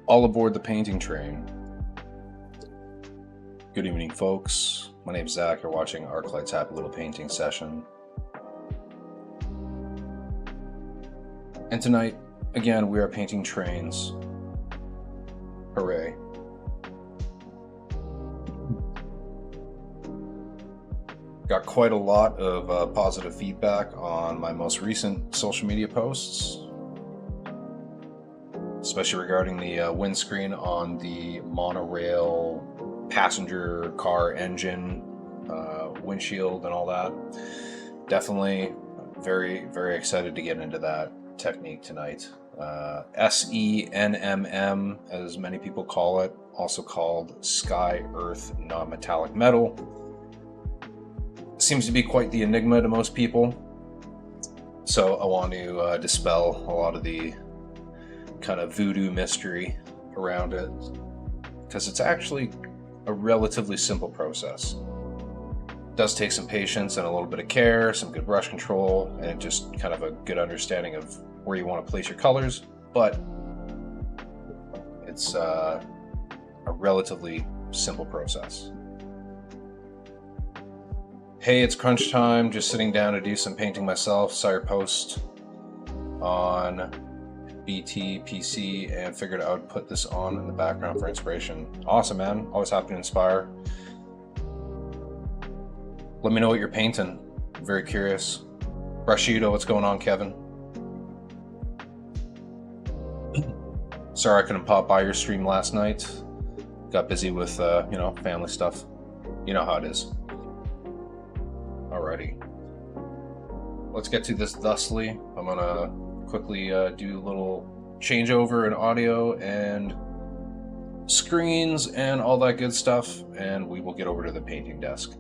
All aboard the painting train. Good evening, folks. My name's Zach. You're watching Arclight's Happy Little Painting Session. And tonight, again, we are painting trains. Hooray. Got quite a lot of positive feedback on my most recent social media posts, especially regarding the windscreen on the monorail passenger car engine windshield and all that. Definitely very, very excited to get into that technique tonight. SENMM, as many people call it, also called Sky Earth Non-Metallic Metal. Seems to be quite the enigma to most people. So I want to dispel a lot of the kind of voodoo mystery around it, because it's actually a relatively simple process. It does take some patience and a little bit of care, some good brush control, and just kind of a good understanding of where you want to place your colors, but it's a relatively simple process. Hey, it's crunch time, just sitting down to do some painting myself. Saw your post on BT PC and figured I would put this on in the background for inspiration. Awesome, man. Always happy to inspire. Let me know what you're painting. I'm very curious. Rashida, what's going on, Kevin? Sorry I couldn't pop by your stream last night. Got busy with, family stuff. You know how it is. Alrighty. Let's get to this thusly. I'm gonna quickly do a little changeover in audio and screens and all that good stuff, and we will get over to the painting desk.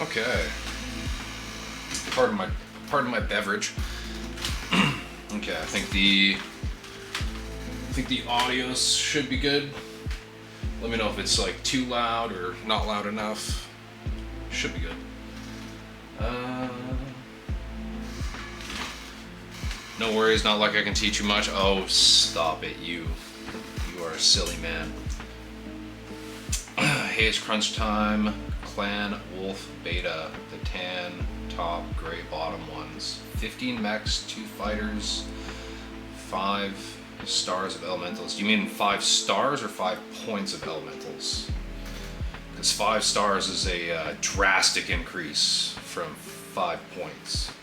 Okay. Pardon my beverage. Okay, I think the audio should be good. Let me know if it's like too loud or not loud enough. Should be good. No worries, not like I can teach you much. Oh, stop it, you are a silly man. Hey, it's crunch time. Clan Wolf Beta, the tan top, gray bottom ones. 15 mechs, 2 fighters, 5 stars of elementals. Do you mean 5 stars or 5 points of elementals? Because 5 stars is a drastic increase from 5 points.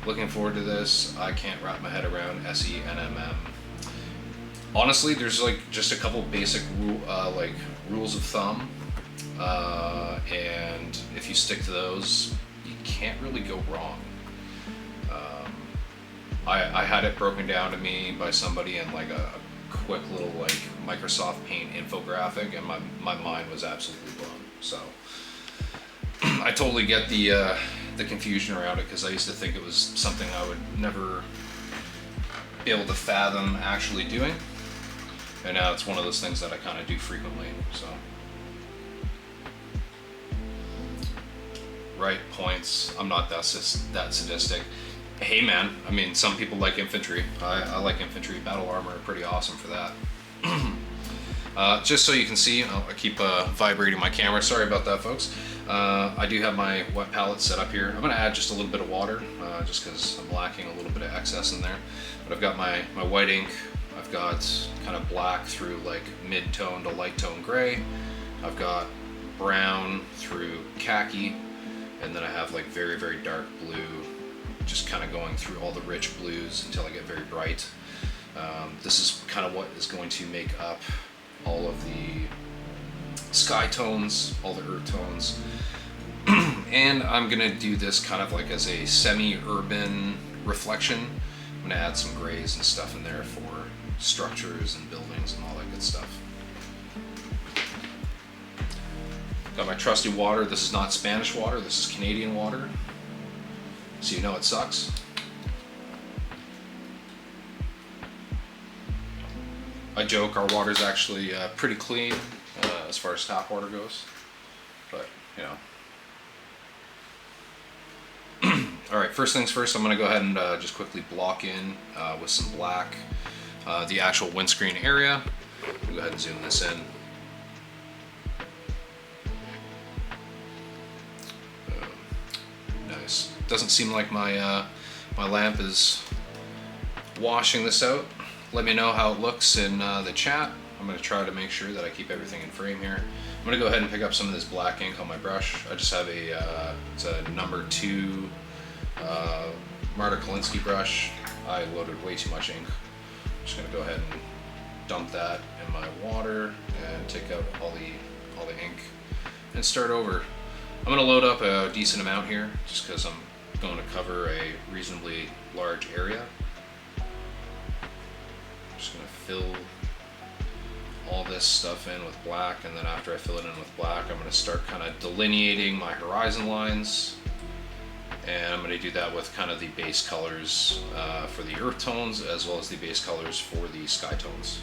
Looking forward to this. I can't wrap my head around SENMM. Honestly, there's like just a couple basic rules of thumb. And if you stick to those, you can't really go wrong. I had it broken down to me by somebody in like a quick little like Microsoft Paint infographic, and my mind was absolutely blown. So I totally get the confusion around it, because I used to think it was something I would never be able to fathom actually doing, and now it's one of those things that I kind of do frequently. So. Right, points. I'm not that sadistic. Hey man, I mean, some people like infantry. I like infantry. Battle armor are pretty awesome for that. Just so you can see, I keep vibrating my camera. Sorry about that, folks. I do have my wet palette set up here. I'm going to add just a little bit of water, just because I'm lacking a little bit of excess in there. But I've got my white ink. I've got kind of black through like mid-tone to light-tone gray. I've got brown through khaki. And then I have like very, very dark blue, just kind of going through all the rich blues until I get very bright. This is kind of what is going to make up all of the sky tones, all the earth tones. And I'm gonna do this kind of like as a semi-urban reflection. I'm gonna add some grays and stuff in there for structures and buildings and all that good stuff. Got my trusty water. This is not Spanish water, this is Canadian water. So you know it sucks. I joke our water's actually pretty clean as far as tap water goes, but you know. Alright, first things first, I'm going to go ahead and just quickly block in with some black the actual windscreen area. I'll go ahead and zoom this in. Nice. Doesn't seem like my my lamp is washing this out. Let me know how it looks in the chat. I'm going to try to make sure that I keep everything in frame here. I'm going to go ahead and pick up some of this black ink on my brush. I just have it's a number 2 Marta Kolinsky brush. I loaded way too much ink. I'm just going to go ahead and dump that in my water and take out all the ink and start over. I'm going to load up a decent amount here just because I'm going to cover a reasonably large area. I'm just going to fill all this stuff in with black, and then after I fill it in with black, I'm going to start kind of delineating my horizon lines. And I'm going to do that with kind of the base colors for the earth tones as well as the base colors for the sky tones.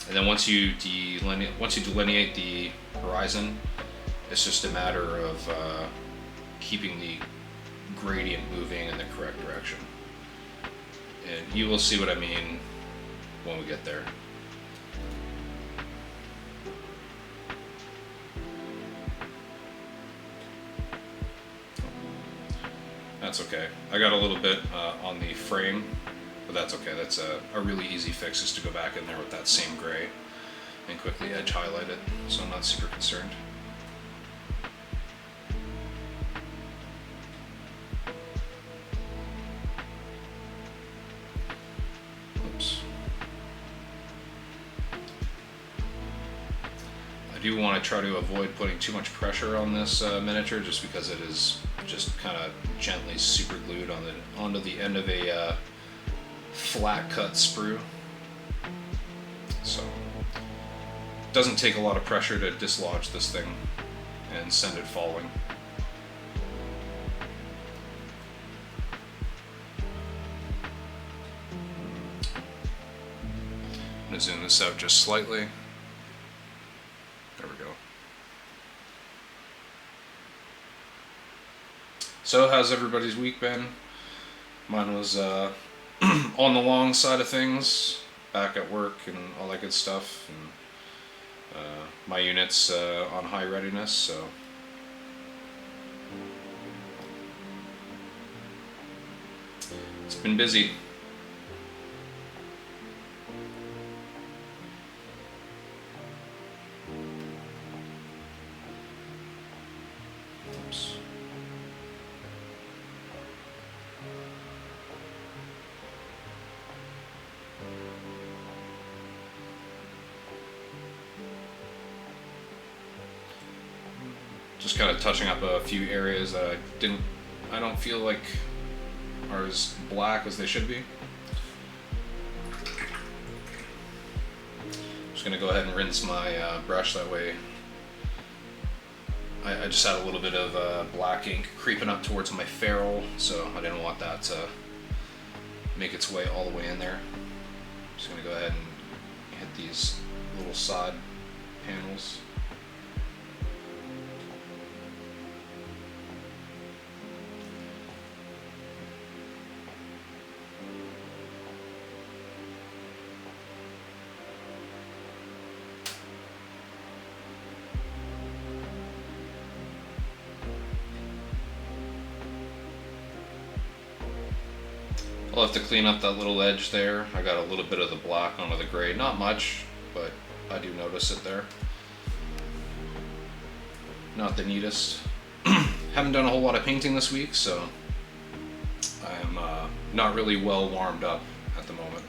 And then once you delineate the horizon, it's just a matter of keeping the gradient moving in the correct direction. And you will see what I mean when we get there. That's okay. I got a little bit on the frame, but that's okay. That's a really easy fix, is to go back in there with that same gray and quickly edge highlight it, so I'm not super concerned. Oops. I do want to try to avoid putting too much pressure on this miniature, just because it is just kind of gently super glued onto the end of a flat cut sprue. So it doesn't take a lot of pressure to dislodge this thing and send it falling. I'm going to zoom this out just slightly. There we go. So how's everybody's week been? Mine was on the long side of things, back at work and all that good stuff, and my unit's on high readiness, so it's been busy. Oops. Just kind of touching up a few areas that I don't feel like are as black as they should be. Just gonna go ahead and rinse my brush, that way I just had a little bit of black ink creeping up towards my ferrule, so I didn't want that to make its way all the way in there. Just gonna go ahead and hit these little side panels. I'll have to clean up that little edge there. I got a little bit of the black onto the gray. Not much, but I do notice it there. Not the neatest. Haven't done a whole lot of painting this week, so I am not really well warmed up at the moment.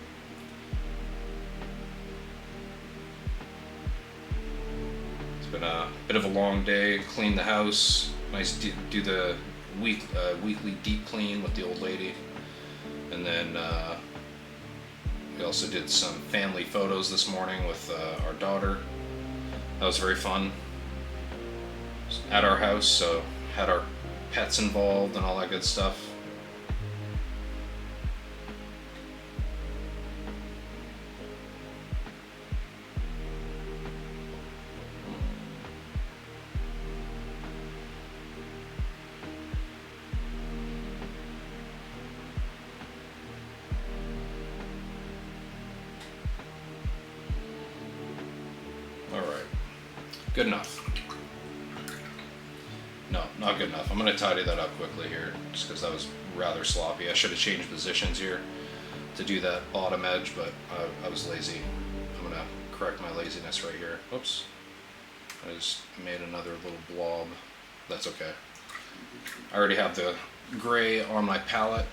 It's been a bit of a long day. Clean the house. Nice do the weekly deep clean with the old lady. And then we also did some family photos this morning with our daughter. That was very fun. At our house, so had our pets involved and all that good stuff. Good enough. No, not good enough. I'm going to tidy that up quickly here, just because that was rather sloppy. I should have changed positions here to do that bottom edge, but I was lazy. I'm going to correct my laziness right here. Oops. I just made another little blob. That's okay. I already have the gray on my palette.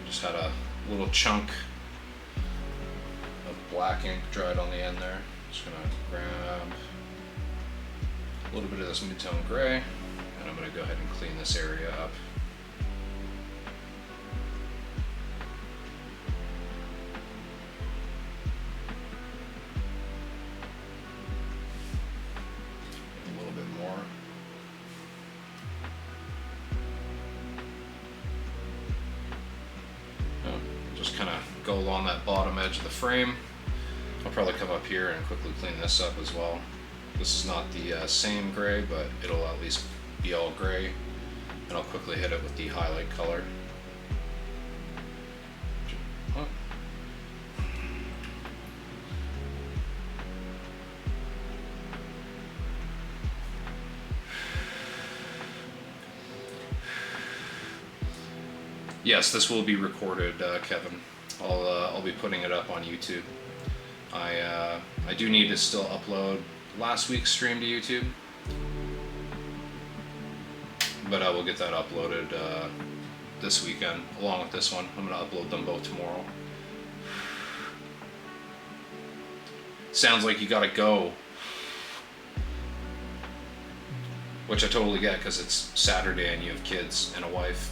Just had a little chunk of black ink dried on the end there. Just going to grab a little bit of this mid-tone gray, and I'm going to go ahead and clean this area up. A little bit more. Just kind of go along that bottom edge of the frame. I'll probably come up here and quickly clean this up as well. This is not the same gray, but it'll at least be all gray. And I'll quickly hit it with the highlight color. Oh. Yes, this will be recorded, Kevin. I'll be putting it up on YouTube. I do need to still upload last week's stream to YouTube, but I will get that uploaded this weekend along with this one. I'm going to upload them both tomorrow. Sounds like you gotta go, which I totally get because it's Saturday and you have kids and a wife.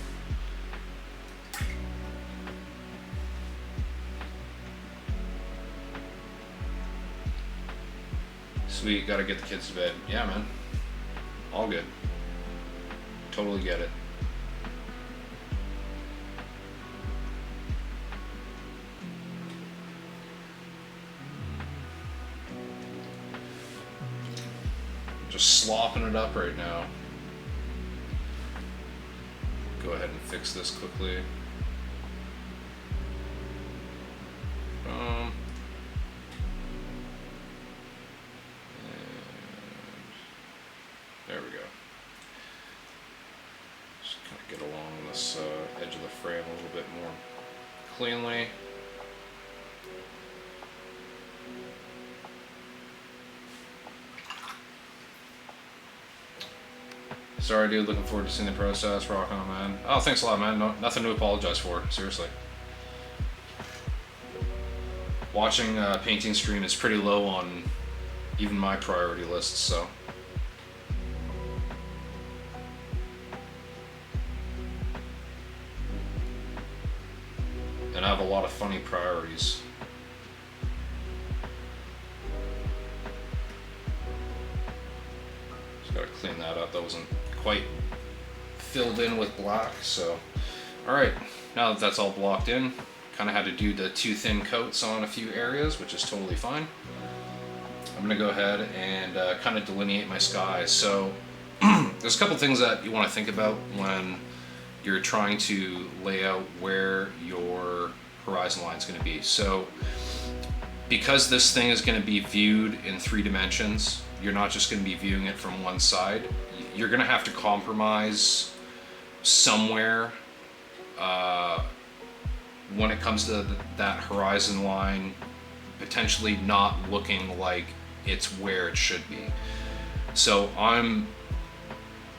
Sweet, gotta get the kids to bed. Yeah, man. All good. Totally get it. Just slopping it up right now. Go ahead and fix this quickly. There we go. Just kind of get along this edge of the frame a little bit more cleanly. Sorry, dude. Looking forward to seeing the process. Rock on, man. Oh, thanks a lot, man. No, nothing to apologize for. Seriously. Watching painting stream is pretty low on even my priority list, so. And I have a lot of funny priorities. Just gotta clean that up. That wasn't quite filled in with black, so. Alright, now that that's all blocked in, kind of had to do the two thin coats on a few areas, which is totally fine. I'm gonna go ahead and kind of delineate my skies. So there's a couple things that you want to think about when you're trying to lay out where your horizon line is going to be. So because this thing is going to be viewed in 3 dimensions, you're not just going to be viewing it from one side. You're going to have to compromise somewhere when it comes to that horizon line potentially not looking like it's where it should be. So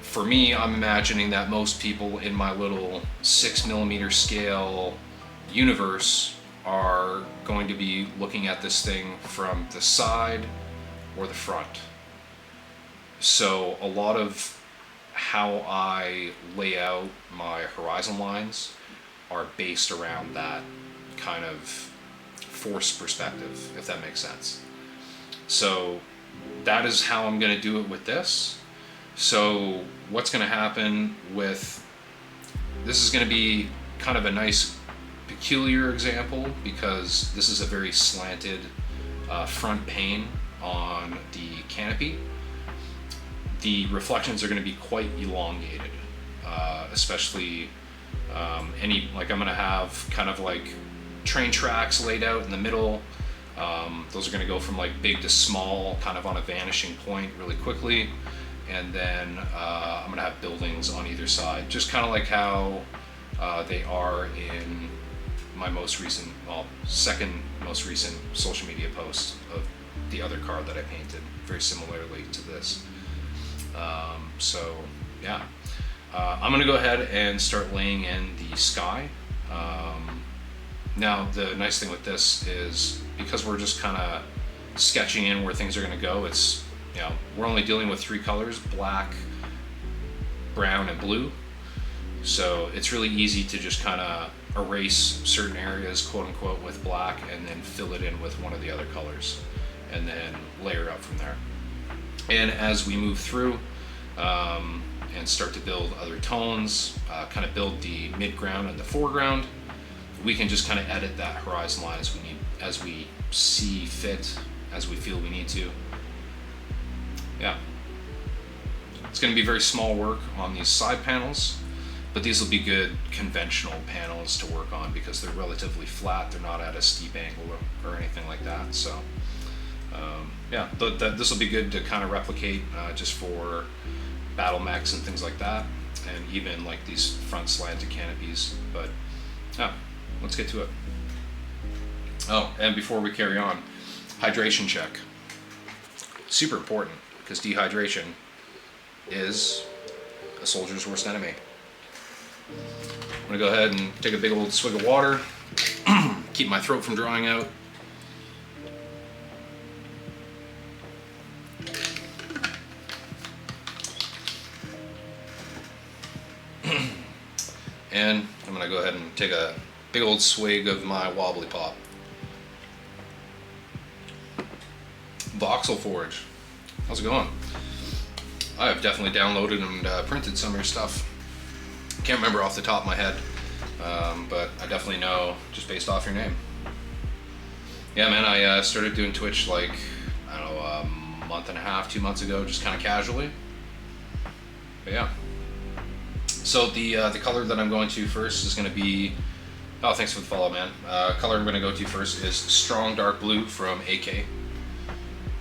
for me, I'm imagining that most people in my little 6mm scale universe are going to be looking at this thing from the side or the front. So a lot of how I lay out my horizon lines are based around that kind of forced perspective, if that makes sense. So that is how I'm going to do it with this. So what's going to happen with this is going to be kind of a nice peculiar example because this is a very slanted front pane on the canopy. The reflections are going to be quite elongated, especially I'm going to have kind of like train tracks laid out in the middle. Those are going to go from like big to small, kind of on a vanishing point really quickly. And then I'm going to have buildings on either side, just kind of like how they are in my most recent, well, second most recent social media post of the other car that I painted, very similarly to this. So yeah, I'm going to go ahead and start laying in the sky. Now the nice thing with this is, because we're just kind of sketching in where things are going to go, it's, you know, we're only dealing with 3 colors, black, brown, and blue. So it's really easy to just kind of erase certain areas, quote unquote, with black, and then fill it in with one of the other colors, and then layer up from there. And as we move through and start to build other tones, kind of build the midground and the foreground, we can just kind of edit that horizon line as we see fit, as we feel we need to. Yeah. It's going to be very small work on these side panels, but these will be good conventional panels to work on because they're relatively flat. They're not at a steep angle or anything like that. So yeah, this will be good to kind of replicate just for battle mechs and things like that, and even like these front slanted canopies. But yeah, let's get to it. Oh, and before we carry on, hydration check. Super important, because dehydration is a soldier's worst enemy. I'm gonna go ahead and take a big old swig of water, keep my throat from drying out. And I'm gonna go ahead and take a big old swig of my wobbly pop. Voxel Forge, how's it going? I've definitely downloaded and printed some of your stuff. Can't remember off the top of my head, but I definitely know just based off your name. Yeah, man, I started doing Twitch like, I don't know, a month and a half, 2 months ago, just kind of casually. But yeah. So the color that I'm going to first is going to be, oh, thanks for the follow, man. Color I'm going to go to first is Strong Dark Blue from AK.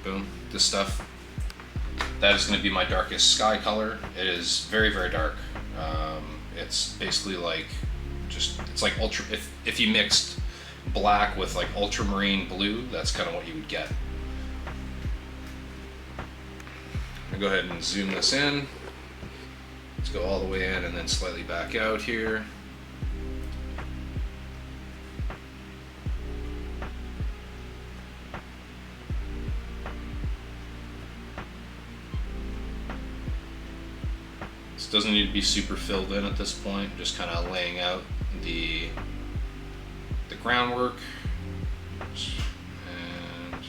Boom, this stuff. That is going to be my darkest sky color. It is very, very dark. It's basically like, it's like ultra, if you mixed black with like ultramarine blue, that's kind of what you would get. I'm going to go ahead and zoom this in. Let's go all the way in and then slightly back out here. This doesn't need to be super filled in at this point, just kind of laying out the groundwork. And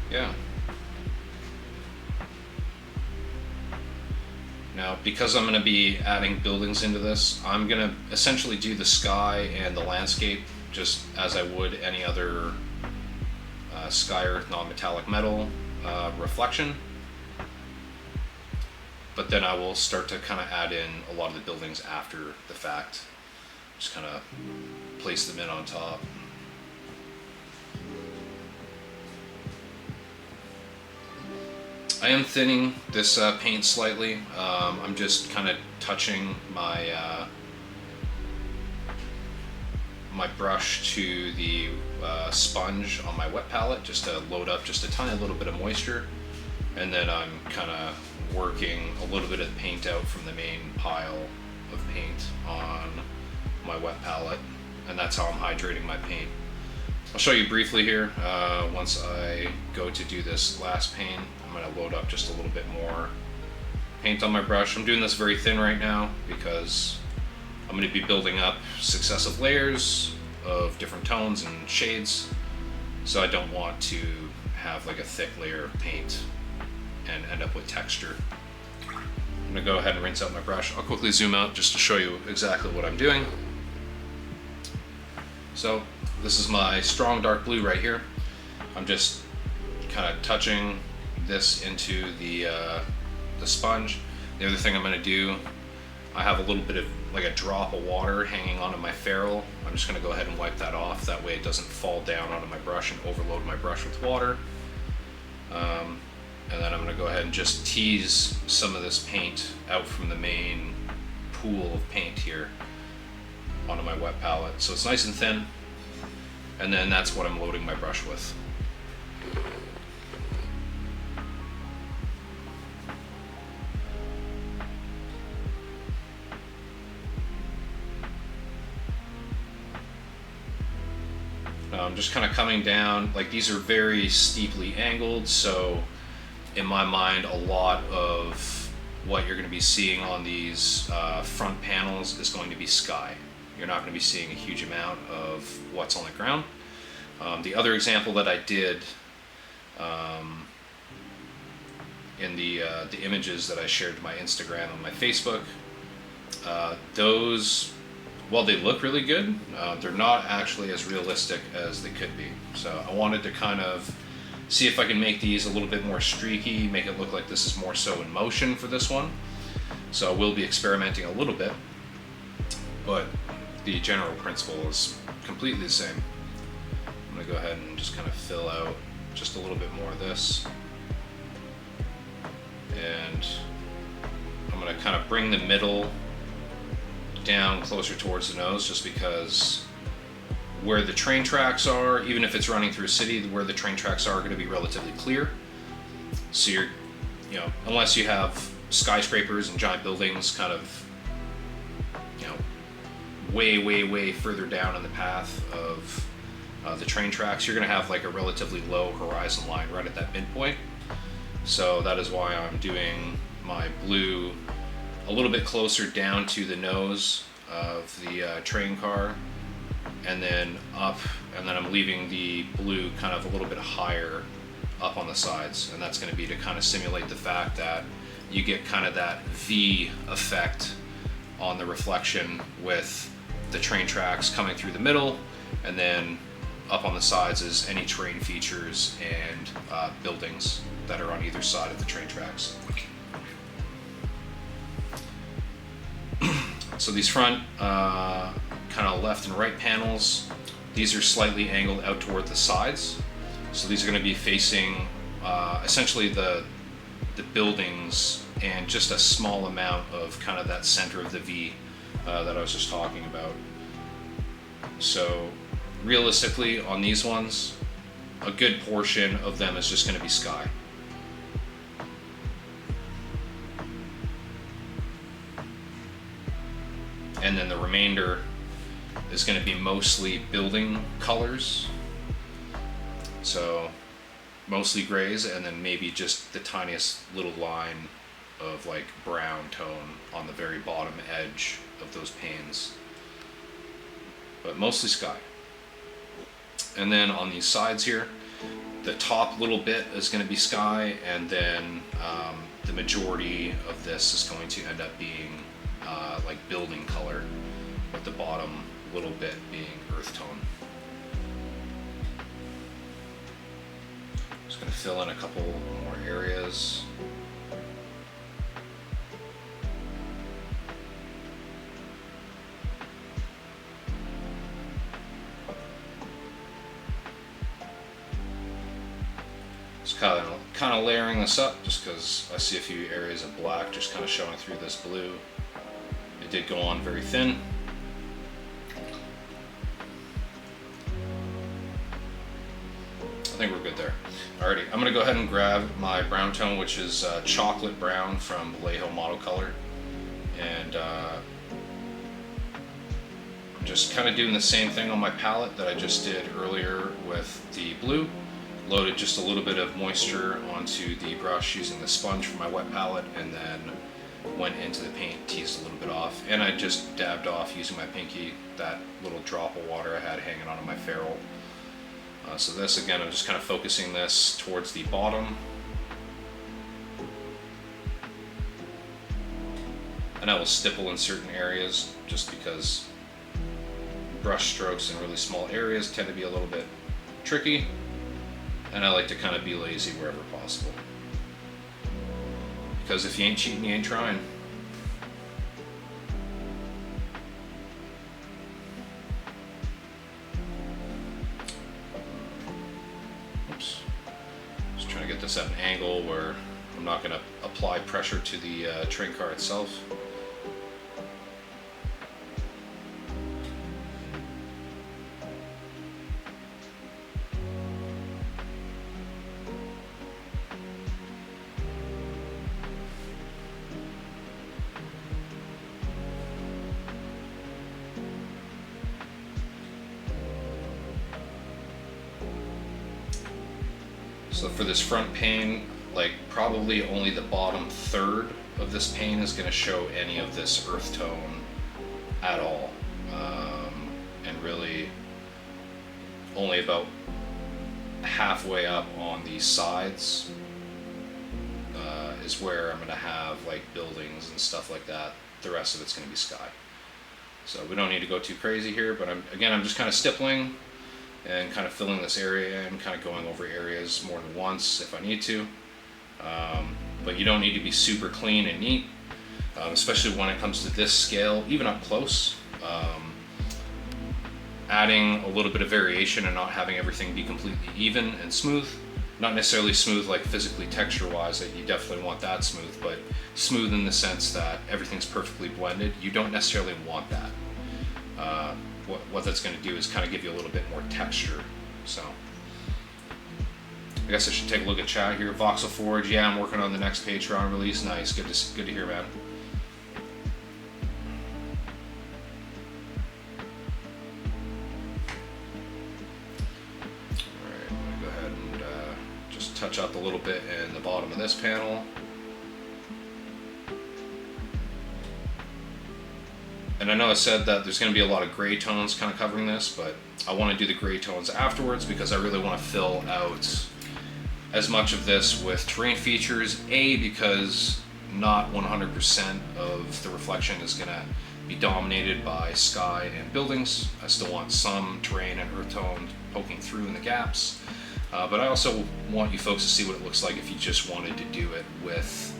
yeah. Now, because I'm going to be adding buildings into this, I'm going to essentially do the sky and the landscape just as I would any other sky earth non-metallic metal reflection. But then I will start to kind of add in a lot of the buildings after the fact. Just kind of place them in on top. I am thinning this paint slightly. I'm just kind of touching my my brush to the sponge on my wet palette just to load up just a tiny little bit of moisture, and then I'm kind of working a little bit of the paint out from the main pile of paint on my wet palette, and that's how I'm hydrating my paint. I'll show you briefly here. Once I go to do this last paint, I'm going to load up just a little bit more paint on my brush. I'm doing this very thin right now because I'm going to be building up successive layers of different tones and shades, so I don't want to have like a thick layer of paint and end up with texture. I'm going to go ahead and rinse out my brush. I'll quickly zoom out just to show you exactly what I'm doing. So this is my strong dark blue right here. I'm just kind of touching this into the sponge. The other thing I'm going to do, I have a little bit of like a drop of water hanging onto my ferrule I'm just going to go ahead and wipe that off. That way it doesn't fall down onto my brush and overload my brush with water. And then I'm going to go ahead and just tease some of this paint out from the main pool of paint here onto my wet palette. So it's nice and thin, and then that's what I'm loading my brush with. Now I'm just kind of coming down, like these are very steeply angled, so in my mind a lot of what you're going to be seeing on these front panels is going to be sky. You're not going to be seeing a huge amount of what's on the ground. The other example that I did in the images that I shared to my Instagram and my Facebook, those, while they look really good, they're not actually as realistic as they could be. So I wanted to kind of see if I can make these a little bit more streaky, make it look like this is more so in motion for this one. So I will be experimenting a little bit, but the general principle is completely the same. I'm going to go ahead and just kind of fill out just a little bit more of this. And I'm going to kind of bring the middle down closer towards the nose, just because where the train tracks are, even if it's running through a city, where the train tracks are going to be relatively clear. So you're, you know, unless you have skyscrapers and giant buildings kind of, you know, way further down in the path of the train tracks, you're going to have like a relatively low horizon line right at that midpoint. So that is why I'm doing my blue a little bit closer down to the nose of the train car, and then up, and then I'm leaving the blue kind of a little bit higher up on the sides, and that's going to be to kind of simulate the fact that you get kind of that V effect on the reflection with the train tracks coming through the middle, and then up on the sides is any train features and buildings that are on either side of the train tracks. So these front kind of left and right panels, these are slightly angled out toward the sides. So these are going to be facing essentially the buildings and just a small amount of kind of that center of the V that I was just talking about. So realistically on these ones, a good portion of them is just going to be sky. And then the remainder is going to be mostly building colors. So mostly grays, and then maybe just the tiniest little line of like brown tone on the very bottom edge of those panes. But mostly sky. And then on these sides here, the top little bit is going to be sky, and then the majority of this is going to end up being like building color, with the bottom little bit being earth tone. Just going to fill in a couple more areas. Just kind of layering this up, just because I see a few areas of black just kind of showing through this blue. It did go on very thin. I think we're good there. Alrighty, I'm going to go ahead and grab my brown tone, which is chocolate brown from Vallejo Model Color, and I'm just kind of doing the same thing on my palette that I just did earlier with the blue. Loaded just a little bit of moisture onto the brush using the sponge for my wet palette, and then went into the paint, teased a little bit off, and I just dabbed off using my pinky that little drop of water I had hanging onto my ferrule. So this, again, I'm just kind of focusing this towards the bottom, and I will stipple in certain areas just because brush strokes in really small areas tend to be a little bit tricky, and I like to kind of be lazy wherever possible. Because if you ain't cheating, you ain't trying. get this at an angle where I'm not going to apply pressure to the train car itself. So for this front pane, like probably only the bottom third of this pane is going to show any of this earth tone at all, and really only about halfway up on these sides is where I'm going to have like buildings and stuff like that. The rest of it's going to be sky. So we don't need to go too crazy here, but I'm just kind of stippling and kind of filling this area and kind of going over areas more than once if I need to. But you don't need to be super clean and neat, especially when it comes to this scale, even up close. Adding a little bit of variation and not having everything be completely even and smooth. Not necessarily smooth like physically texture-wise, that you definitely want that smooth, but smooth in the sense that everything's perfectly blended. You don't necessarily want that. What that's going to do is kind of give you a little bit more texture. So I guess I should take a look at chat here. Voxel Forge, yeah, I'm working on the next Patreon release. Nice, good to hear, man. Alright, I'm going to go ahead and just touch up a little bit in the bottom of this panel. And I know I said that there's going to be a lot of gray tones kind of covering this, but I want to do the gray tones afterwards because I really want to fill out as much of this with terrain features. A, because not 100% of the reflection is going to be dominated by sky and buildings. I still want some terrain and earth tone poking through in the gaps. But I also want you folks to see what it looks like if you just wanted to do it with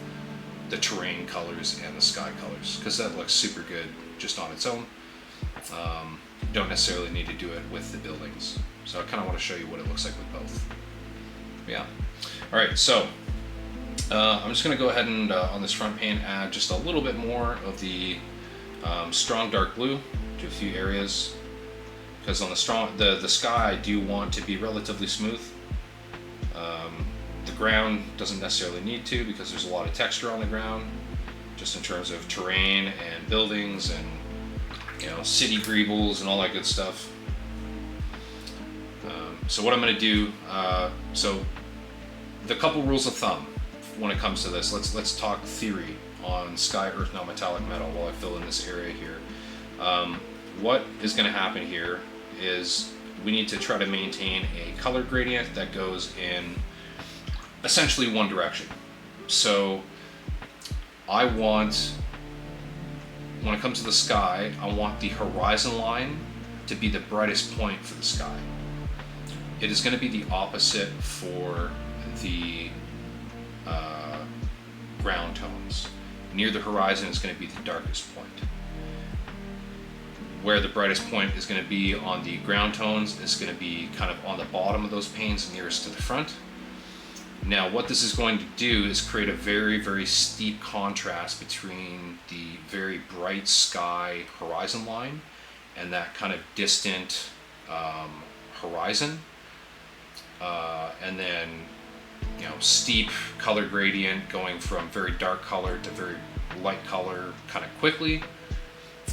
the terrain colors and the sky colors, because that looks super good just on its own. Don't necessarily need to do it with the buildings. So I kind of want to show you what it looks like with both. Yeah. All right, so I'm just going to go ahead and on this front pane add just a little bit more of the strong dark blue to a few areas, because on the sky I do want to be relatively smooth. The ground doesn't necessarily need to, because there's a lot of texture on the ground, just in terms of terrain and buildings and, you know, city greebles and all that good stuff. So what I'm going to do, so the couple rules of thumb when it comes to this, let's talk theory on sky, earth, non-metallic metal while I fill in this area here. What is going to happen here is we need to try to maintain a color gradient that goes in essentially one direction. So I want, when it comes to the sky, I want the horizon line to be the brightest point for the sky. It is going to be the opposite for the ground tones. Near the horizon is going to be the darkest point. Where the brightest point is going to be on the ground tones is going to be kind of on the bottom of those panes nearest to the front. Now what this is going to do is create a very, very steep contrast between the very bright sky horizon line and that kind of distant horizon. And then, you know, steep color gradient going from very dark color to very light color kind of quickly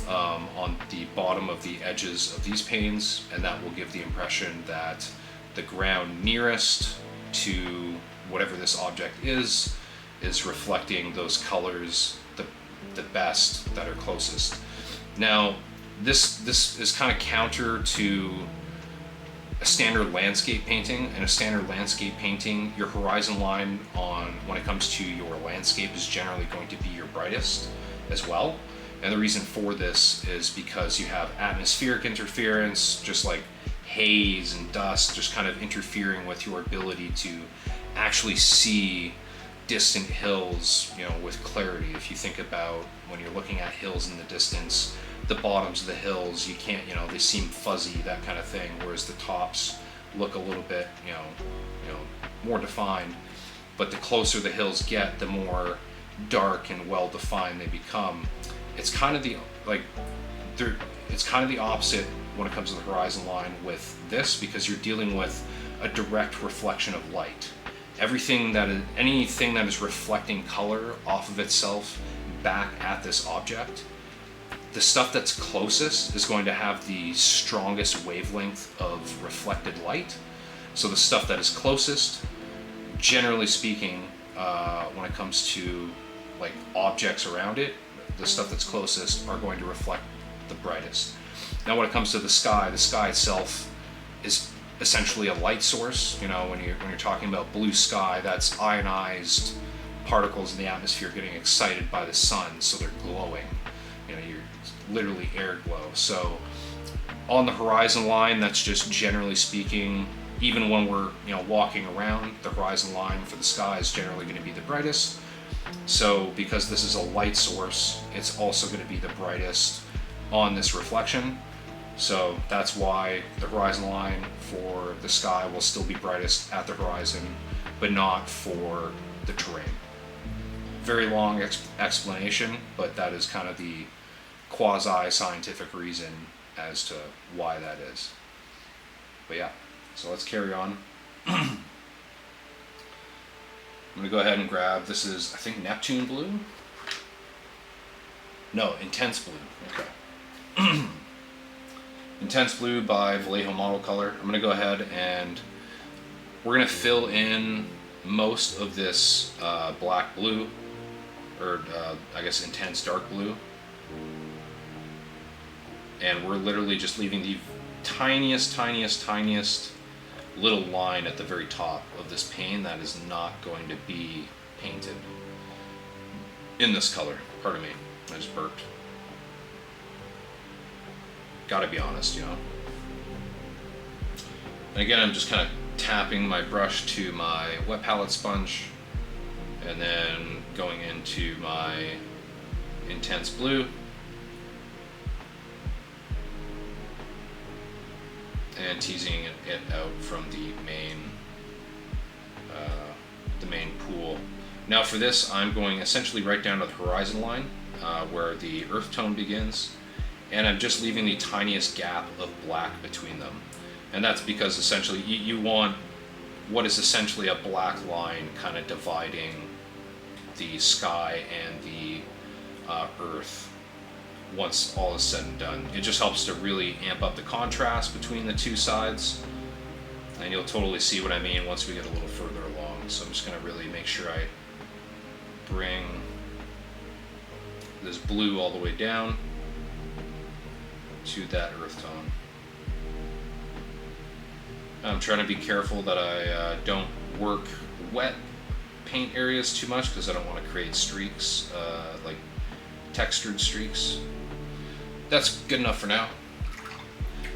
on the bottom of the edges of these panes, and that will give the impression that the ground nearest to whatever this object is reflecting those colors the best, that are closest. Now this is kind of counter to a standard landscape painting. In a standard landscape painting, your horizon line when it comes to your landscape is generally going to be your brightest as well. And the reason for this is because you have atmospheric interference, just like haze and dust, just kind of interfering with your ability to actually see distant hills, you know, with clarity. If you think about when you're looking at hills in the distance, the bottoms of the hills, you can't, you know, they seem fuzzy, that kind of thing, whereas the tops look a little bit, you know, more defined. but the closer the hills get, the more dark and well defined they become. It's kind of the it's kind of the opposite when it comes to the horizon line with this, because you're dealing with a direct reflection of light. Anything that is reflecting color off of itself back at this object, the stuff that's closest is going to have the strongest wavelength of reflected light. So the stuff that is closest, generally speaking, when it comes to like objects around it, the stuff that's closest are going to reflect the brightest. Now when it comes to the sky itself is essentially a light source. You know, when you're talking about blue sky, that's ionized particles in the atmosphere getting excited by the sun, so they're glowing. You know, you're literally air glow. So on the horizon line, that's just generally speaking, even when we're walking around, the horizon line for the sky is generally going to be the brightest. So because this is a light source, it's also going to be the brightest on this reflection. So that's why the horizon line for the sky will still be brightest at the horizon, but not for the terrain. Very long explanation, but that is kind of the quasi-scientific reason as to why that is. But yeah, so let's carry on. I'm going to go ahead and grab, this is, I think, Neptune blue? No, Intense blue. Okay. Intense blue by Vallejo Model Color. I'm going to go ahead and we're going to fill in most of this black blue, or I guess intense dark blue. And we're literally just leaving the tiniest little line at the very top of this pane that is not going to be painted in this color. Pardon me, I just burped. Gotta be honest, And again, I'm just kind of tapping my brush to my wet palette sponge and then going into my intense blue and teasing it out from the main pool. Now for this, I'm going essentially right down to the horizon line where the earth tone begins, and I'm just leaving the tiniest gap of black between them. And that's because essentially you want what is essentially a black line kind of dividing the sky and the earth once all is said and done. It just helps to really amp up the contrast between the two sides, and you'll totally see what I mean once we get a little further along. So I'm just going to really make sure I bring this blue all the way down to that earth tone. I'm trying to be careful that I don't work wet paint areas too much, because I don't want to create streaks, like textured streaks. That's good enough for now.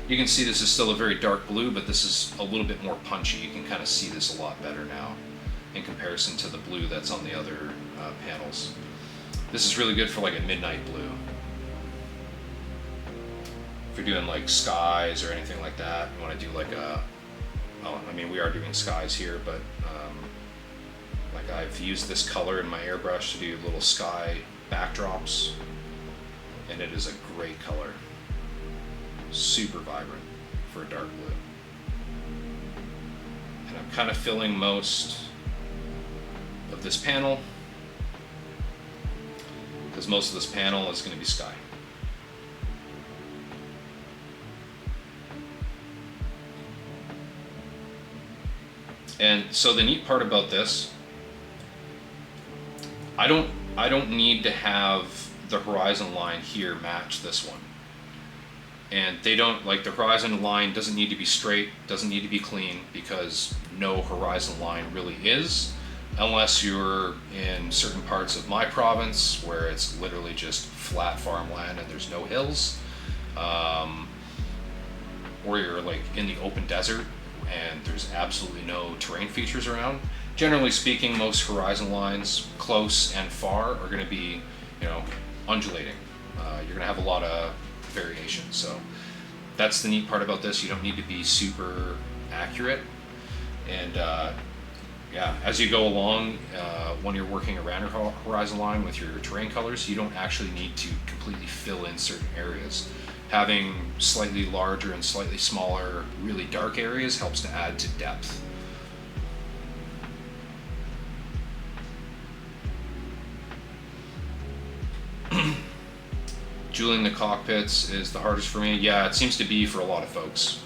You can see this is still a very dark blue, but this is a little bit more punchy. You can kind of see this a lot better now in comparison to the blue that's on the other panels. This is really good for like a midnight blue. If you're doing like skies or anything like that, you want to do like a, well, I mean, we are doing skies here, but like I've used this color in my airbrush to do little sky backdrops, and it is a great color. Super vibrant for a dark blue. And I'm kind of filling most of this panel, because most of this panel is going to be sky. And so the neat part about this, I don't need to have the horizon line here match this one. And they don't, like, the horizon line doesn't need to be straight, doesn't need to be clean, because no horizon line really is, unless you're in certain parts of my province where it's literally just flat farmland and there's no hills, or you're like in the open desert and there's absolutely no terrain features around. Generally speaking, most horizon lines, close and far, are going to be, undulating. You're going to have a lot of variation. So that's the neat part about this. You don't need to be super accurate, and yeah, as you go along, when you're working around your horizon line with your terrain colors, you don't actually need to completely fill in certain areas. Having slightly larger and slightly smaller, really dark areas helps to add to depth. Jeweling the cockpits is the hardest for me. Yeah, it seems to be for a lot of folks.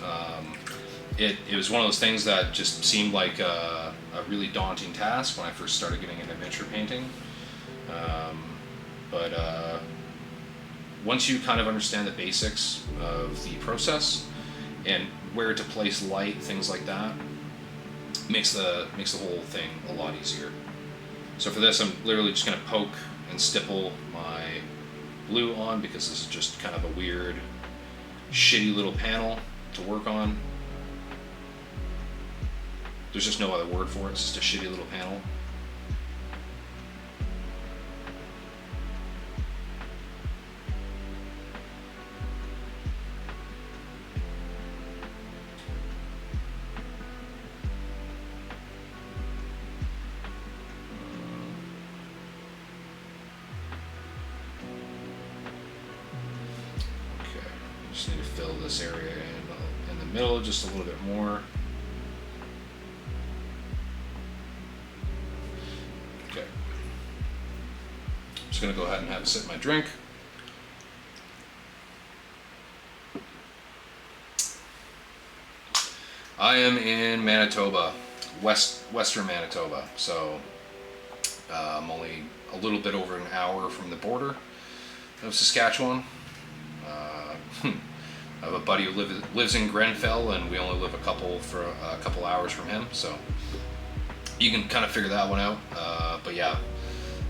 It was one of those things that just seemed like a really daunting task when I first started getting into miniature painting. But once you kind of understand the basics of the process and where to place light, things like that, makes the whole thing a lot easier. So for this, I'm literally just going to poke and stipple my blue on, because this is just kind of a weird, shitty little panel to work on. There's just no other word for it, it's just a shitty little panel. Just need to fill this area in the middle just a little bit more. Okay. I'm just going to go ahead and have a sip of my drink. I am in Manitoba, western Manitoba, so I'm only a little bit over an hour from the border of Saskatchewan. I have a buddy who lives in Grenfell, and we only live a couple hours from him, so you can kind of figure that one out. But yeah,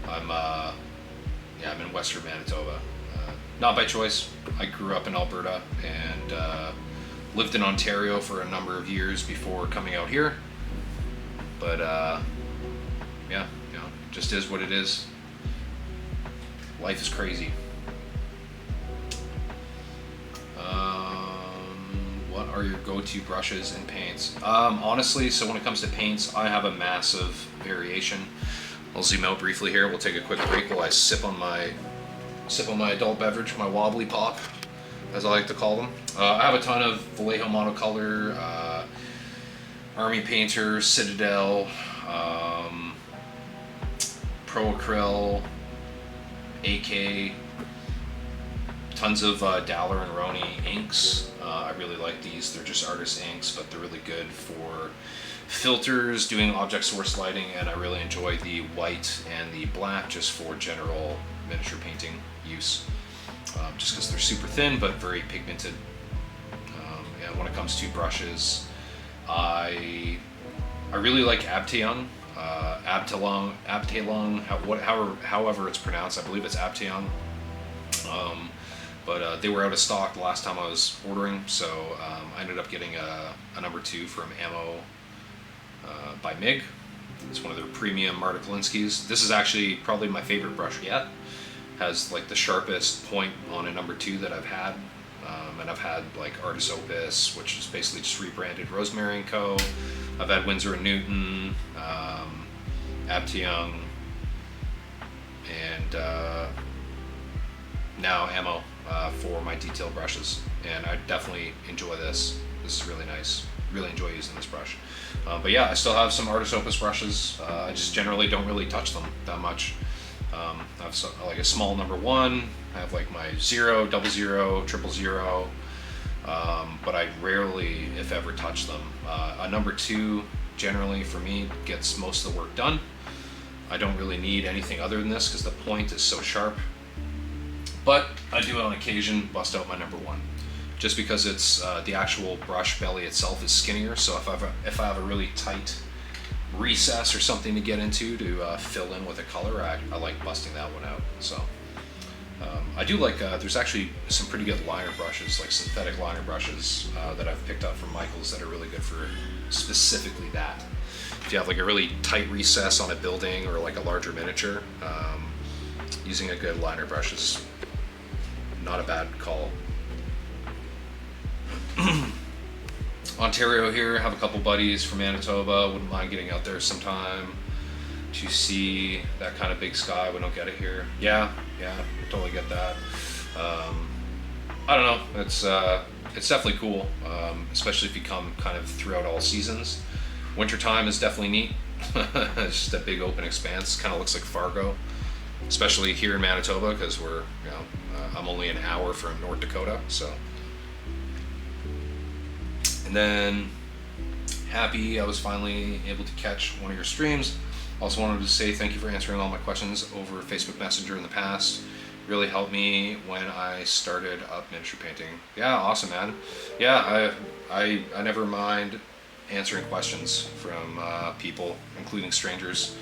I'm in western Manitoba, not by choice. I grew up in Alberta and lived in Ontario for a number of years before coming out here. But yeah, just is what it is. Life is crazy. What are your go-to brushes and paints? Honestly, so when it comes to paints, I have a massive variation. I'll zoom out briefly here. We'll take a quick break while I sip on my adult beverage, my wobbly pop, as I like to call them. I have a ton of Vallejo monocolor, Army Painter, Citadel, Pro Acryl, AK, tons of Daller and Roni inks. I really like these. They're just artist inks, but they're really good for filters, doing object source lighting, and I really enjoy the white and the black just for general miniature painting use. Just because they're super thin but very pigmented. And when it comes to brushes, I really like Abteilung, however it's pronounced. I believe it's Abteilung. But they were out of stock the last time I was ordering, so I ended up getting a number 2 from Ammo by MIG. It's one of their premium Martiklinskis. This is actually probably my favorite brush yet. Has like the sharpest point on a number 2 that I've had. And I've had like Artis Opus, which is basically just rebranded Rosemary & Co. I've had Winsor & Newton, Abteilung, and now Ammo for my detail brushes. And I definitely enjoy this. This is really nice. Really enjoy using this brush. But yeah, I still have some Artis Opus brushes. I just generally don't really touch them that much. I have like a small number 1. I have like my 0, 00, 000, but I rarely, if ever, touch them. A number 2 generally for me gets most of the work done. I don't really need anything other than this because the point is so sharp. But I do on occasion bust out my number 1, just because it's the actual brush belly itself is skinnier. So if I have a really tight recess or something to get into to fill in with a color, I like busting that one out. So I do like, there's actually some pretty good liner brushes, like synthetic liner brushes that I've picked up from Michaels that are really good for specifically that. If you have like a really tight recess on a building or like a larger miniature, using a good liner brush is not a bad call. Ontario here. Have a couple buddies from Manitoba. Wouldn't mind getting out there sometime to see that kind of big sky. We don't get it here. Yeah, totally get that. I don't know. It's definitely cool, especially if you come kind of throughout all seasons. Wintertime is definitely neat. It's just a big open expanse. Kind of looks like Fargo, especially here in Manitoba, because we're, I'm only an hour from North Dakota, so. And then happy I was finally able to catch one of your streams. Also wanted to say thank you for answering all my questions over Facebook Messenger in the past. Really helped me when I started up miniature painting. Yeah, awesome, man. Yeah, I never mind answering questions from people, including strangers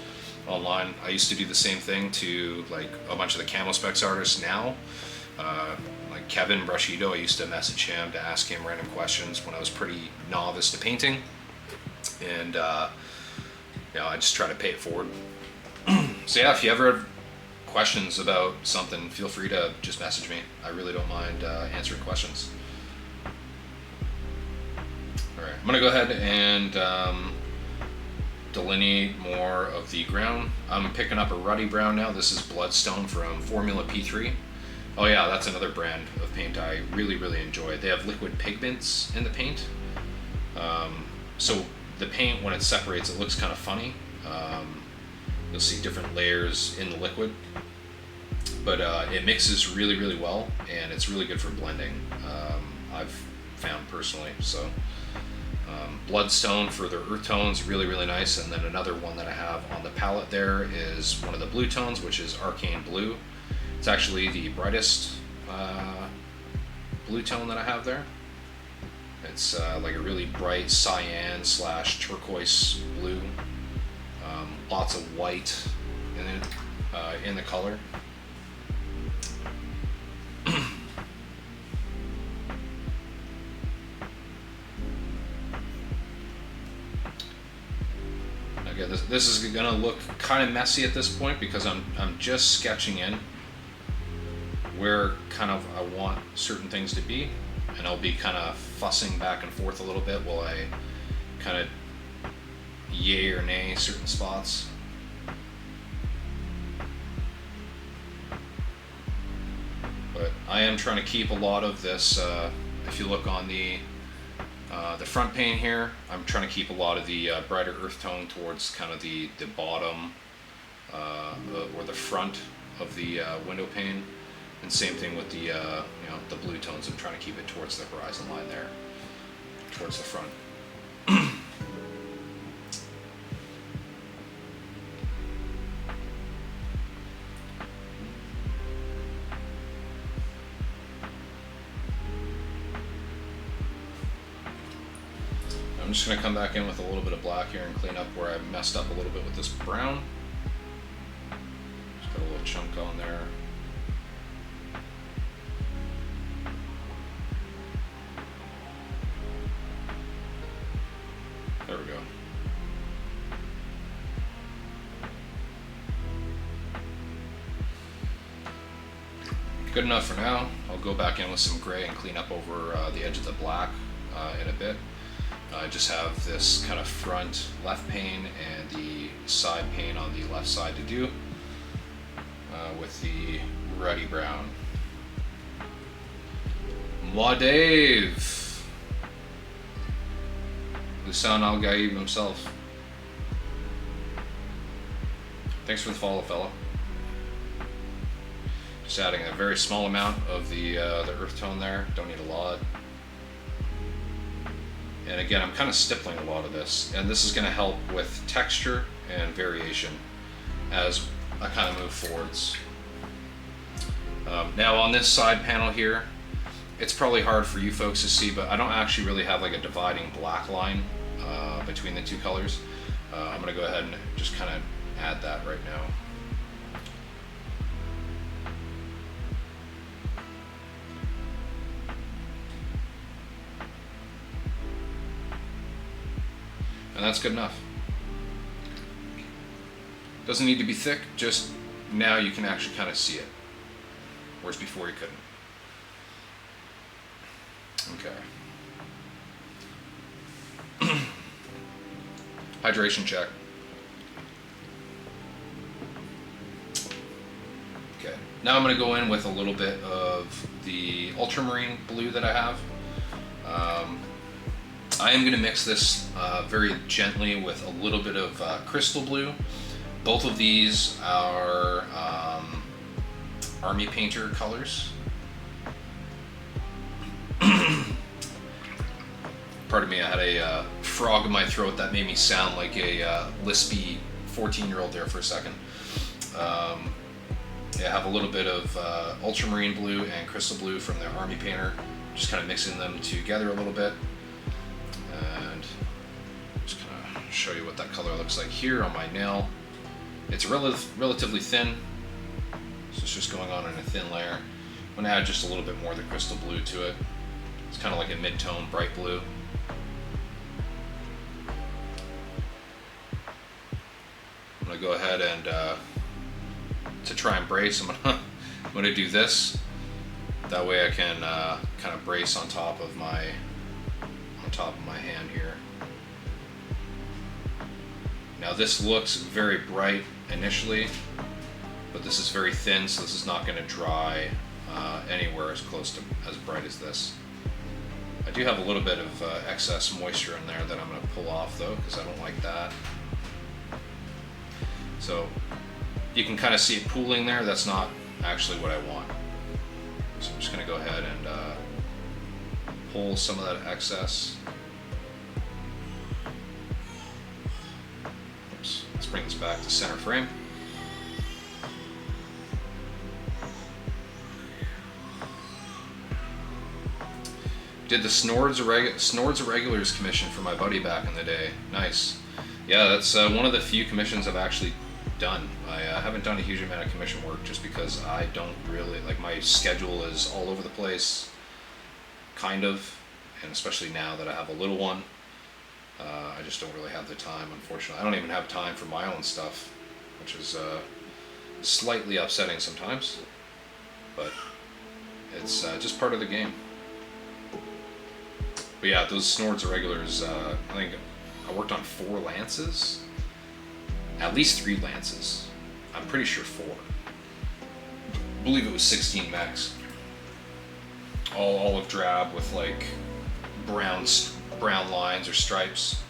online. I used to do the same thing to like a bunch of the Camo Specs artists now. Like Kevin Brushido, I used to message him to ask him random questions when I was pretty novice to painting. And I just try to pay it forward. So yeah, if you ever have questions about something, feel free to just message me. I really don't mind answering questions. Alright, I'm gonna go ahead and delineate more of the ground. I'm picking up a ruddy brown now. This is Bloodstone from Formula P3. Oh yeah, that's another brand of paint I really enjoy. They have liquid pigments in the paint. So the paint, when it separates, it looks kind of funny. You'll see different layers in the liquid, but it mixes really well, and it's really good for blending. I've found personally. So Bloodstone for their earth tones, really nice. And then another one that I have on the palette there is one of the blue tones, which is Arcane Blue. It's actually the brightest blue tone that I have there. It's like a really bright cyan / turquoise blue. Lots of white in it, in the color. Again, this is gonna look kind of messy at this point because I'm just sketching in where kind of I want certain things to be, and I'll be kind of fussing back and forth a little bit while I kind of yay or nay certain spots. But I am trying to keep a lot of this, if you look on the front pane here, I'm trying to keep a lot of the brighter earth tone towards kind of the bottom or the front of the window pane. And same thing with the the blue tones. I'm trying to keep it towards the horizon line there, towards the front. I'm just going to come back in with a little bit of black here and clean up where I messed up a little bit with this brown. Just got a little chunk on there. There we go. Good enough for now. I'll go back in with some gray and clean up over the edge of the black in a bit. I just have this kind of front left pane and the side pane on the left side to do with the ruddy brown. Moi Dave! Lusan Al-Gaib himself. Thanks for the follow, fella. Just adding a very small amount of the earth tone there. Don't need a lot. And again, I'm kind of stippling a lot of this, and this is going to help with texture and variation as I kind of move forwards. Now on this side panel here, it's probably hard for you folks to see, but I don't actually really have like a dividing black line between the two colors. I'm going to go ahead and just kind of add that right now. And that's good enough. Doesn't need to be thick, just now you can actually kind of see it, whereas before you couldn't. Okay. hydration check. Okay, now I'm going to go in with a little bit of the ultramarine blue that I have. I am going to mix this very gently with a little bit of crystal blue. Both of these are Army Painter colors. Pardon me, I had a frog in my throat that made me sound like a lispy 14-year-old there for a second. Yeah, I have a little bit of ultramarine blue and crystal blue from the Army Painter. Just kind of mixing them together a little bit. And just kind of show you what that color looks like here on my nail. It's relatively thin, so it's just going on in a thin layer. I'm going to add just a little bit more of the crystal blue to it. It's kind of like a mid-tone bright blue. I'm going to go ahead and to try and brace, I'm going to do this. That way I can kind of brace on top of my hand here. Now this looks very bright initially, but this is very thin, so this is not going to dry anywhere as close to as bright as this. I do have a little bit of excess moisture in there that I'm going to pull off though, because I don't like that. So you can kind of see it pooling there. That's not actually what I want. So I'm just going to go ahead and pull some of that excess. Oops. Let's bring this back to center frame. Did the Snords Irregulars commission for my buddy back in the day. Nice. Yeah, that's one of the few commissions I've actually done. I haven't done a huge amount of commission work just because I don't really, like, my schedule is all over the place, kind of, and especially now that I have a little one, I just don't really have the time, unfortunately. I don't even have time for my own stuff, which is slightly upsetting sometimes, but it's just part of the game. But yeah, those Snords Irregulars, I think I worked on 4 lances. At least 3 lances. I'm pretty sure 4. I believe it was 16 mechs. All olive drab with like brown lines or stripes.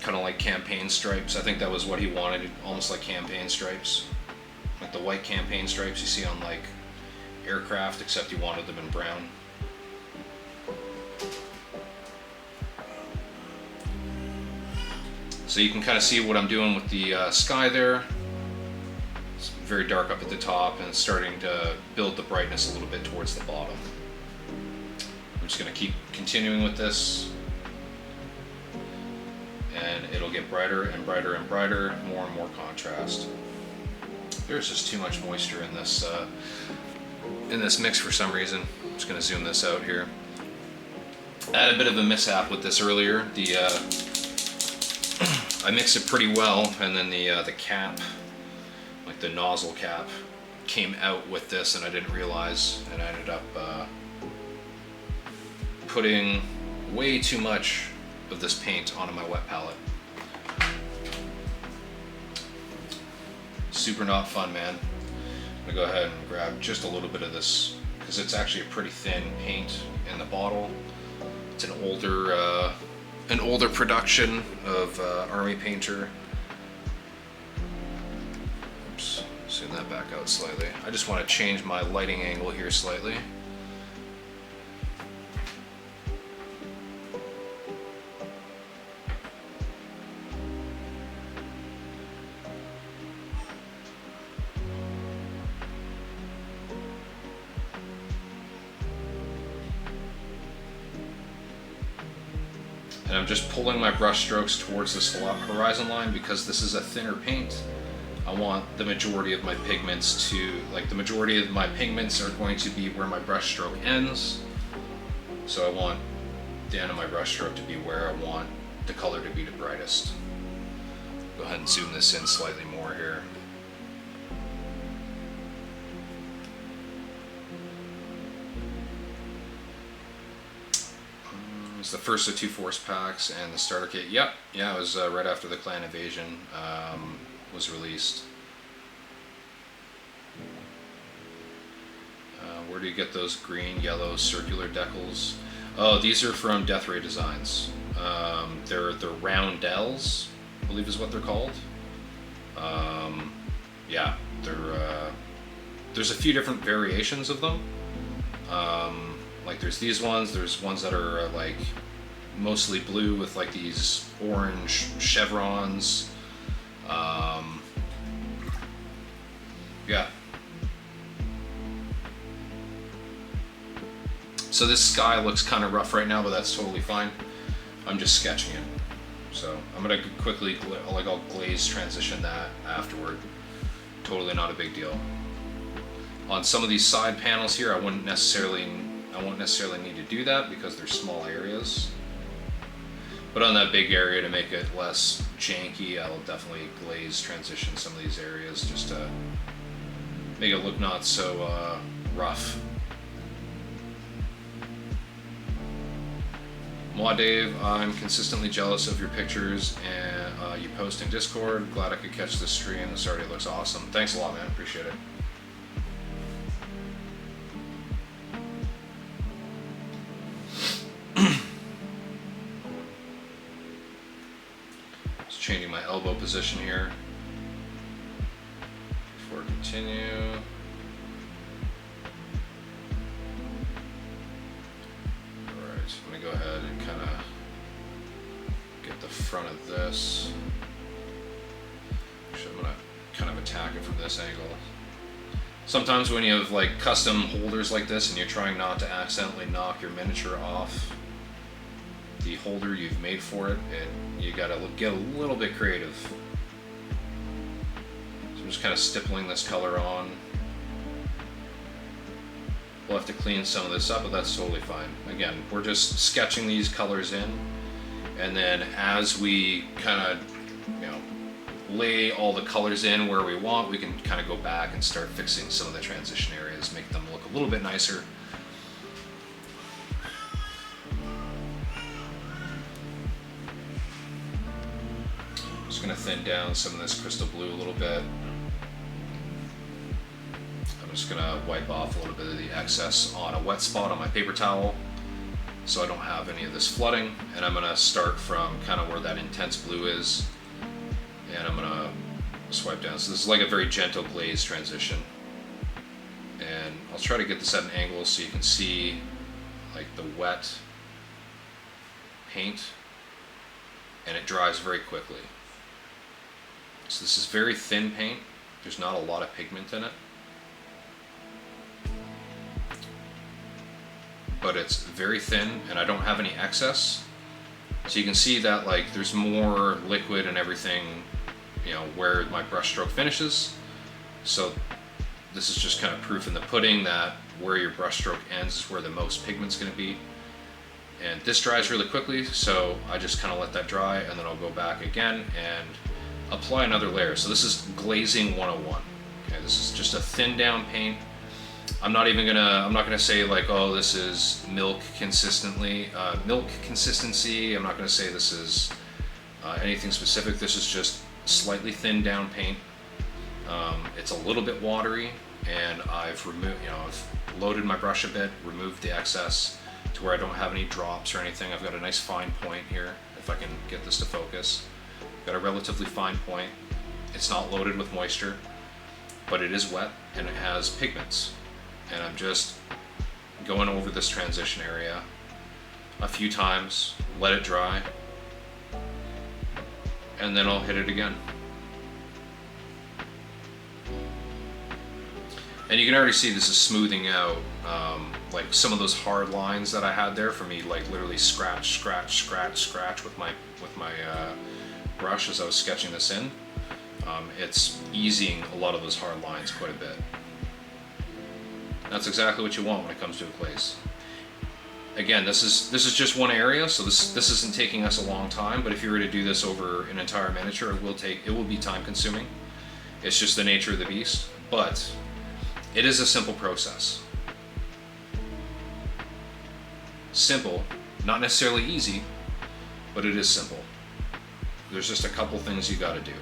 Kind of like campaign stripes. I think that was what he wanted, almost like campaign stripes. Like the white campaign stripes you see on like aircraft, except he wanted them in brown. So you can kind of see what I'm doing with the sky there. It's very dark up at the top and it's starting to build the brightness a little bit towards the bottom. I'm just going to keep continuing with this. And it'll get brighter and brighter and brighter, more and more contrast. There's just too much moisture in this mix for some reason. I'm just going to zoom this out here. I had a bit of a mishap with this earlier. I mixed it pretty well, and then the cap, like the nozzle cap, came out with this, and I didn't realize, and I ended up putting way too much of this paint onto my wet palette. Super not fun, man. I'm gonna go ahead and grab just a little bit of this, because it's actually a pretty thin paint in the bottle. It's an older production of Army Painter. Oops, zoom that back out slightly. I just want to change my lighting angle here slightly. And I'm just pulling my brush strokes towards this horizon line because this is a thinner paint. I want the majority of my pigments to, like the majority of my pigments are going to be where my brush stroke ends. So I want the end of my brush stroke to be where I want the color to be the brightest. Go ahead and zoom this in slightly more here. It's the first of 2 force packs and the starter kit. Yep, yeah, it was right after the clan invasion was released. Where do you get those green, yellow, circular decals? Oh, these are from Death Ray Designs. They're the roundels, I believe is what they're called. Yeah, there's a few different variations of them. Like there's these ones, there's ones that are like mostly blue with like these orange chevrons. Yeah. So this sky looks kind of rough right now, but that's totally fine. I'm just sketching it. So I'm gonna quickly, I'll glaze transition that afterward. Totally not a big deal. On some of these side panels here, I won't necessarily need to do that because they're small areas. But on that big area, to make it less janky, I'll definitely glaze transition some of these areas just to make it look not so rough. Moi Dave, I'm consistently jealous of your pictures and you post in Discord. Glad I could catch this stream. This already looks awesome. Thanks a lot, man. Appreciate it. Just changing my elbow position here before I continue. Let me go ahead and kind of get the front of this. Actually, I'm going to kind of attack it from this angle. Sometimes when you have like custom holders like this and you're trying not to accidentally knock your miniature off the holder you've made for it, you got to get a little bit creative. So I'm just kind of stippling this color on. We'll have to clean some of this up, but that's totally fine. Again, we're just sketching these colors in, and then as we kind of, lay all the colors in where we want, we can kind of go back and start fixing some of the transition areas, make them look a little bit nicer. Just gonna thin down some of this crystal blue a little bit. I'm just gonna wipe off a little bit of the excess on a wet spot on my paper towel so I don't have any of this flooding, and I'm gonna start from kind of where that intense blue is, and I'm gonna swipe down. So this is like a very gentle glaze transition, and I'll try to get this at an angle so you can see like the wet paint, and it dries very quickly. So this is very thin paint, there's not a lot of pigment in it, but it's very thin and I don't have any excess. So you can see that like there's more liquid and everything, where my brush stroke finishes. So this is just kind of proof in the pudding that where your brush stroke ends is where the most pigment's going to be. And this dries really quickly, so I just kind of let that dry, and then I'll go back again and apply another layer. So this is glazing 101. Okay, this is just a thin down paint. I'm not gonna say like, oh, this is milk consistency. I'm not gonna say this is anything specific. This is just slightly thin down paint. It's a little bit watery, and I've removed, I've loaded my brush a bit, removed the excess to where I don't have any drops or anything. I've got a nice fine point here, if I can get this to focus. Got a relatively fine point. It's not loaded with moisture, but it is wet and it has pigments. And I'm just going over this transition area a few times, let it dry, and then I'll hit it again. And you can already see this is smoothing out like some of those hard lines that I had there for me, like literally scratch with my brush as I was sketching this in. It's easing a lot of those hard lines quite a bit. That's exactly what you want when it comes to a glaze. Again, this is just one area, so this isn't taking us a long time, but if you were to do this over an entire miniature, it will be time consuming. It's just the nature of the beast, but it is a simple process. Simple, Not necessarily easy, but it is simple. There's just a couple things you got to do,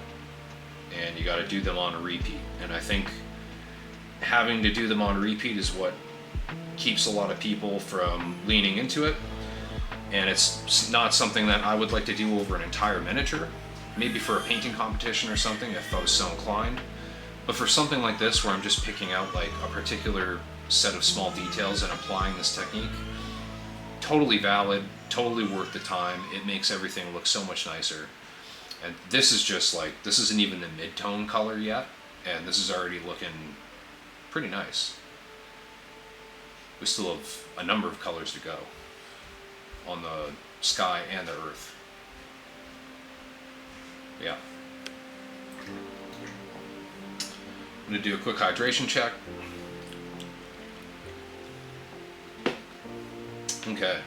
and you got to do them on a repeat. And I think having to do them on repeat is what keeps a lot of people from leaning into it. And it's not something that I would like to do over an entire miniature. Maybe for a painting competition or something if I was so inclined. But for something like this where I'm just picking out like a particular set of small details and applying this technique, totally valid, totally worth the time. It makes everything look so much nicer. And this is just like, this isn't even the mid-tone color yet, and this is already looking pretty nice. We still have a number of colors to go on the sky and the earth. Yeah. I'm going to do a quick hydration check. Okay.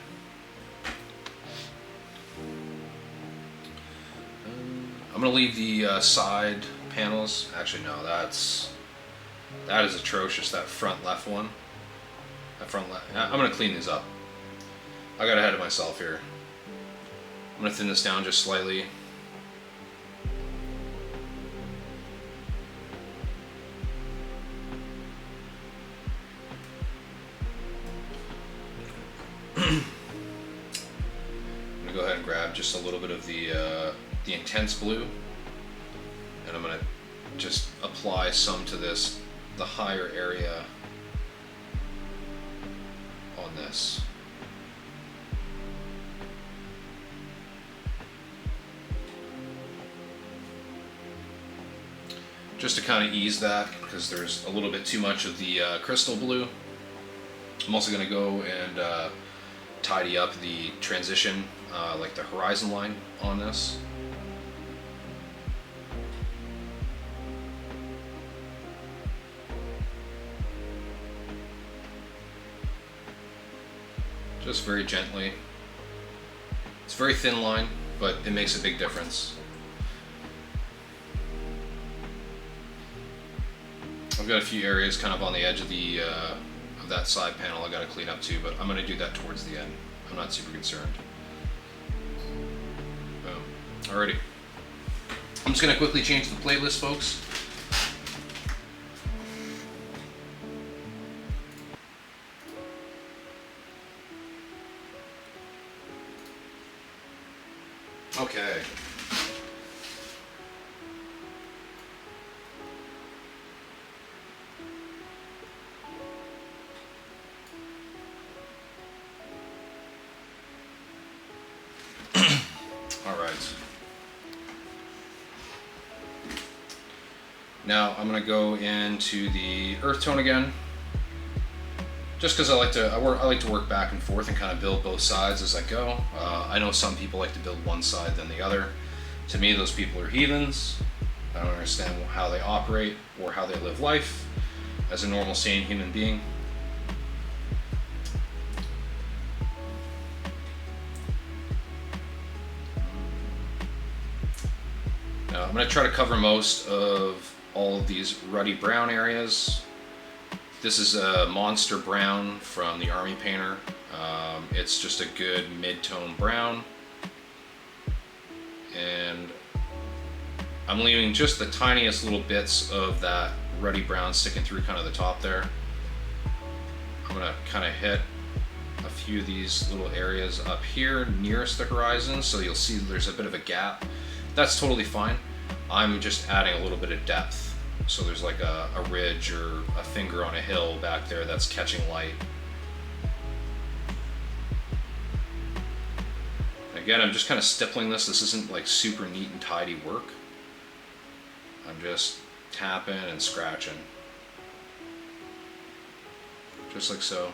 I'm going to leave the side panels. Actually, no, that is atrocious, that front left one. That front left. I'm going to clean these up. I got ahead of myself here. I'm going to thin this down just slightly. I'm going to go ahead and grab just a little bit of the intense blue, and I'm going to just apply some to this, the higher area on this. Just to kind of ease that, because there's a little bit too much of the crystal blue. I'm also going to go and tidy up the transition, like the horizon line on this. Just very gently. It's a very thin line, but it makes a big difference. I've got a few areas kind of on the edge of the of that side panel I got to clean up too, but I'm going to do that towards the end. I'm not super concerned. Boom. Alrighty. I'm just going to quickly change the playlist, folks. Okay. All right. Now I'm going to go into the earth tone again, just because I like to work back and forth and kind of build both sides as I go. I know some people like to build one side then the other. To me, those people are heathens. I don't understand how they operate or how they live life as a normal, sane human being. Now I'm going to try to cover most of all of these ruddy brown areas. This is a Monster Brown from the Army Painter. It's just a good mid-tone brown. And I'm leaving just the tiniest little bits of that ruddy brown sticking through kind of the top there. I'm gonna kind of hit a few of these little areas up here nearest the horizon, so you'll see there's a bit of a gap. That's totally fine. I'm just adding a little bit of depth. So there's like a ridge or a finger on a hill back there that's catching light. Again, I'm just kind of stippling this. This isn't like super neat and tidy work. I'm just tapping and scratching. Just like so.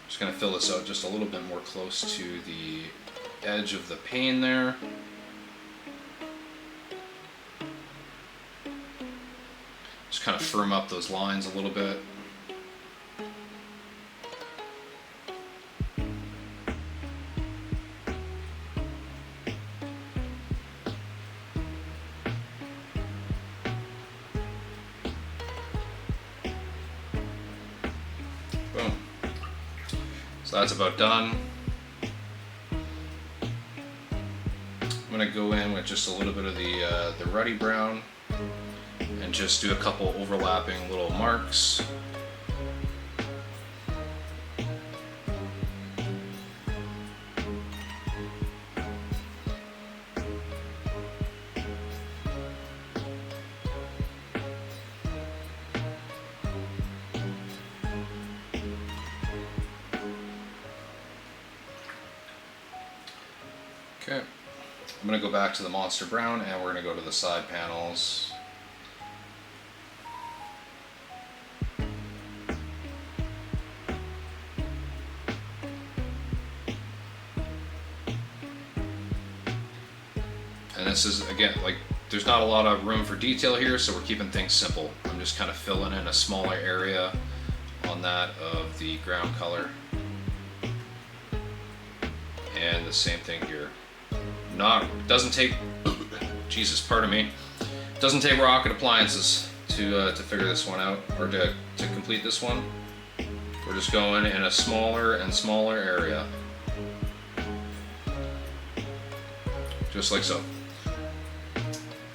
Just going to fill this out just a little bit more close to the edge of the pane there. Just kind of firm up those lines a little bit. So that's about done. I'm gonna go in with just a little bit of the ruddy brown and just do a couple overlapping little marks. Okay, I'm going to go back to the Monster Brown and we're going to go to the side panels. And this is, again, like, there's not a lot of room for detail here, so we're keeping things simple. I'm just kind of filling in a smaller area on that of the ground color. And the same thing here. Doesn't take, Jesus, pardon me, doesn't take rocket appliances to figure this one out, or to complete this one. We're just going in a smaller and smaller area. Just like so.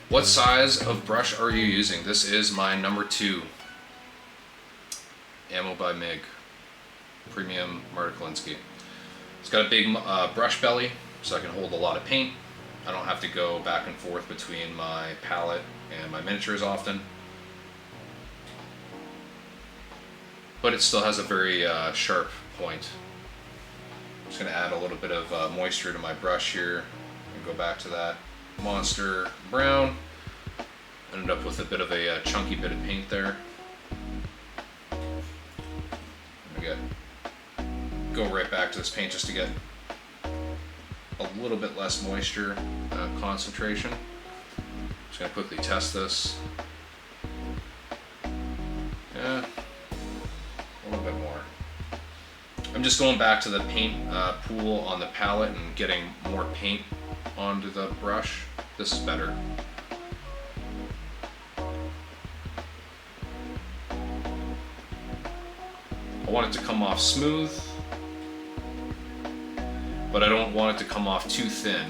What size of brush are you using? This is my number 2. Ammo by MIG. Premium Martiklinsky. It's got a big brush belly, so I can hold a lot of paint. I don't have to go back and forth between my palette and my miniatures often. But it still has a very sharp point. I'm just going to add a little bit of moisture to my brush here and go back to that Monster Brown. Ended up with a bit of a chunky bit of paint there. Go right back to this paint just to get a little bit less moisture concentration. Just gonna quickly test this. Yeah, a little bit more. I'm just going back to the paint pool on the palette and getting more paint onto the brush. This is better. I want it to come off smooth, but I don't want it to come off too thin,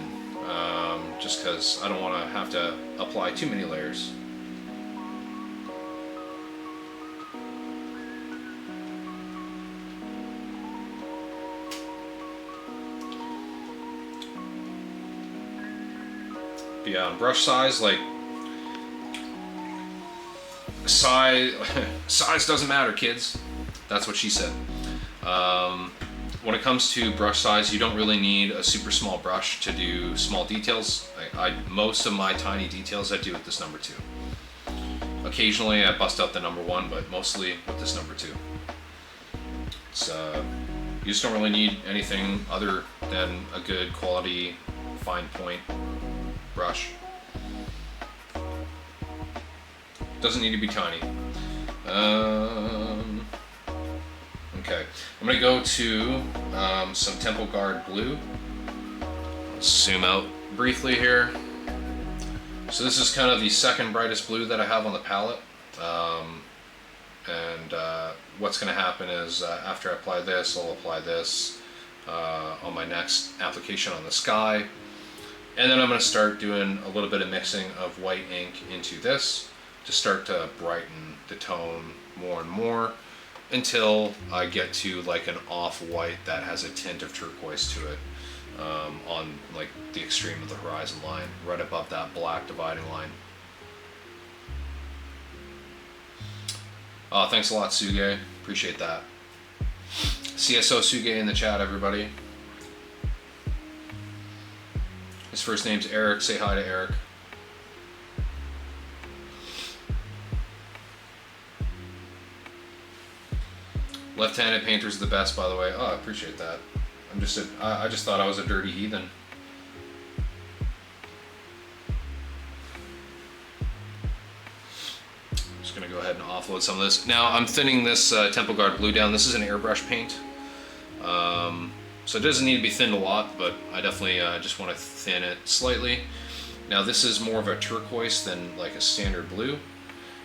just because I don't want to have to apply too many layers. But yeah, on brush size, like, size doesn't matter, kids. That's what she said. When it comes to brush size, you don't really need a super small brush to do small details. Most of my tiny details I do with this number 2. Occasionally I bust out the number 1, but mostly with this number 2. So you just don't really need anything other than a good quality fine point brush. Doesn't need to be tiny. Okay, I'm going to go to some Temple Guard blue. Let's zoom out briefly here. So this is kind of the second brightest blue that I have on the palette. What's going to happen is after I apply this, I'll apply this on my next application on the sky. And then I'm going to start doing a little bit of mixing of white ink into this to start to brighten the tone more and more, until I get to like an off-white that has a tint of turquoise to it on like the extreme of the horizon line, right above that black dividing line. Oh, thanks a lot, Suge. Appreciate that. CSO Suge in the chat, everybody. His first name's Eric. Say hi to Eric. Left-handed painters are the best, by the way. Oh, I appreciate that. I just thought I was a dirty heathen. Just gonna go ahead and offload some of this. Now I'm thinning this Temple Guard blue down. This is an airbrush paint, so it doesn't need to be thinned a lot, but I definitely just want to thin it slightly. Now this is more of a turquoise than like a standard blue,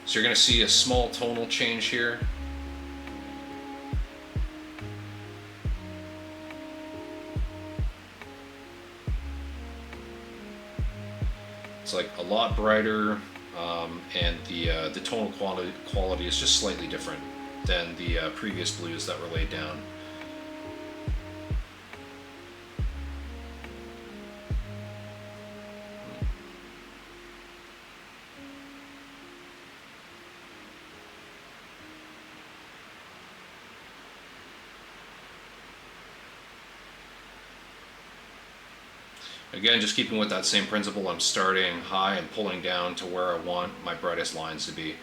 so you're gonna see a small tonal change here. It's like a lot brighter, and the tonal quality is just slightly different than the previous blues that were laid down. Again, just keeping with that same principle, I'm starting high and pulling down to where I want my brightest lines to be.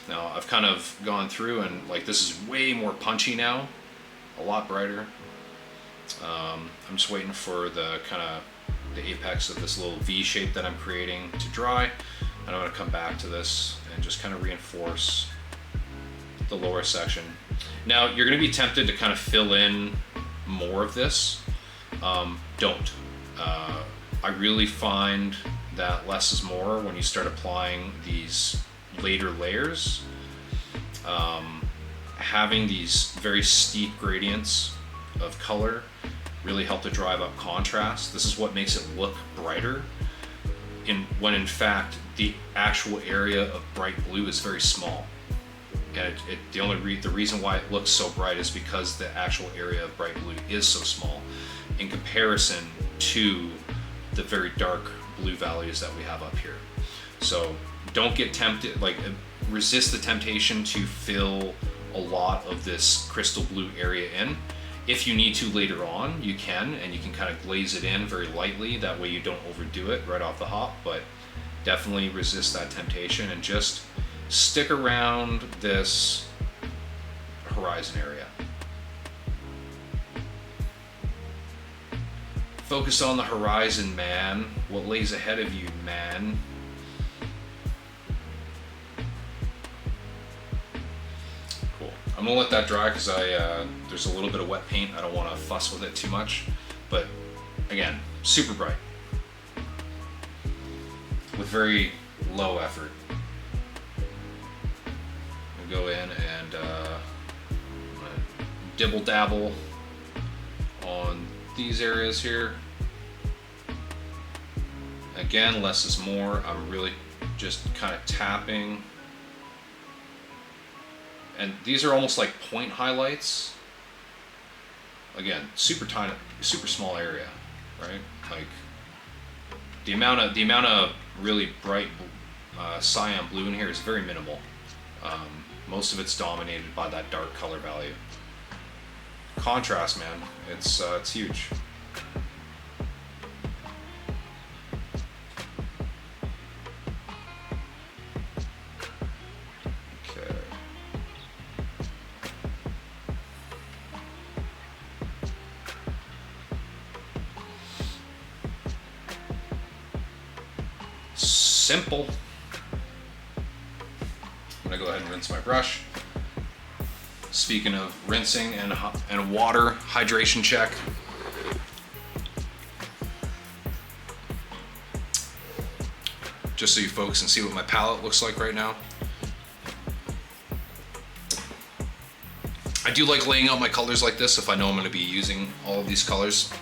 Now, I've kind of gone through and like this is way more punchy now, a lot brighter. I'm just waiting for the kind of the apex of this little V shape that I'm creating to dry. And I'm going to come back to this and just kind of reinforce the lower section. Now, you're going to be tempted to kind of fill in more of this. Don't. I really find that less is more when you start applying these later layers. Having these very steep gradients of color really help to drive up contrast. This is what makes it look brighter, when in fact the actual area of bright blue is very small. And the reason why it looks so bright is because the actual area of bright blue is so small in comparison to the very dark blue values that we have up here. So don't get tempted, like resist the temptation to fill a lot of this crystal blue area in. If you need to later on, you can, and you can kind of glaze it in very lightly. That way you don't overdo it right off the hop, but definitely resist that temptation and just stick around this horizon area. Focus on the horizon, man. What lays ahead of you, man. Cool. I'm gonna let that dry because there's a little bit of wet paint. I don't want to fuss with it too much, but again, super bright with very low effort. Go in and dibble dabble on these areas here. Again, less is more. I'm really just kind of tapping, and these are almost like point highlights. Again, super tiny, super small area, right? Like the amount of really bright cyan blue in here is very minimal. Most of it's dominated by that dark color value. Contrast, man, it's huge. Okay. Simple. I'm gonna go ahead and rinse my brush. Speaking of rinsing and water, hydration check. Just so you folks can see what my palette looks like right now. I do like laying out my colors like this if I know I'm going to be using all of these colors.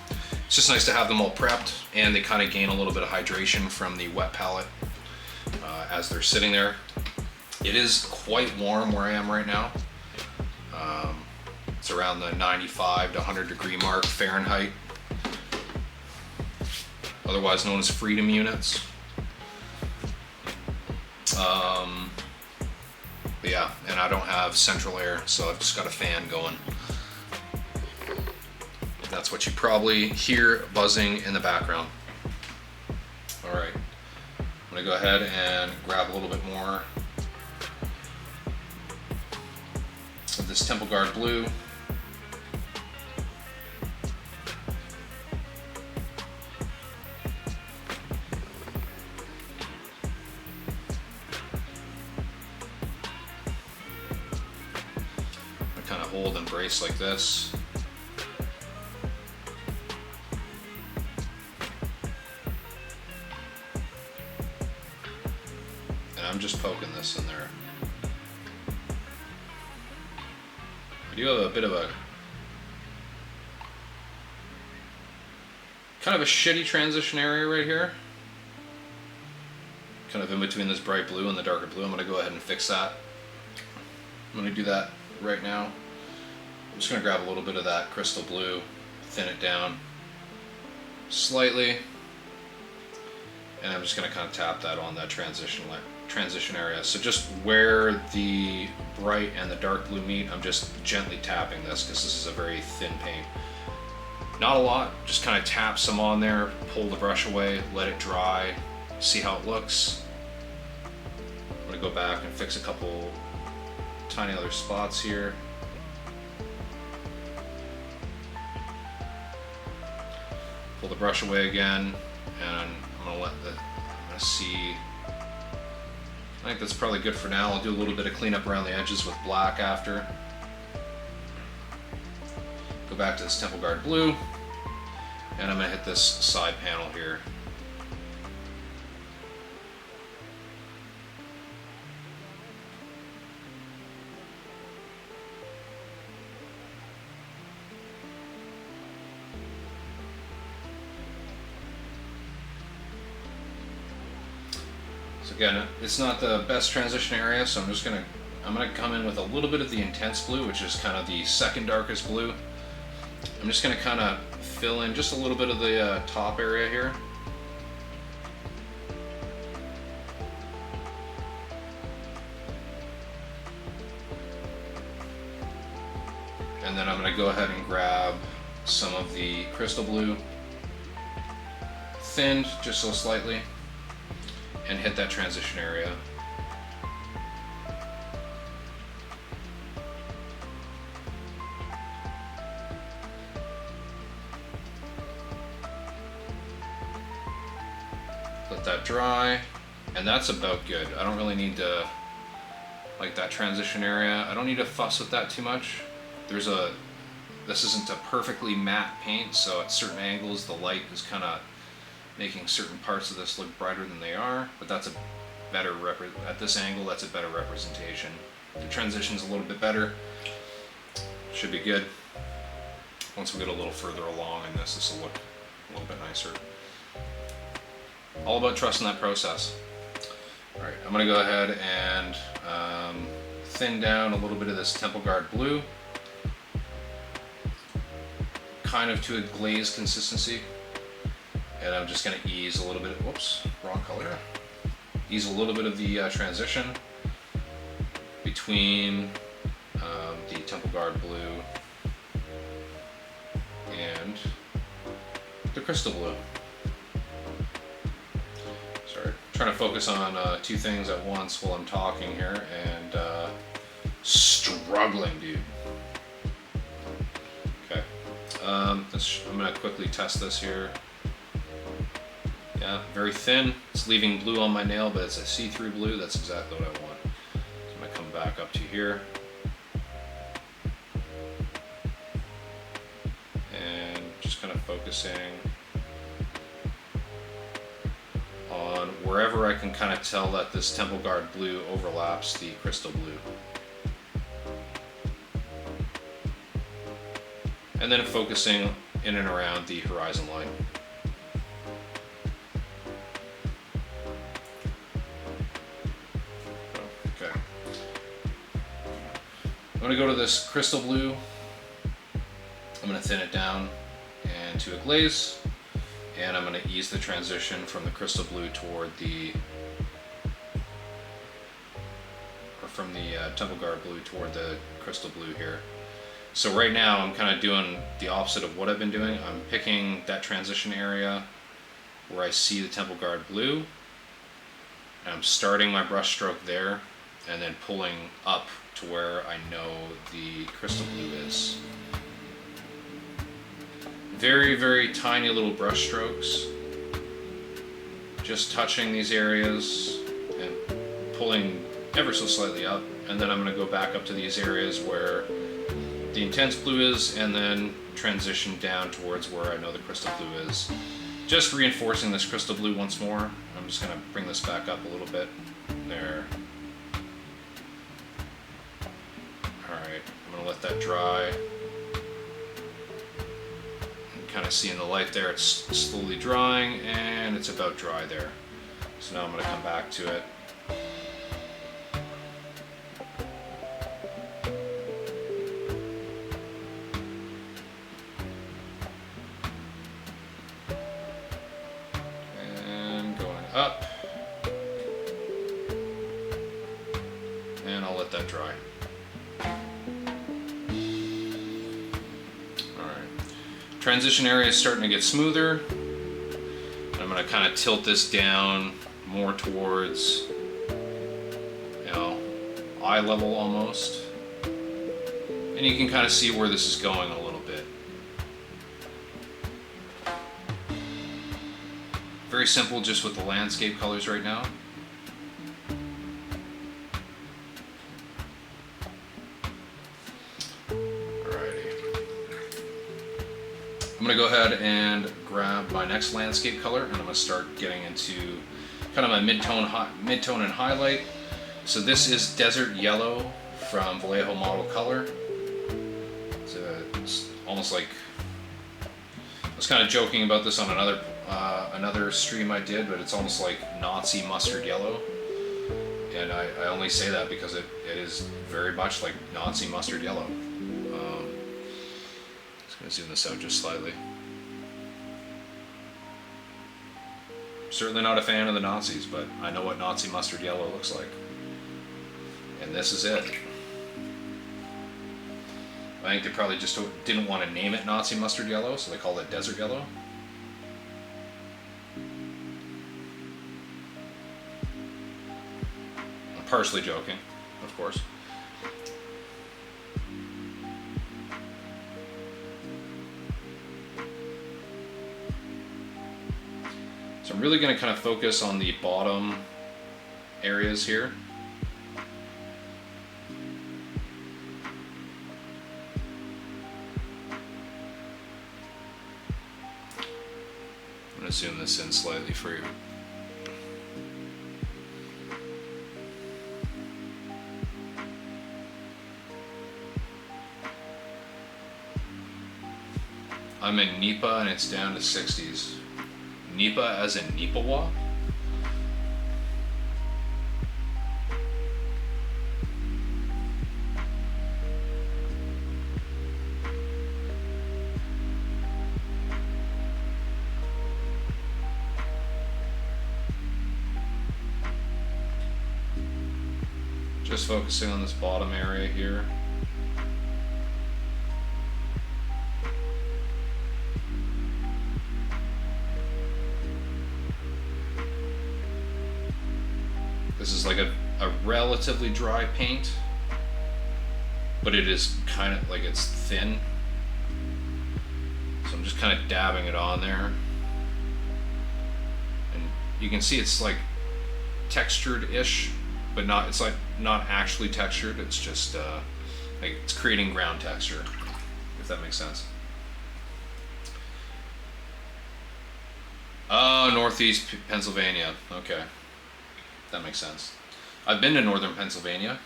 It's just nice to have them all prepped, and they kind of gain a little bit of hydration from the wet palette as they're sitting there. It is quite warm where I am right now. It's around the 95 to 100 degree mark Fahrenheit, otherwise known as freedom units. But yeah, and I don't have central air, so I've just got a fan going. That's what you probably hear buzzing in the background. All right, I'm gonna go ahead and grab a little bit more of this Temple Guard blue. I kind of hold and brace like this. And I'm just poking this in there. I do have a bit of a kind of a shitty transition area right here. kind of in between this bright blue and the darker blue. I'm going to go ahead and fix that. I'm going to do that right now. I'm just going to grab a little bit of that crystal blue, thin it down slightly, and I'm just going to kind of tap that on that transition area. So just where the bright and the dark blue meet, I'm just gently tapping this because this is a very thin paint. Not a lot, just kind of tap some on there, pull the brush away, let it dry, see how it looks. I'm going to go back and fix a couple tiny other spots here. Pull the brush away again, and I'm going to see. I think that's probably good for now. I'll do a little bit of cleanup around the edges with black after. Go back to this Temple Guard blue, and I'm going to hit this side panel here. So again, it's not the best transition area, so I'm gonna come in with a little bit of the intense blue, which is kind of the second darkest blue. I'm just gonna kind of fill in just a little bit of the top area here. And then I'm gonna go ahead and grab some of the crystal blue, thinned just so slightly, and hit that transition area. Let that dry, and that's about good. I don't really need to, like that transition area, I don't need to fuss with that too much. This isn't a perfectly matte paint, so at certain angles the light is kind of making certain parts of this look brighter than they are, but that's a better at this angle, that's a better representation. The transition's a little bit better, should be good. Once we get a little further along in this will look a little bit nicer. All about trusting that process. All right, I'm gonna go ahead and thin down a little bit of this Temple Guard blue, kind of to a glaze consistency. And I'm just going to ease a little bit, whoops, wrong color. Ease a little bit of the transition between the Temple Guard blue and the crystal blue. Sorry, trying to focus on two things at once while I'm talking here, and struggling, dude. Okay, I'm going to quickly test this here. Yeah, very thin. It's leaving blue on my nail, but it's a see-through blue. That's exactly what I want. So I'm going to come back up to here. And just kind of focusing on wherever I can kind of tell that this Temple Guard blue overlaps the crystal blue. And then focusing in and around the horizon line. I'm going to go to this crystal blue, I'm going to thin it down and to a glaze, and I'm going to ease the transition from the crystal blue toward from the Temple Guard blue toward the crystal blue here. So right now I'm kind of doing the opposite of what I've been doing. I'm picking that transition area where I see the Temple Guard blue, and I'm starting my brush stroke there and then pulling up to where I know the crystal blue is. Very, very tiny little brush strokes, just touching these areas and pulling ever so slightly up, and then I'm going to go back up to these areas where the intense blue is, and then transition down towards where I know the crystal blue is. Just reinforcing this crystal blue once more. I'm just going to bring this back up a little bit. There. Alright, I'm going to let that dry. Kind of seeing the light there, it's slowly drying, and it's about dry there. So now I'm going to come back to it. And going up. And I'll let that dry. Transition area is starting to get smoother. I'm going to kind of tilt this down more towards, you know, eye level almost. And you can kind of see where this is going a little bit. Very simple just with the landscape colors right now. I'm going to go ahead and grab my next landscape color, and I'm going to start getting into kind of my mid-tone and highlight. So this is Desert Yellow from Vallejo Model Color. It's almost like, I was kind of joking about this on another stream I did, but it's almost like Nazi mustard yellow. And I only say that because it is very much like Nazi mustard yellow. I'm going to zoom this out just slightly. Certainly not a fan of the Nazis, but I know what Nazi mustard yellow looks like. And this is it. I think they probably just didn't want to name it Nazi mustard yellow, so they called it desert yellow. I'm partially joking, of course. So I'm really going to kind of focus on the bottom areas here. I'm going to zoom this in slightly for you. I'm in Nipa and it's down to 60s. Nipa as in Nipawa? Just focusing on this bottom area here. This is like a relatively dry paint, but it is kind of like it's thin. So I'm just kind of dabbing it on there. And you can see it's like textured-ish, but not, it's like not actually textured. It's just like it's creating ground texture, if that makes sense. Oh, Northeast Pennsylvania. Okay. That makes sense. I've been to northern Pennsylvania.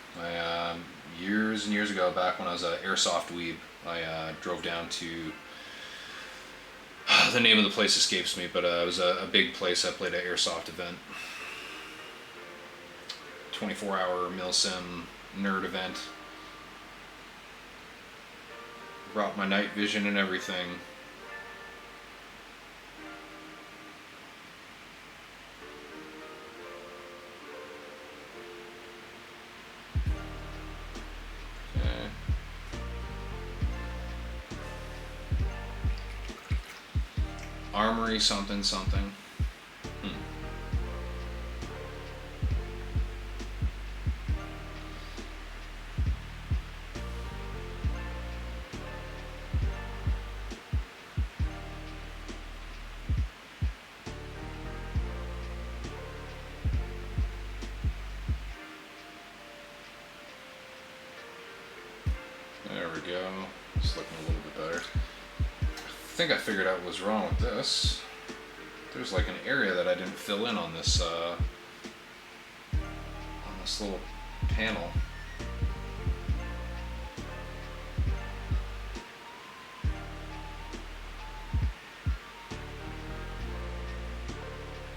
Years and years ago, back when I was an airsoft weeb, I drove down to, the name of the place escapes me, but it was a big place. I played an airsoft event. 24-hour milsim nerd event. Brought my night vision and everything. Armory something something. There we go. It's looking a little bit better. I think I figured out what was wrong with this. There's like an area that I didn't fill in on this little panel.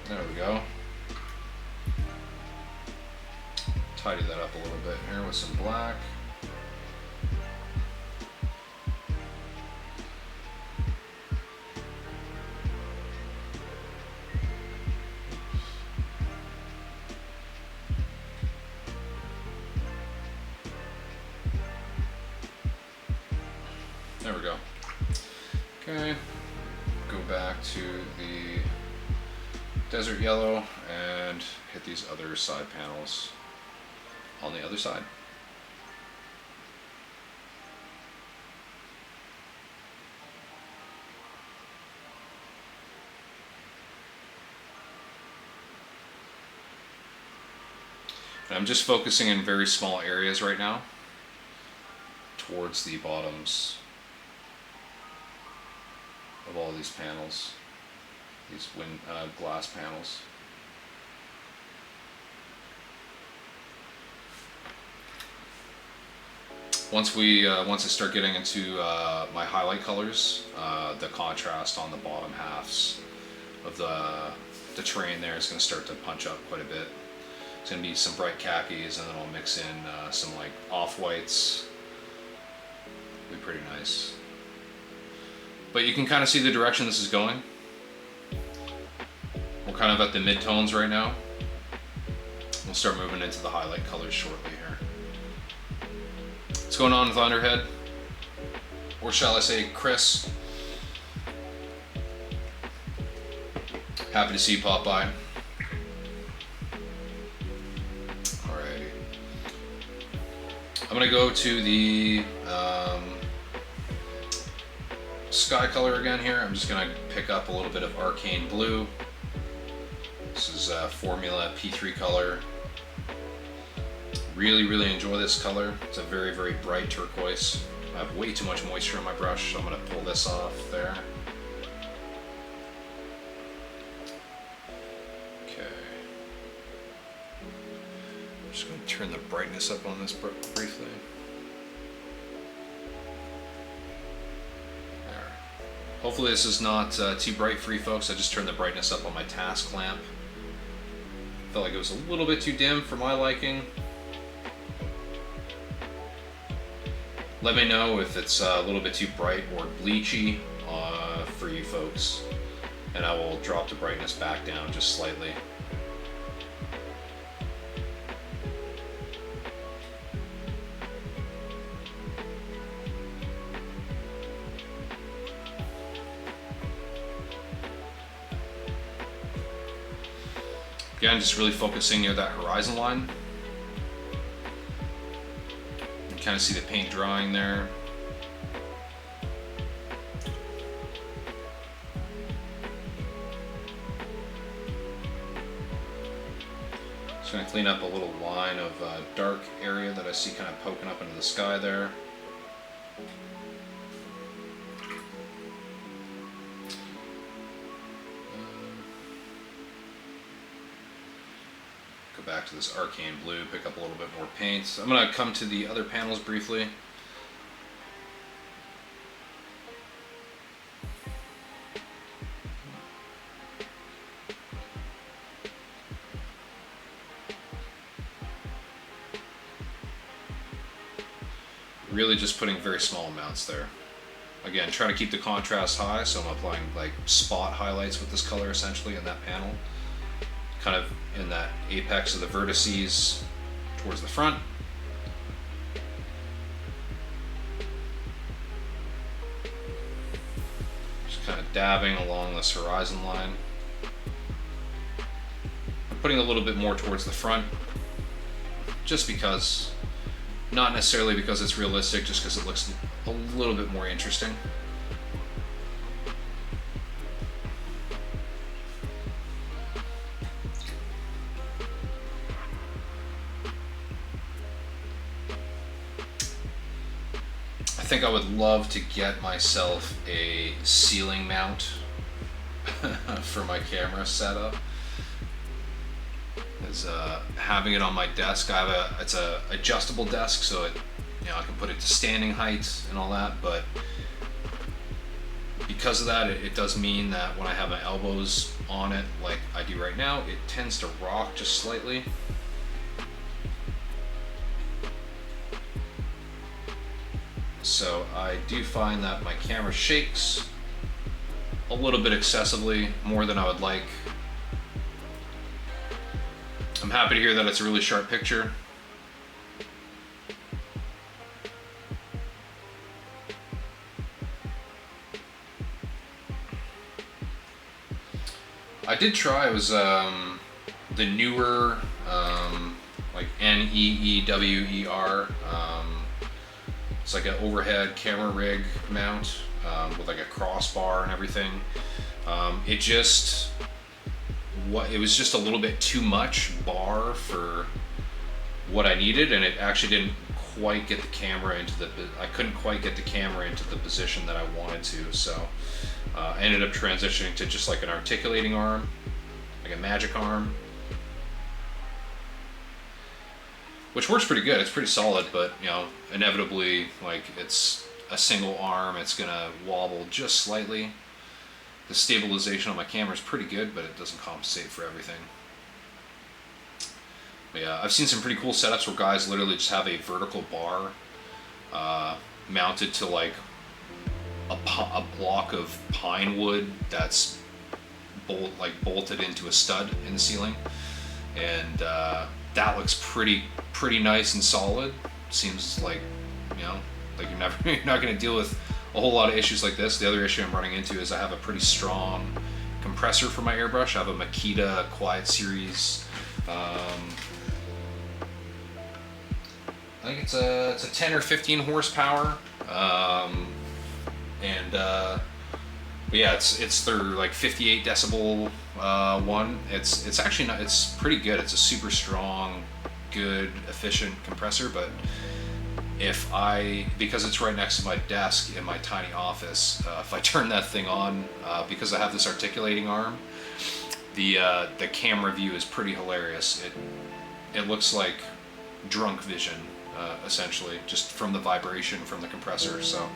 There we go. tidy that up a little bit here with some black. There we go. Okay, go back to the desert yellow and hit these other side panels on the other side. And I'm just focusing in very small areas right now towards the bottoms of all these panels, these glass panels. Once I start getting into my highlight colors, the contrast on the bottom halves of the terrain there is going to start to punch up quite a bit. It's going to be some bright khakis, and then I'll mix in some like off-whites. Be pretty nice. But you can kind of see the direction this is going. We're kind of at the mid-tones right now. We'll start moving into the highlight colors shortly here. What's going on with Underhead? Or shall I say Chris? Happy to see you pop by. Alrighty. I'm gonna go to the sky color again here. I'm just gonna pick up a little bit of arcane blue. This is Formula P3 color. Really enjoy this color. It's a very bright turquoise. I have way too much moisture on my brush, so I'm gonna pull this off there. Okay. I'm just gonna turn the brightness up on this briefly. Hopefully this is not too bright for you folks. I just turned the brightness up on my task lamp. Felt like it was a little bit too dim for my liking. Let me know if it's a little bit too bright or bleachy for you folks, and I will drop the brightness back down just slightly. Again, just really focusing near that horizon line. You can kind of see the paint drying there. Just going to clean up a little line of dark area that I see kind of poking up into the sky there. Back to this arcane blue, pick up a little bit more paint. I'm going to come to the other panels briefly. Really just putting very small amounts there. Again, trying to keep the contrast high, so I'm applying like spot highlights with this color essentially in that panel. Kind of in that apex of the vertices towards the front. Just kind of dabbing along this horizon line. I'm putting a little bit more towards the front, just because, not necessarily because it's realistic, just because it looks a little bit more interesting. I think I would love to get myself a ceiling mount for my camera setup. Is having it on my desk. I have it's a adjustable desk, so it, I can put it to standing height and all that. But because of that, it does mean that when I have my elbows on it, like I do right now, it tends to rock just slightly. So I do find that my camera shakes a little bit excessively, more than I would like. I'm happy to hear that it's a really sharp picture. I did try, it was the newer, like NEEWER. It's like an overhead camera rig mount with like a crossbar and everything. It was just a little bit too much bar for what I needed, and it actually didn't quite get the camera into I couldn't quite get the camera into the position that I wanted to, so I ended up transitioning to just like an articulating arm, like a magic arm, which works pretty good. It's pretty solid, but you know, inevitably, like, it's a single arm, it's gonna wobble just slightly. The stabilization on my camera is pretty good, but it doesn't compensate for everything. But yeah, I've seen some pretty cool setups where guys literally just have a vertical bar mounted to like a block of pine wood that's bolted into a stud in the ceiling, and that looks pretty nice and solid. Seems like, you know, like you're not going to deal with a whole lot of issues like this. The other issue I'm running into is I have a pretty strong compressor for my airbrush. I have a Makita Quiet Series. I think it's a 10 or 15 horsepower. But yeah, it's their like 58 decibel one. It's actually not. It's pretty good. It's a super strong, good, efficient compressor. But because it's right next to my desk in my tiny office, if I turn that thing on, because I have this articulating arm, the camera view is pretty hilarious. It looks like drunk vision, essentially, just from the vibration from the compressor. So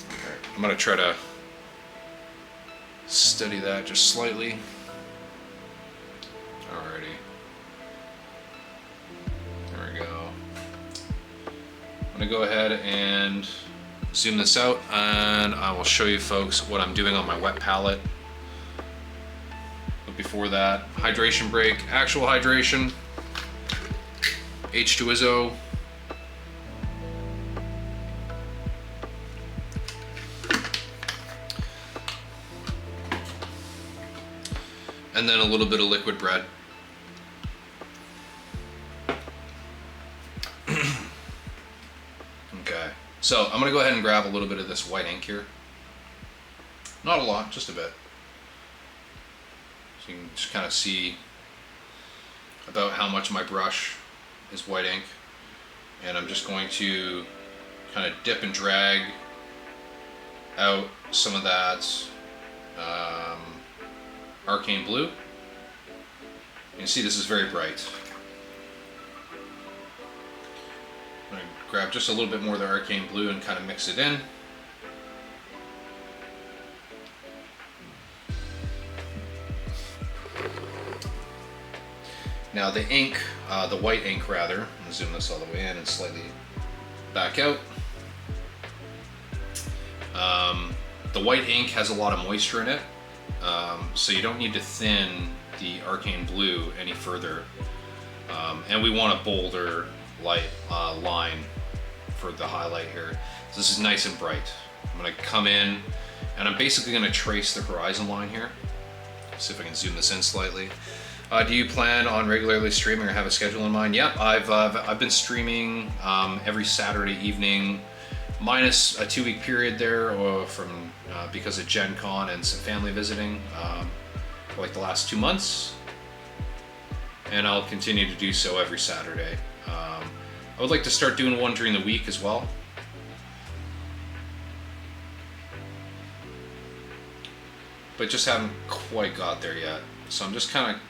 okay, I'm gonna try to steady that just slightly. Alrighty, there we go. I'm gonna go ahead and zoom this out, and I will show you folks what I'm doing on my wet palette. But before that, hydration break, actual hydration, H2SO. And then a little bit of liquid bread. Okay, so I'm gonna go ahead and grab a little bit of this white ink here. Not a lot, just a bit. So you can just kind of see about how much my brush is white ink. And I'm just going to kind of dip and drag out some of that arcane blue. You can see this is very bright. I'm going to grab just a little bit more of the arcane blue and kind of mix it in. Now the ink, the white ink rather, I'm going to zoom this all the way in and slightly back out. The white ink has a lot of moisture in it, so you don't need to thin the arcane blue any further. And we want a bolder light line for the highlight here. So this is nice and bright. I'm going to come in and I'm basically going to trace the horizon line here. See if I can zoom this in slightly. Do you plan on regularly streaming or have a schedule in mind? Yep, I've been streaming every Saturday evening, minus a 2-week period there from because of Gen Con and some family visiting for like the last 2 months, and I'll continue to do so every Saturday. I would like to start doing one during the week as well. But just haven't quite got there yet. So I'm just kind of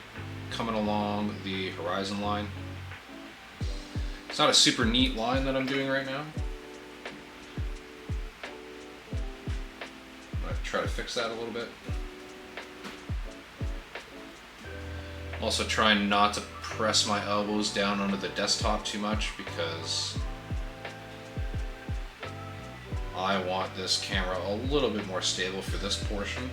coming along the horizon line. It's not a super neat line that I'm doing right now. I'm going to try to fix that a little bit. I'm also trying not to press my elbows down onto the desktop too much because I want this camera a little bit more stable for this portion.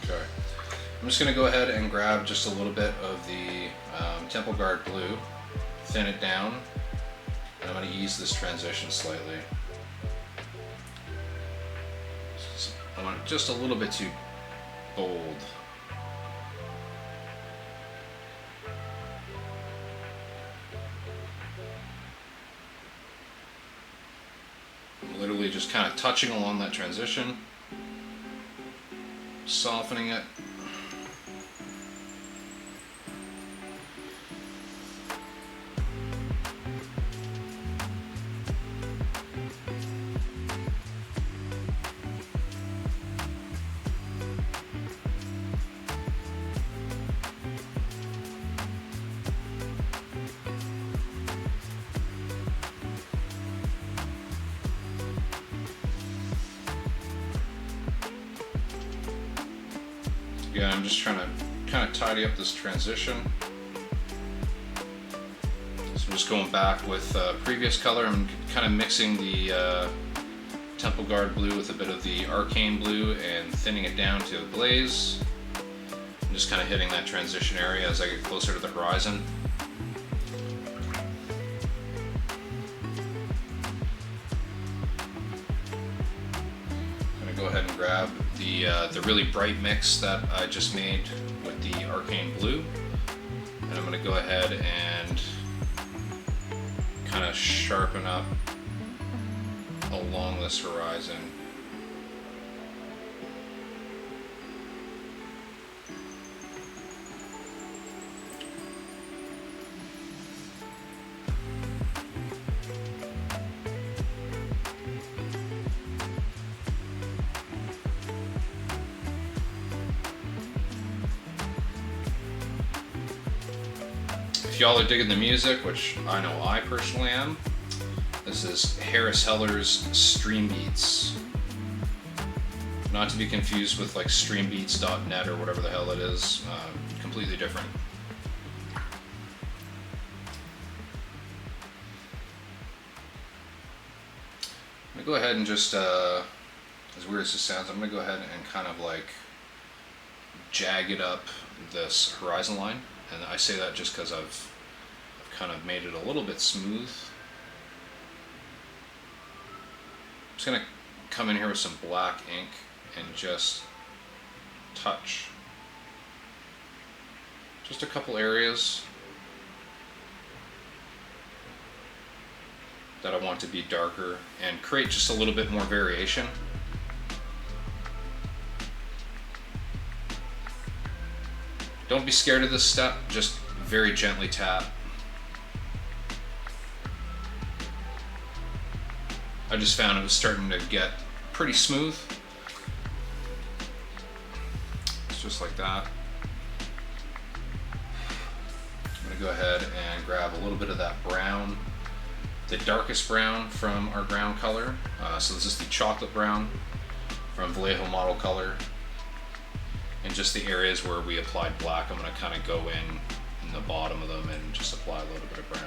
Okay, I'm just going to go ahead and grab just a little bit of the Temple Guard blue, thin it down, and I'm going to ease this transition slightly. I want it just a little bit too bold. I'm literally just kind of touching along that transition, softening it. Again, I'm just trying to kind of tidy up this transition. So I'm just going back with previous color. I'm kind of mixing the Temple Guard blue with a bit of the Arcane blue and thinning it down to a glaze. I'm just kind of hitting that transition area as I get closer to the horizon. Go ahead and grab the really bright mix that I just made with the Arcane blue, and I'm going to go ahead and kind of sharpen up along this horizon. If y'all are digging the music, which I know I personally am, this is Harris Heller's Stream Beats. Not to be confused with like streambeats.net or whatever the hell it is. Completely different. I'm gonna go ahead and just, as weird as this sounds, I'm gonna go ahead and kind of like jagged up this horizon line. And I say that just because I've kind of made it a little bit smooth. I'm just going to come in here with some black ink and just touch. Just a couple areas that I want to be darker and create just a little bit more variation. Don't be scared of this step, just very gently tap. I just found it was starting to get pretty smooth. It's just like that. I'm gonna go ahead and grab a little bit of that brown, the darkest brown from our ground color. So this is the chocolate brown from Vallejo Model Color. And just the areas where we applied black, I'm going to kind of go in the bottom of them and just apply a little bit of brown.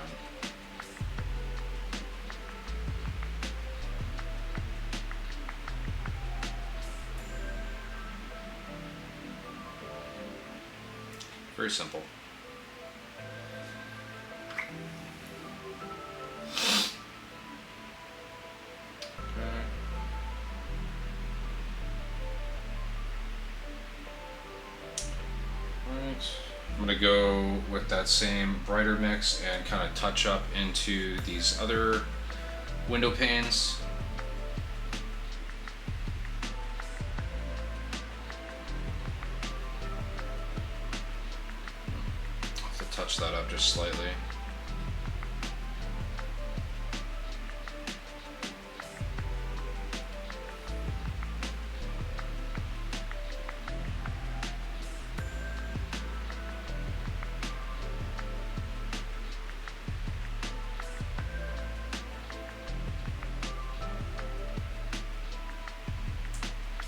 Very simple. I'm going to go with that same brighter mix and kind of touch up into these other window panes. I'll have to touch that up just slightly.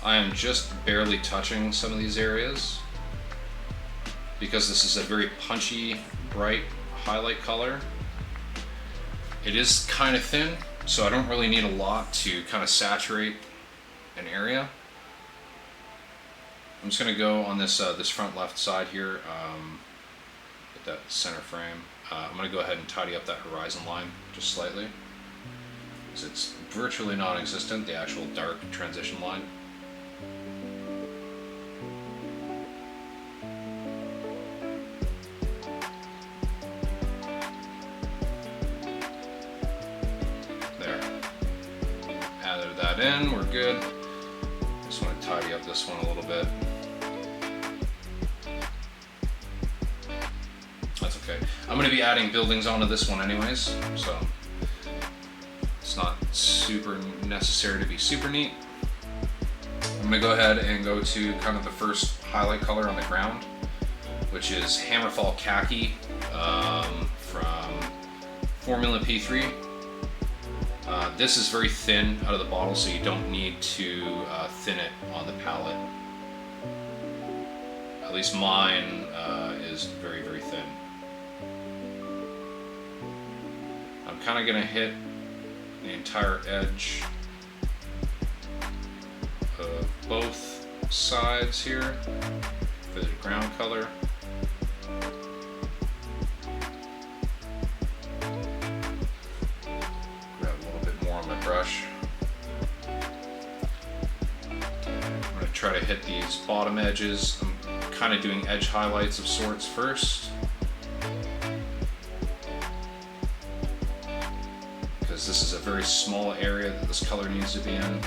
I am just barely touching some of these areas because this is a very punchy, bright highlight color. It is kind of thin, so I don't really need a lot to kind of saturate an area. I'm just going to go on this this front left side here, get that center frame. I'm going to go ahead and tidy up that horizon line just slightly, because it's virtually non-existent, the actual dark transition line. There. Added that in, we're good. Just want to tidy up this one a little bit. That's okay. I'm going to be adding buildings onto this one anyways, so it's not super necessary to be super neat. I'm going to go ahead and go to kind of the first highlight color on the ground, which is Hammerfall Khaki from Formula P3. This is very thin out of the bottle, so you don't need to thin it on the palette. At least mine is very, very thin. I'm kind of going to hit the entire edge of both sides here for the ground color. Grab a little bit more on my brush. I'm going to try to hit these bottom edges. I'm kind of doing edge highlights of sorts first, because this is a very small area that this color needs to be in.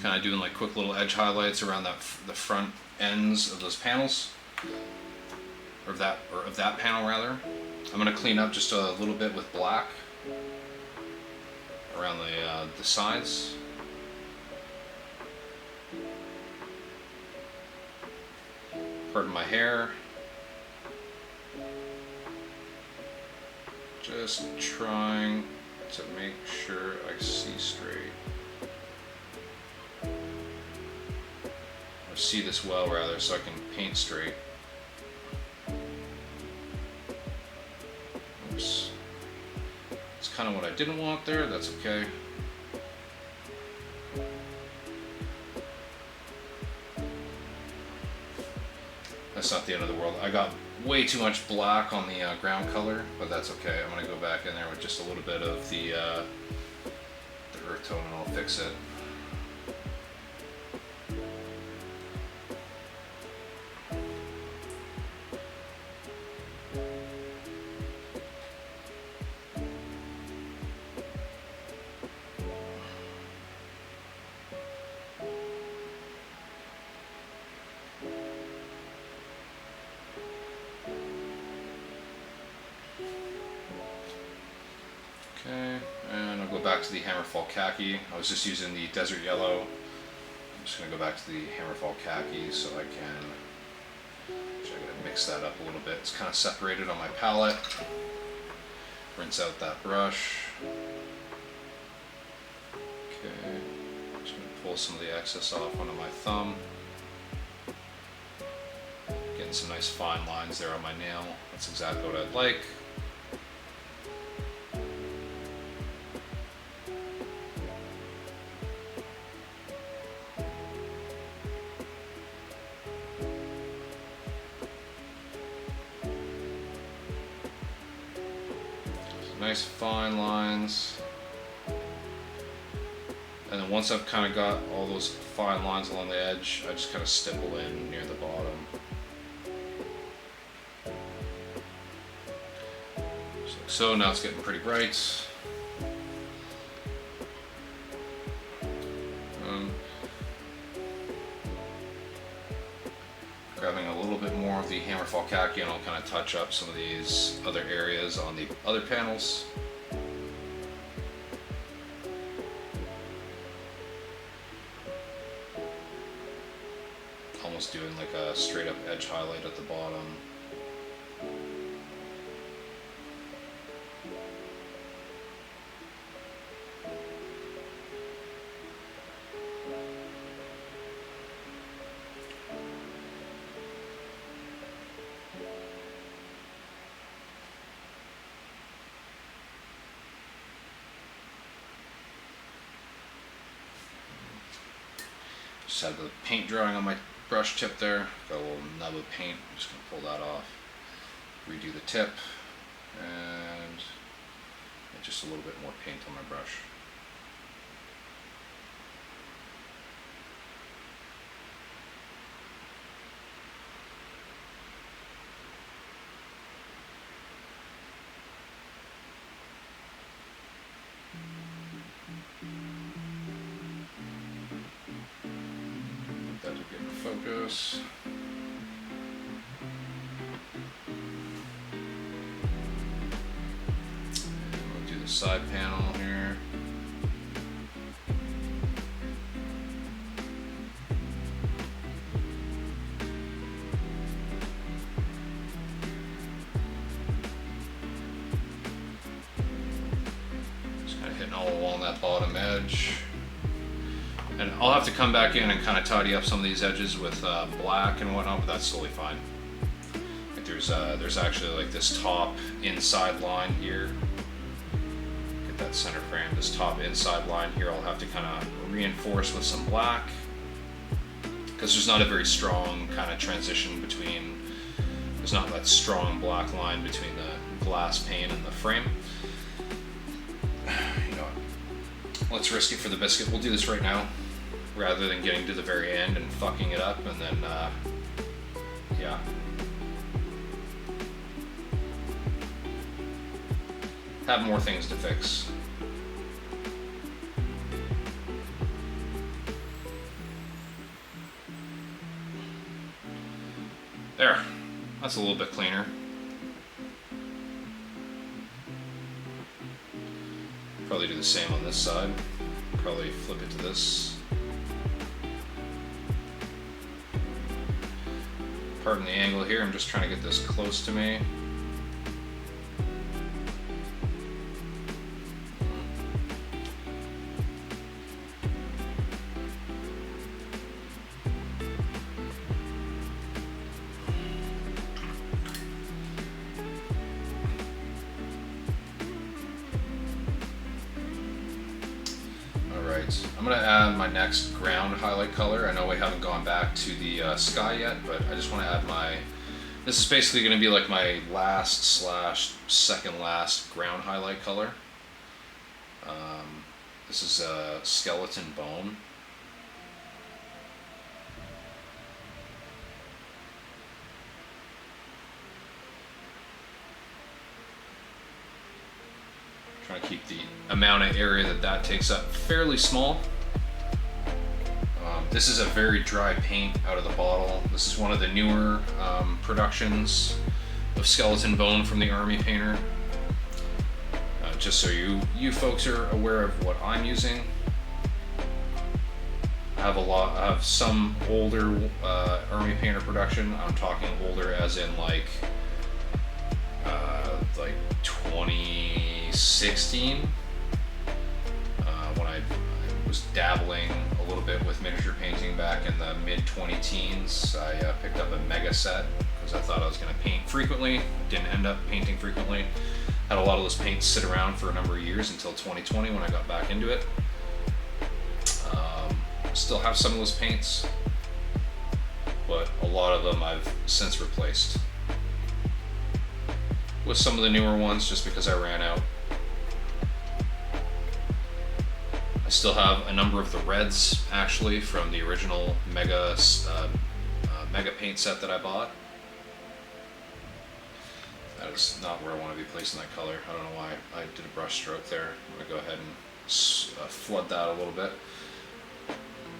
Kind of doing like quick little edge highlights around the front ends of those panels, or of that panel rather. I'm going to clean up just a little bit with black around the sides. Pardon my hair. Just trying to make sure I see straight. See this well rather, so I can paint straight. Oops. It's kind of what I didn't want there, that's okay. That's not the end of the world. I got way too much black on the ground color, but that's okay. I'm going to go back in there with just a little bit of the earth tone and I'll fix it. Okay, and I'll go back to the Hammerfall Khaki. I was just using the Desert Yellow. I'm just going to go back to the Hammerfall Khaki so I can mix that up a little bit. It's kind of separated on my palette. Rinse out that brush. Okay, just going to pull some of the excess off onto my thumb. Getting some nice fine lines there on my nail. That's exactly what I'd like. Nice fine lines, and then once I've kind of got all those fine lines along the edge, I just kind of stipple in near the bottom. So now it's getting pretty bright. Grabbing a little bit camera fall khaki, and I'll kind of touch up some of these other areas on the other panels. Almost doing like a straight up edge highlight at the bottom. Just had the paint drying on my brush tip there. Got a little nub of paint. I'm just going to pull that off. Redo the tip. And just a little bit more paint on my brush. That'll get in focus. And we'll do the side panel here. Just kind of hitting all along that bottom edge. And I'll have to come back in and kind of tidy up some of these edges with black and whatnot, but that's totally fine. Like there's actually like this top inside line here. Get that center frame. This top inside line here I'll have to kind of reinforce with some black, because there's not a very strong kind of transition between, there's not that strong black line between the glass pane and the frame. You know, let's risk it for the biscuit. We'll do this right now, rather than getting to the very end and fucking it up, and then, yeah. Have more things to fix. There, that's a little bit cleaner. Probably do the same on this side. Probably flip it to this. Pardon the angle here, I'm just trying to get this close to me. I'm going to add my next ground highlight color. I know we haven't gone back to the sky yet, but I just want to add this is basically going to be like my last / second last ground highlight color. This is a skeleton bone. Trying to keep the amount of area that takes up fairly small. This is a very dry paint out of the bottle. This is one of the newer productions of skeleton bone from the Army painter. Just so you folks are aware of what I'm using. I have some older Army painter production. I'm talking older as in like 2016, when I was dabbling a little bit with miniature painting back in the mid-20 teens. I picked up a mega set because I thought I was going to paint frequently. Didn't end up painting frequently. Had a lot of those paints sit around for a number of years until 2020 when I got back into it. Still have some of those paints, but a lot of them I've since replaced with some of the newer ones just because I ran out. I still have a number of the reds actually from the original Mega paint set that I bought. That is not where I want to be placing that color. I don't know why I did a brush stroke there. I'm going to go ahead and flood that a little bit.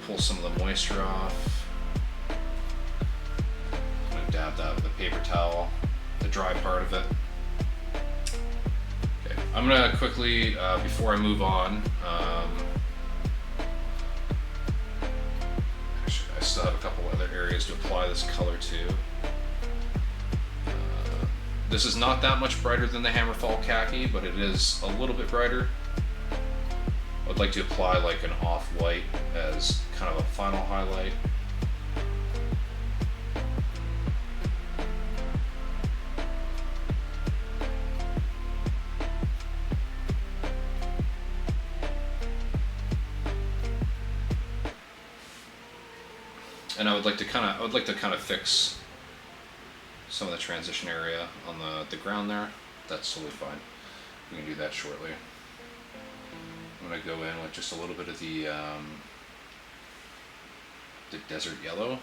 Pull some of the moisture off. I'm going to dab that with a paper towel, the dry part of it. Okay, I'm gonna quickly, before I move on, actually I still have a couple other areas to apply this color to. This is not that much brighter than the Hammerfall Khaki, but it is a little bit brighter. I'd like to apply like an off-white as kind of a final highlight. And I would like to kind of fix some of the transition area on the ground there. That's totally fine. We can do that shortly. I'm going to go in with just a little bit of the desert yellow.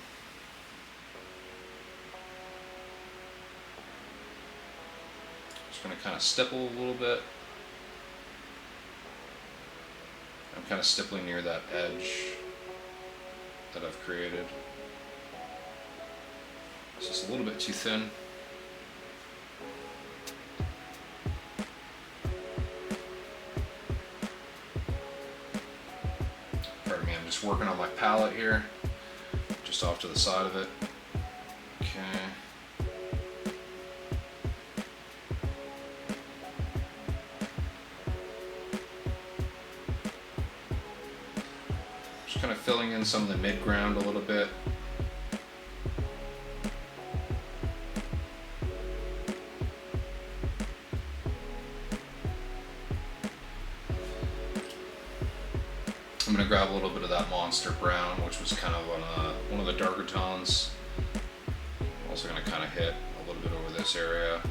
Just going to kind of stipple a little bit. I'm kind of stippling near that edge that I've created. It's just a little bit too thin. Pardon me, I'm just working on my palette here, just off to the side of it. Okay. Just kind of filling in some of the mid-ground a little bit. I'm going to grab a little bit of that Monster Brown, which was kind of one of the darker tones. I'm also going to kind of hit a little bit over this area.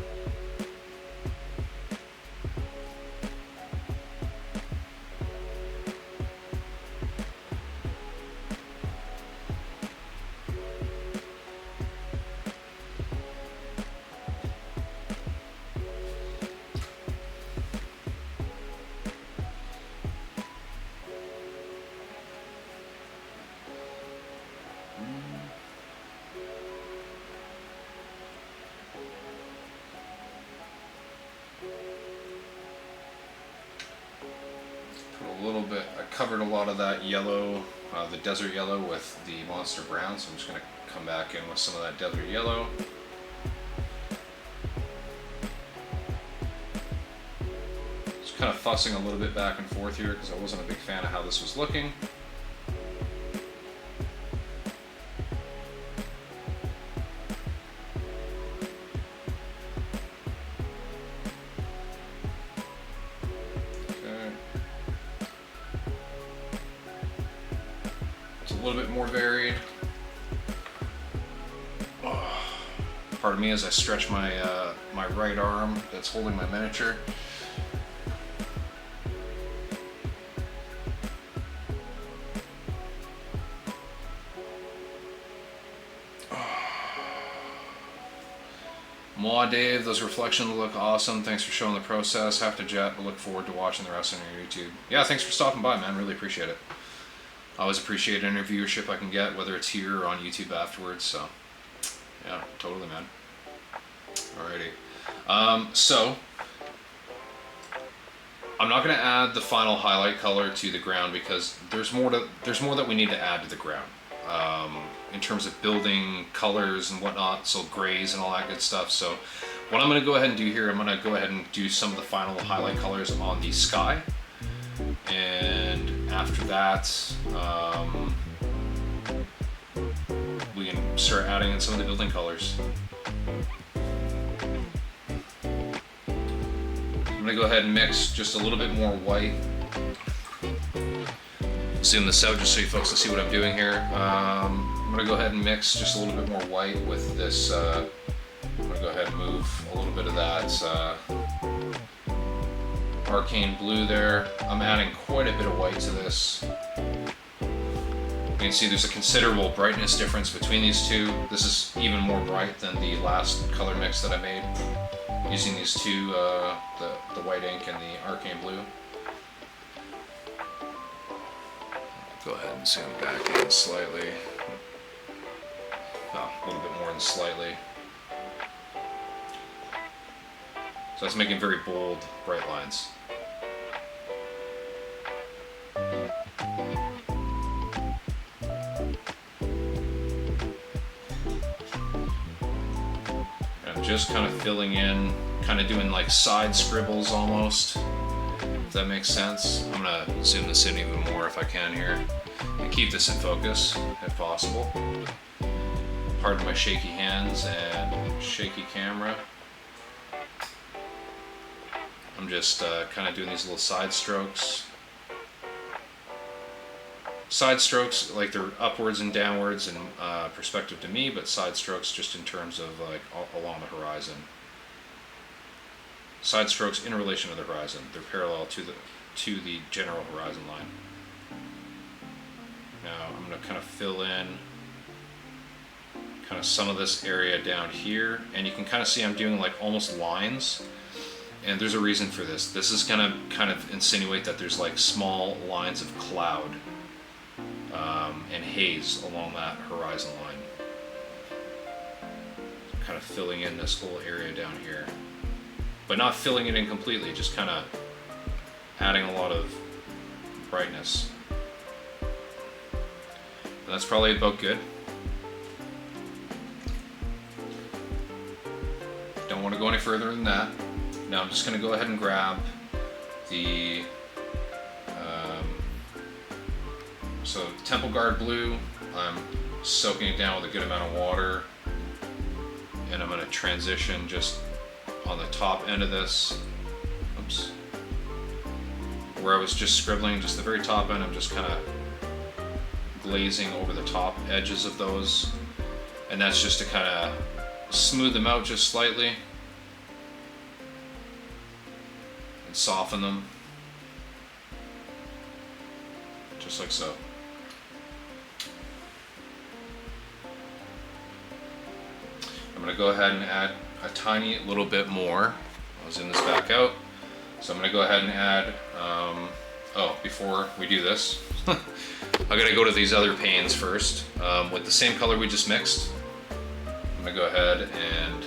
A little bit, I covered a lot of that yellow, the desert yellow with the Monster Brown, so I'm just going to come back in with some of that desert yellow. Just kind of fussing a little bit back and forth here because I wasn't a big fan of how this was looking. A little bit more varied. Oh, pardon me as I stretch my my right arm that's holding my miniature. Mwah, Dave, those reflections look awesome. Thanks for showing the process. Have to jet, but look forward to watching the rest on your YouTube. Yeah, thanks for stopping by, man. Really appreciate it. I always appreciate any viewership I can get, whether it's here or on YouTube afterwards. So, yeah, totally, man. Alrighty. So, I'm not going to add the final highlight color to the ground because there's more that we need to add to the ground in terms of building colors and whatnot. So grays and all that good stuff. So, what I'm going to go ahead and do here, I'm going to go ahead and do some of the final highlight colors on the sky. And after that, we can start adding in some of the building colors. I'm going to go ahead and mix just a little bit more white. Zoom this out just so you folks can see what I'm doing here. I'm going to go ahead and mix just a little bit more white with this. I'm going to go ahead and move a little bit of that arcane blue there. I'm adding quite a bit of white to this. You can see there's a considerable brightness difference between these two. This is even more bright than the last color mix that I made using these two, the white ink and the arcane blue. Go ahead and zoom back in slightly. Oh, a little bit more than slightly. So that's making very bold, bright lines. And I'm just kind of filling in, kind of doing like side scribbles almost, if that makes sense. I'm gonna zoom this in even more if I can here, and keep this in focus if possible. Pardon my shaky hands and shaky camera. I'm just kind of doing these little side strokes. Side strokes, like they're upwards and downwards in perspective to me, but side strokes just in terms of like along the horizon. Side strokes in relation to the horizon. They're parallel to the general horizon line. Now I'm going to kind of fill in kind of some of this area down here, and you can kind of see I'm doing like almost lines. And there's a reason for this. This is going to kind of insinuate that there's like small lines of cloud and haze along that horizon line. Kind of filling in this whole area down here. But not filling it in completely, just kind of adding a lot of brightness. And that's probably about good. Don't want to go any further than that. Now I'm just going to go ahead and grab the so Temple Guard Blue. I'm soaking it down with a good amount of water, and I'm going to transition just on the top end of this. Oops. Where I was just scribbling, just the very top end, I'm just kind of glazing over the top edges of those, and that's just to kind of smooth them out just slightly and soften them, just like so. I'm going to go ahead and add a tiny little bit more. I'll zoom this back out. So I'm going to go ahead and add, before we do this, I'm going to go to these other panes first with the same color we just mixed. I'm going to go ahead and,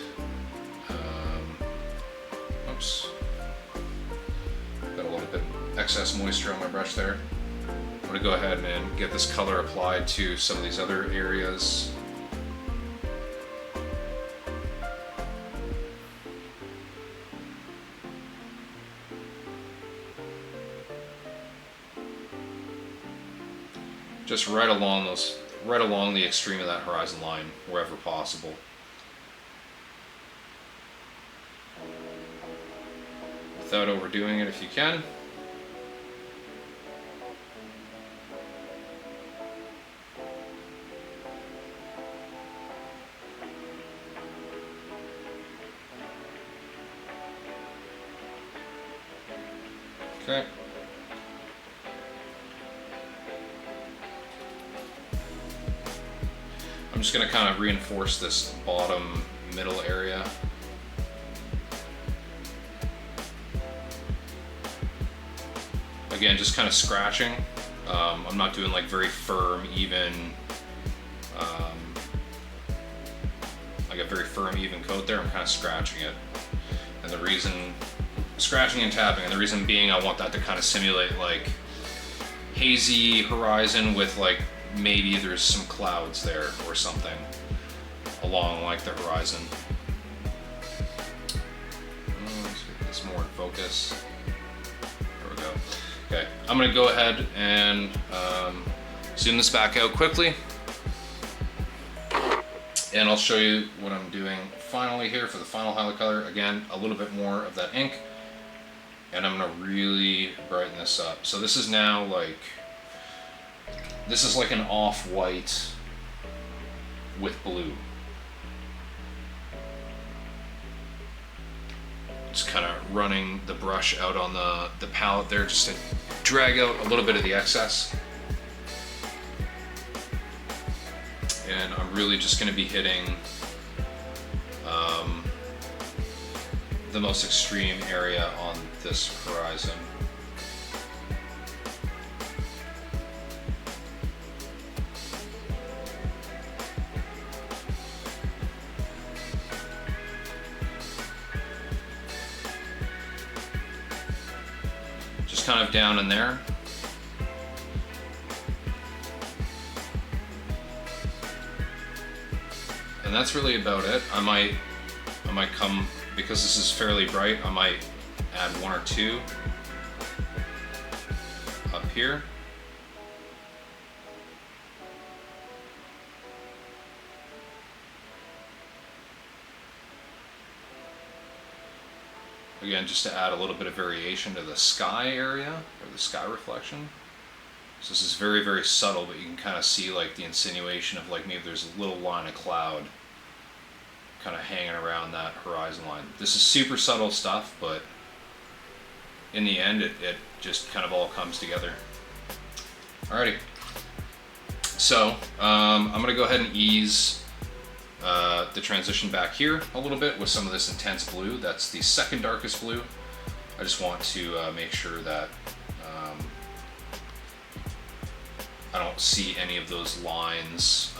got a little bit of excess moisture on my brush there. I'm going to go ahead and get this color applied to some of these other areas. Just right along the extreme of that horizon line, wherever possible. Without overdoing it if you can. Okay. I'm just going to kind of reinforce this bottom middle area. Again, just kind of scratching. I'm not doing like very firm, even, like a very firm, even coat there. I'm kind of scratching it. And the reason, scratching and tapping, and the reason being I want that to kind of simulate like hazy horizon with like maybe there's some clouds there or something along like the horizon. Let's get this more in focus. There we go. Okay, I'm going to go ahead and zoom this back out quickly, and I'll show you what I'm doing finally here for the final highlight color. Again, a little bit more of that ink, and I'm going to really brighten this up. So this is now like, this is like an off-white with blue. Just kind of running the brush out on the palette there just to drag out a little bit of the excess. And I'm really just going to be hitting the most extreme area on this horizon. kind of down in there. And that's really about it. I might come, because this is fairly bright, I might add one or two up here. Again, just to add a little bit of variation to the sky area, or the sky reflection. So this is very, very subtle, but you can kind of see like the insinuation of like maybe there's a little line of cloud kind of hanging around that horizon line. This is super subtle stuff, but in the end it just kind of all comes together. Alrighty, so I'm going to go ahead and ease the transition back here a little bit with some of this intense blue. That's the second darkest blue. I just want to make sure that I don't see any of those lines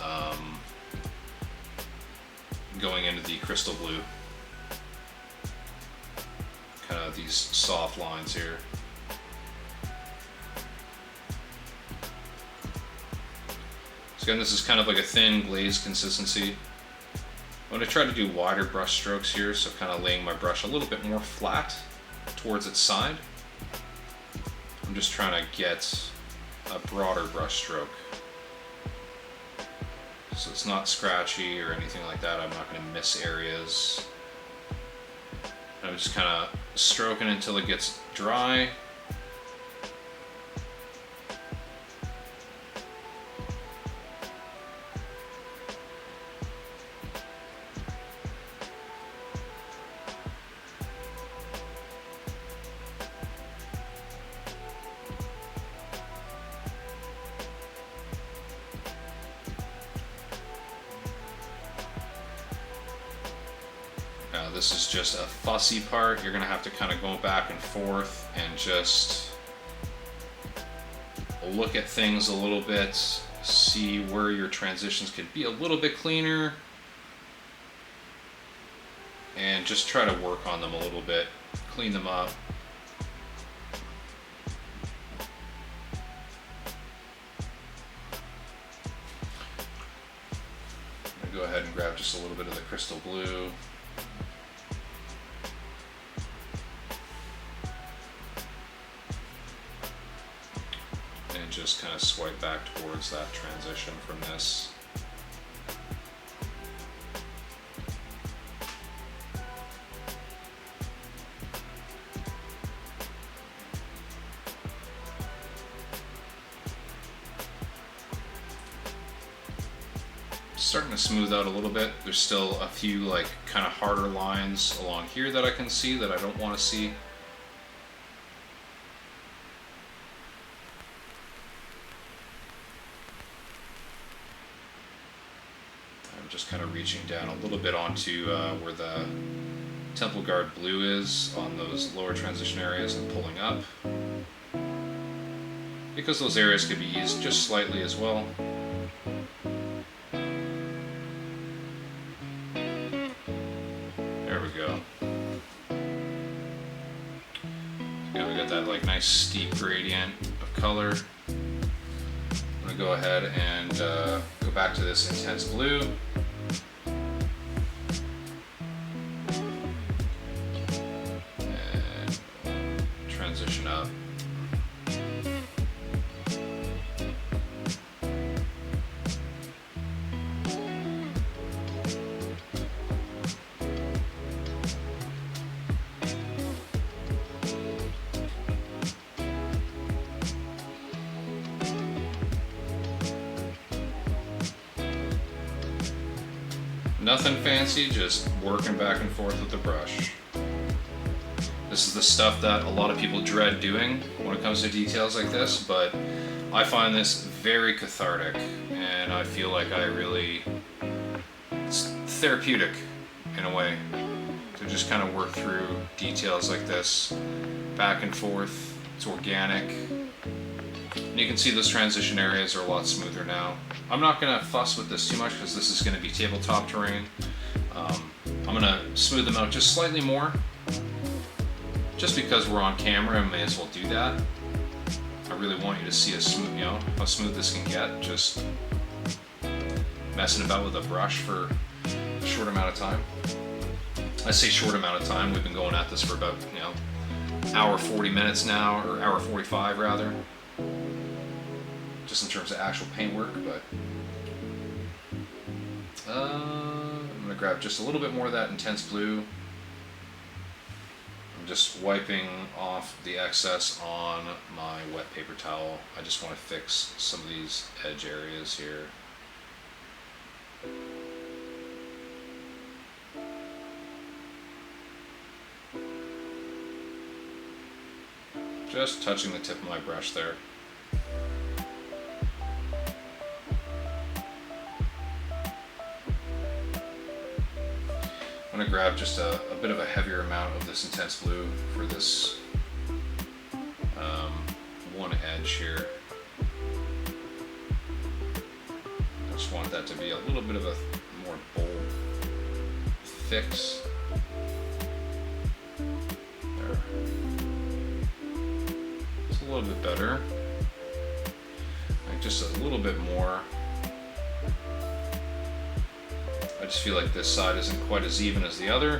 going into the crystal blue. Kind of these soft lines here. So again, this is kind of like a thin glazed consistency. I'm going to try to do wider brush strokes here, so kind of laying my brush a little bit more flat towards its side. I'm just trying to get a broader brush stroke, so it's not scratchy or anything like that. I'm not going to miss areas. I'm just kind of stroking until it gets dry. This is just a fussy part. You're gonna have to kind of go back and forth and just look at things a little bit, see where your transitions could be a little bit cleaner, and just try to work on them a little bit, clean them up. I'm gonna go ahead and grab just a little bit of the crystal blue. Just kind of swipe back towards that transition from this. Starting to smooth out a little bit. There's still a few like kind of harder lines along here that I can see that I don't want to see. Just kind of reaching down a little bit onto where the Temple Guard blue is on those lower transition areas and pulling up, because those areas could be eased just slightly as well. There we go. Yeah, we got that like nice steep gradient of color. I'm gonna go ahead and go back to this intense blue. Transition up. Nothing fancy, just working back and forth with the brush. This is the stuff that a lot of people dread doing when it comes to details like this, but I find this very cathartic, and I feel like it's therapeutic in a way to just kind of work through details like this, back and forth. It's organic. And you can see those transition areas are a lot smoother now. I'm not going to fuss with this too much because this is going to be tabletop terrain. I'm going to smooth them out just slightly more. Just because we're on camera, I may as well do that. really want you to see a smooth, you know, how smooth this can get. Just messing about with a brush for a short amount of time. I say short amount of time. We've been going at this for about, you know, hour 40 minutes now, or hour 45 rather, just in terms of actual paint work. But I'm gonna grab just a little bit more of that intense blue. I'm just wiping off the excess on my wet paper towel. I just want to fix some of these edge areas here. Just touching the tip of my brush there. I'm going to grab just a bit of a heavier amount of this intense blue for this one edge here. I just want that to be a little bit of a more bold fix. There. It's a little bit better. Like just a little bit more. I just feel like this side isn't quite as even as the other.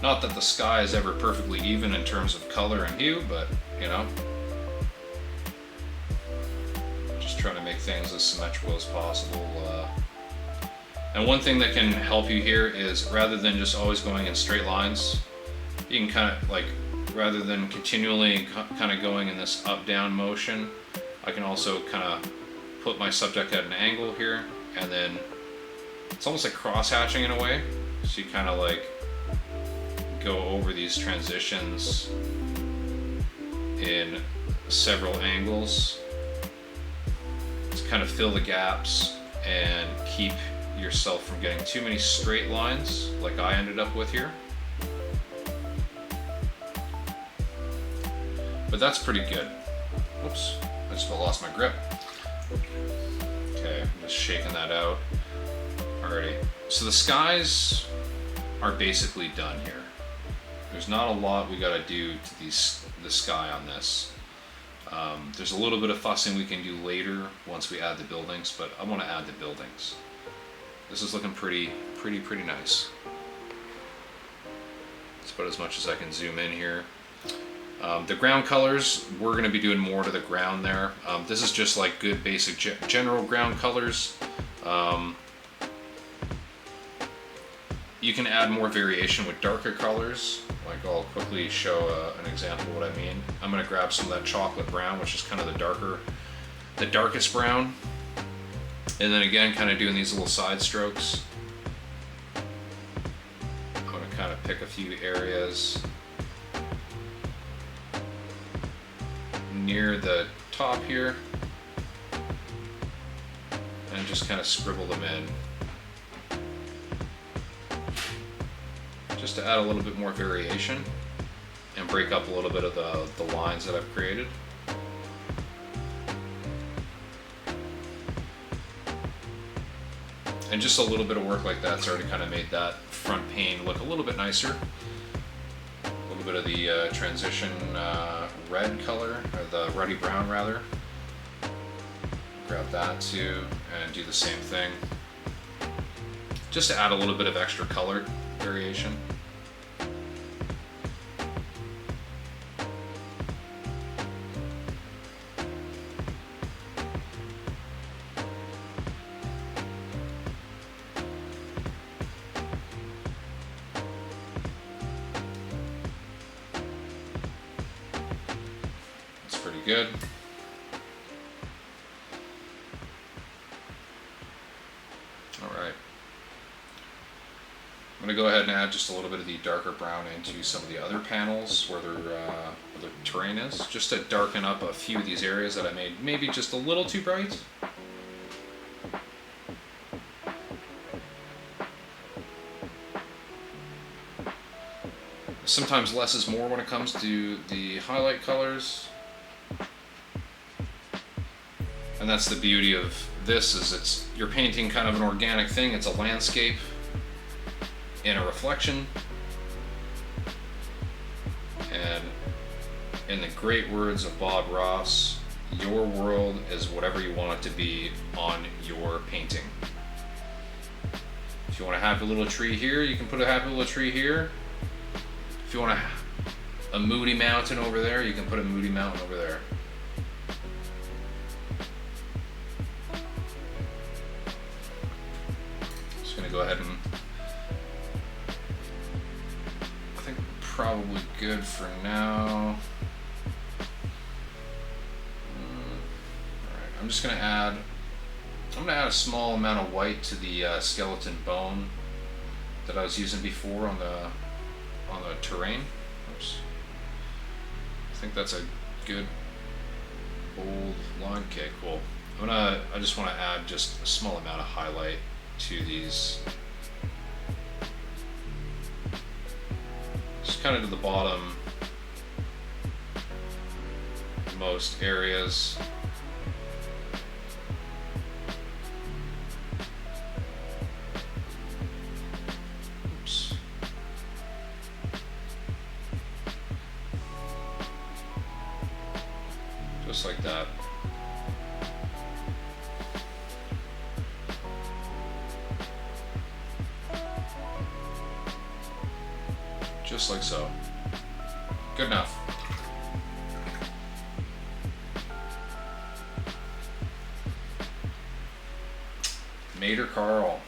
Not that the sky is ever perfectly even in terms of color and hue, but you know, just trying to make things as symmetrical as possible. And one thing that can help you here is, rather than just always going in straight lines, you can kind of like, rather than continually kind of going in this up-down motion, I can also kind of put my subject at an angle here, and then it's almost like cross-hatching in a way. So you kind of like go over these transitions in several angles to kind of fill the gaps and keep yourself from getting too many straight lines like I ended up with here. But that's pretty good. Oops, I just about lost my grip. Okay, I'm just shaking that out. Alrighty, so the skies are basically done here. There's not a lot we gotta do to the sky on this. There's a little bit of fussing we can do later once we add the buildings, but I want to add the buildings. This is looking pretty nice. That's about as much as I can zoom in here. The ground colors, we're going to be doing more to the ground there. This is just like good basic general ground colors. You can add more variation with darker colors. Like I'll quickly show an example of what I mean. I'm going to grab some of that chocolate brown, which is kind of the darkest brown. And then again, kind of doing these little side strokes. I'm going to kind of pick a few areas near the top here and just kind of scribble them in, just to add a little bit more variation and break up a little bit of the lines that I've created. And just a little bit of work like that's already kind of made that front pane look a little bit nicer. A little bit of the transition red color, or the ruddy brown rather. Grab that too and do the same thing. Just to add a little bit of extra color variation. Good. All right. I'm going to go ahead and add just a little bit of the darker brown into some of the other panels where the terrain is, just to darken up a few of these areas that I made maybe just a little too bright. Sometimes less is more when it comes to the highlight colors. And that's the beauty of this, is you're painting kind of an organic thing. It's a landscape. in a reflection. And in the great words of Bob Ross, your world is whatever you want it to be on your painting. If you want a happy little tree here, you can put a happy little tree here. If you want a moody mountain over there, you can put a moody mountain over there. Just gonna go ahead and I think probably good for now. Alright, I'm just gonna add a small amount of white to the skeleton bone that I was using before on the terrain. Oops. I think that's a good bold line. Okay, cool. I just want to add just a small amount of highlight to these, just kind of to the bottom most areas. Just like that. Just like so. Good enough. Mater Carl,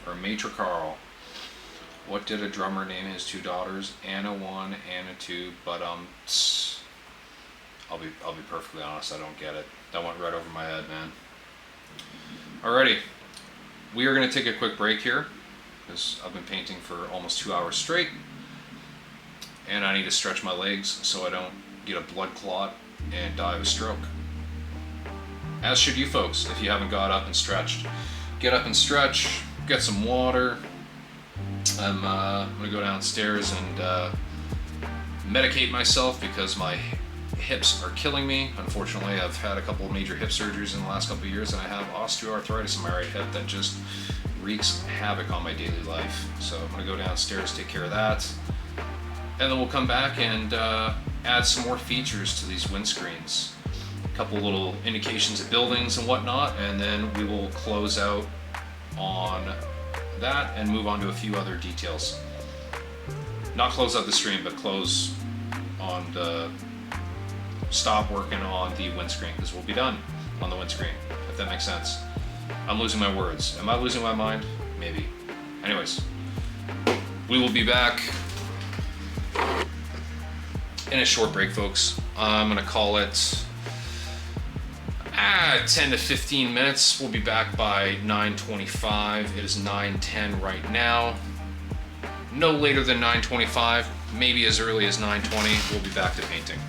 or Maitre Carl. What did a drummer name his two daughters? Anna 1, Anna 2, but I'll be perfectly honest, I don't get it. That went right over my head, man. Alrighty, we are going to take a quick break here because I've been painting for almost 2 hours straight, and I need to stretch my legs so I don't get a blood clot and die of a stroke. As should you folks, if you haven't got up and stretched. Get up and stretch, get some water. I'm going to go downstairs and medicate myself because my hips are killing me. Unfortunately, I've had a couple of major hip surgeries in the last couple of years, and I have osteoarthritis in my right hip that just wreaks havoc on my daily life. So I'm going to go downstairs, take care of that, and then we'll come back and add some more features to these windscreens. A couple little indications of buildings and whatnot, and then we will close out on that and move on to a few other details. Not close out the stream, but close on the stop working on the windscreen, because we'll be done on the windscreen, if that makes sense. I'm losing my words. Am I losing my mind? Maybe. Anyways, we will be back in a short break, folks. I'm gonna call it 10 to 15 minutes. We'll be back by 9:25. It is 9:10 right now. No later than 9:25, maybe as early as 9:20, we'll be back to painting.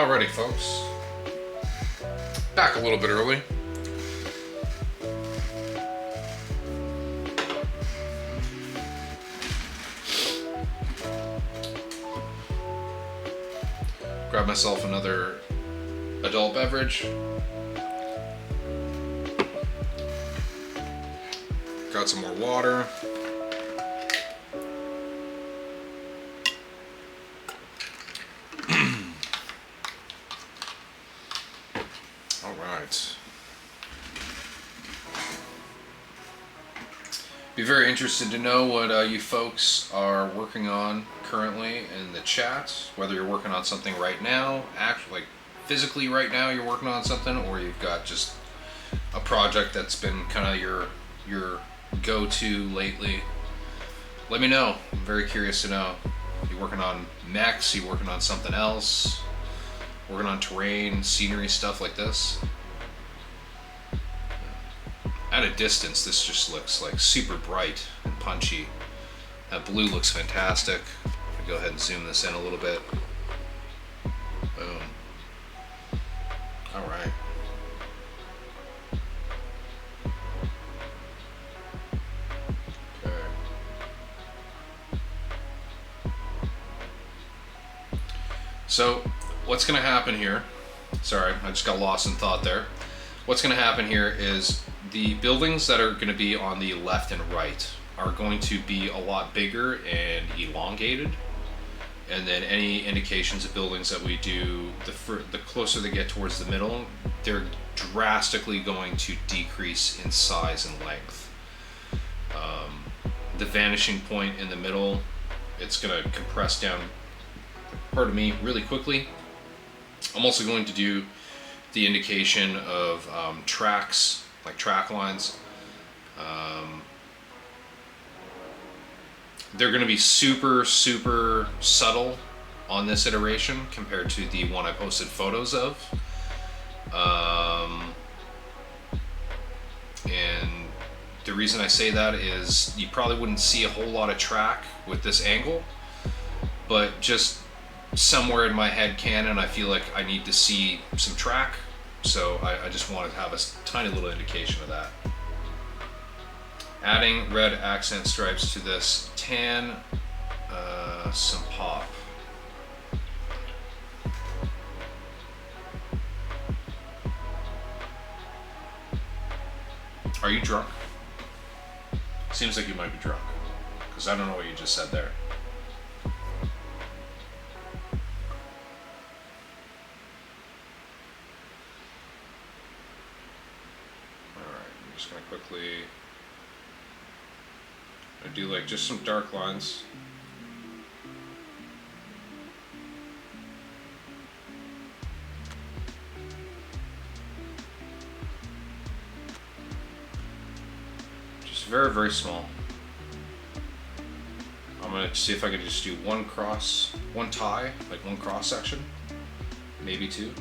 Alrighty, folks. Back a little bit early. Grab myself another adult beverage. Got some more water. All right. Be very interested to know what you folks are working on currently in the chat. Whether you're working on something right now, actually, like physically right now, you're working on something, or you've got just a project that's been kind of your go-to lately. Let me know. I'm very curious to know. You working on mechs? You working on something else? Working on terrain, scenery, stuff like this? At a distance, this just looks like super bright and punchy. That blue looks fantastic. I'll go ahead and zoom this in a little bit. Boom. All right. Okay. So, what's going to happen here? Sorry, I just got lost in thought there. What's going to happen here is the buildings that are going to be on the left and right are going to be a lot bigger and elongated, and then any indications of buildings that we do, the closer they get towards the middle, they're drastically going to decrease in size and length. The vanishing point in the middle, it's going to compress down, pardon me, really quickly. I'm also going to do the indication of tracks, like track lines. They're going to be super subtle on this iteration compared to the one I posted photos of. And the reason I say that is you probably wouldn't see a whole lot of track with this angle, but just somewhere in my head canon, I feel like I need to see some track. So I just wanted to have a tiny little indication of that. Adding red accent stripes to this tan, some pop. Are you drunk? Seems like you might be drunk, because I don't know what you just said there. Just gonna quickly do like just some dark lines. Just very small. I'm gonna see if I can just do one tie, like one cross section, maybe two.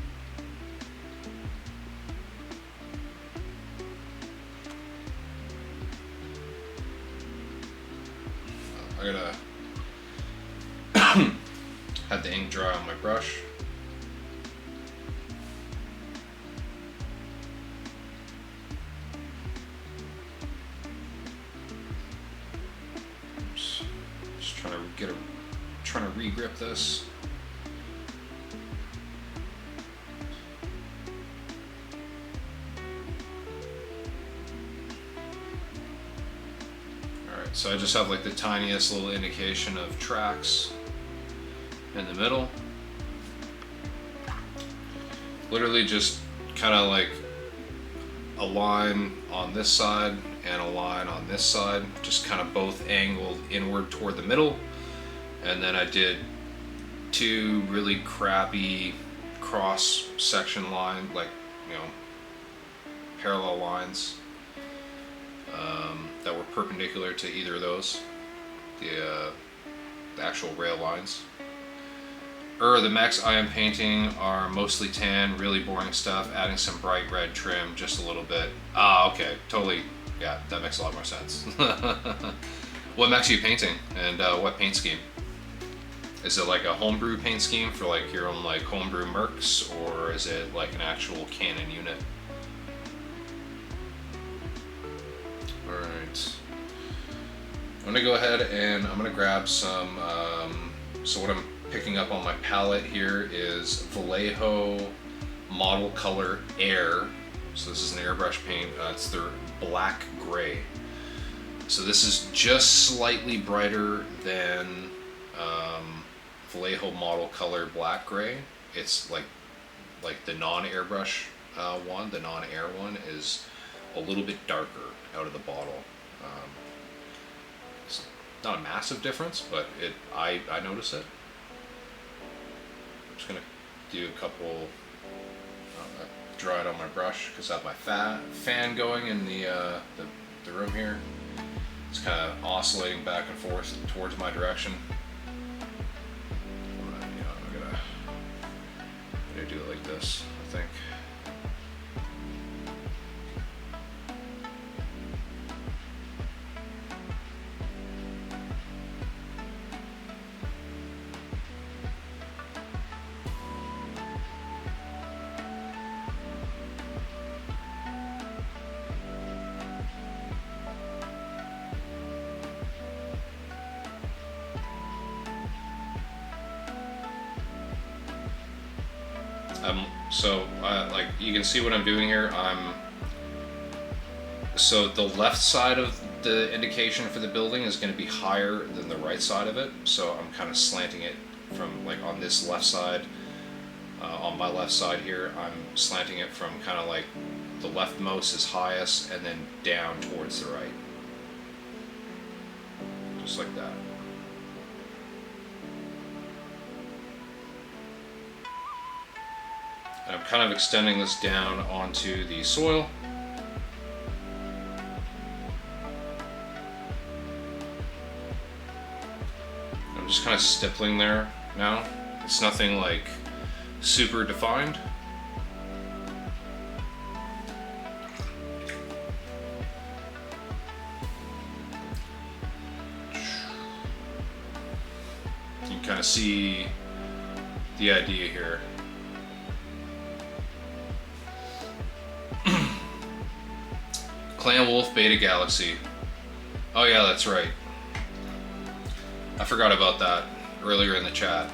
I gotta have the ink dry on my brush. Oops. Just trying to re-grip this. So I just have like the tiniest little indication of tracks in the middle. Literally just kind of like a line on this side and a line on this side, just kind of both angled inward toward the middle. And then I did two really crappy cross section line, like, you know, parallel lines. That were perpendicular to either of those, the actual rail lines. The mechs I am painting are mostly tan, really boring stuff, adding some bright red trim, just a little bit. Ah, okay, totally, yeah, that makes a lot more sense. What mechs are you painting, and what paint scheme? Is it like a homebrew paint scheme for like your own like homebrew mercs, or is it like an actual Canon unit? Alright. I'm gonna go ahead and I'm gonna grab some, so what I'm picking up on my palette here is Vallejo Model Color Air. So this is an airbrush paint, it's their black gray. So this is just slightly brighter than Vallejo Model Color Black Gray. It's like the non-airbrush one, the non-air one is a little bit darker out of the bottle. It's not a massive difference, but I notice it. I'm just gonna do a couple, dry it on my brush because I have my fan going in the room here. It's kind of oscillating back and forth towards my direction. I'm gonna do it like this, I think. Like you can see what I'm doing here. So the left side of the indication for the building is going to be higher than the right side of it. So I'm kind of slanting it from like on this left side, on my left side here, I'm slanting it from kind of like the leftmost is highest and then down towards the right. Just like that. And I'm kind of extending this down onto the soil. I'm just kind of stippling there now. It's nothing like super defined. You can kind of see the idea here. Clan Wolf Beta Galaxy. Oh yeah, that's right. I forgot about that earlier in the chat.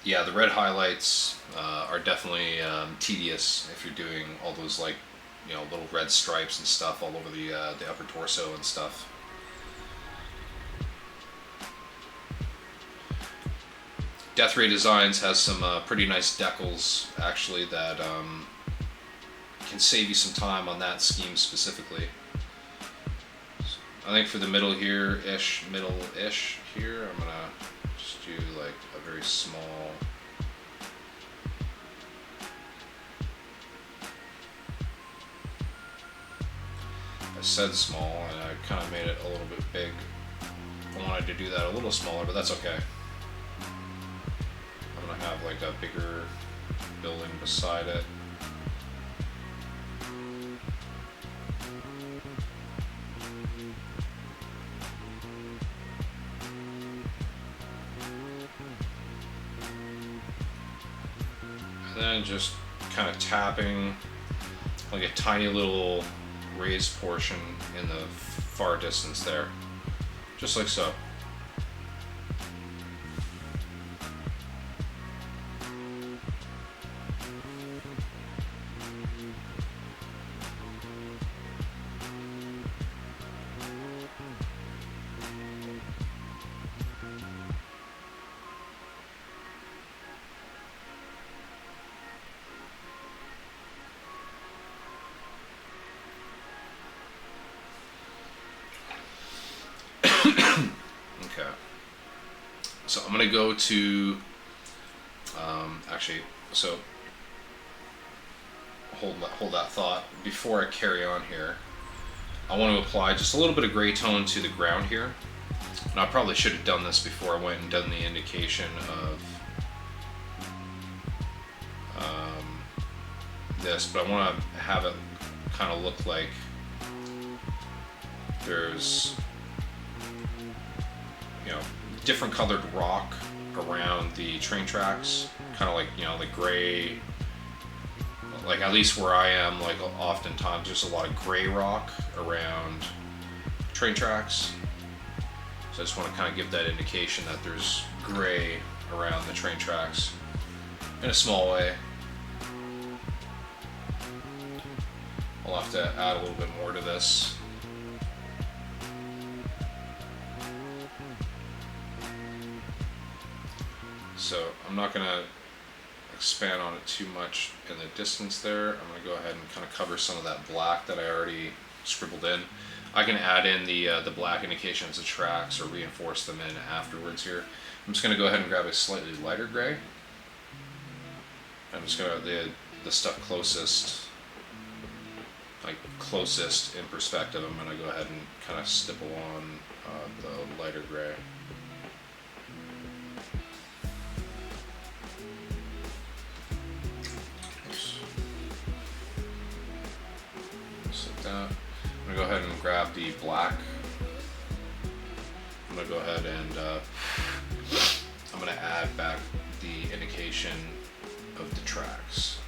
Yeah, the red highlights are definitely tedious if you're doing all those like, you know, little red stripes and stuff all over the upper torso and stuff. Death Ray Designs has some pretty nice decals actually that can save you some time on that scheme specifically. I think for the middle here-ish, middle-ish here, I'm gonna just do like a very small. I said small and I kind of made it a little bit big. I wanted to do that a little smaller, but that's okay. I'm gonna have like a bigger building beside it. And then just kind of tapping like a tiny little raised portion in the far distance there, just like so. Okay, so I'm gonna go to actually, so hold that thought. Before I carry on here, I want to apply just a little bit of gray tone to the ground here. And I probably should have done this before I went and done the indication of this, but I want to have it kind of look like there's, you know, different colored rock around the train tracks, kind of like, you know, like gray, like at least where I am, like oftentimes there's a lot of gray rock around train tracks. So I just want to kind of give that indication that there's gray around the train tracks in a small way. I'll have to add a little bit more to this. So I'm not going to expand on it too much in the distance there. I'm going to go ahead and kind of cover some of that black that I already scribbled in. I can add in the black indications of tracks or reinforce them in afterwards here. I'm just going to go ahead and grab a slightly lighter gray. I'm just going to, the stuff closest, like closest in perspective, I'm going to go ahead and kind of stipple on the lighter gray. That. I'm going to go ahead and grab the black. I'm going to go ahead and I'm going to add back the indication of the tracks.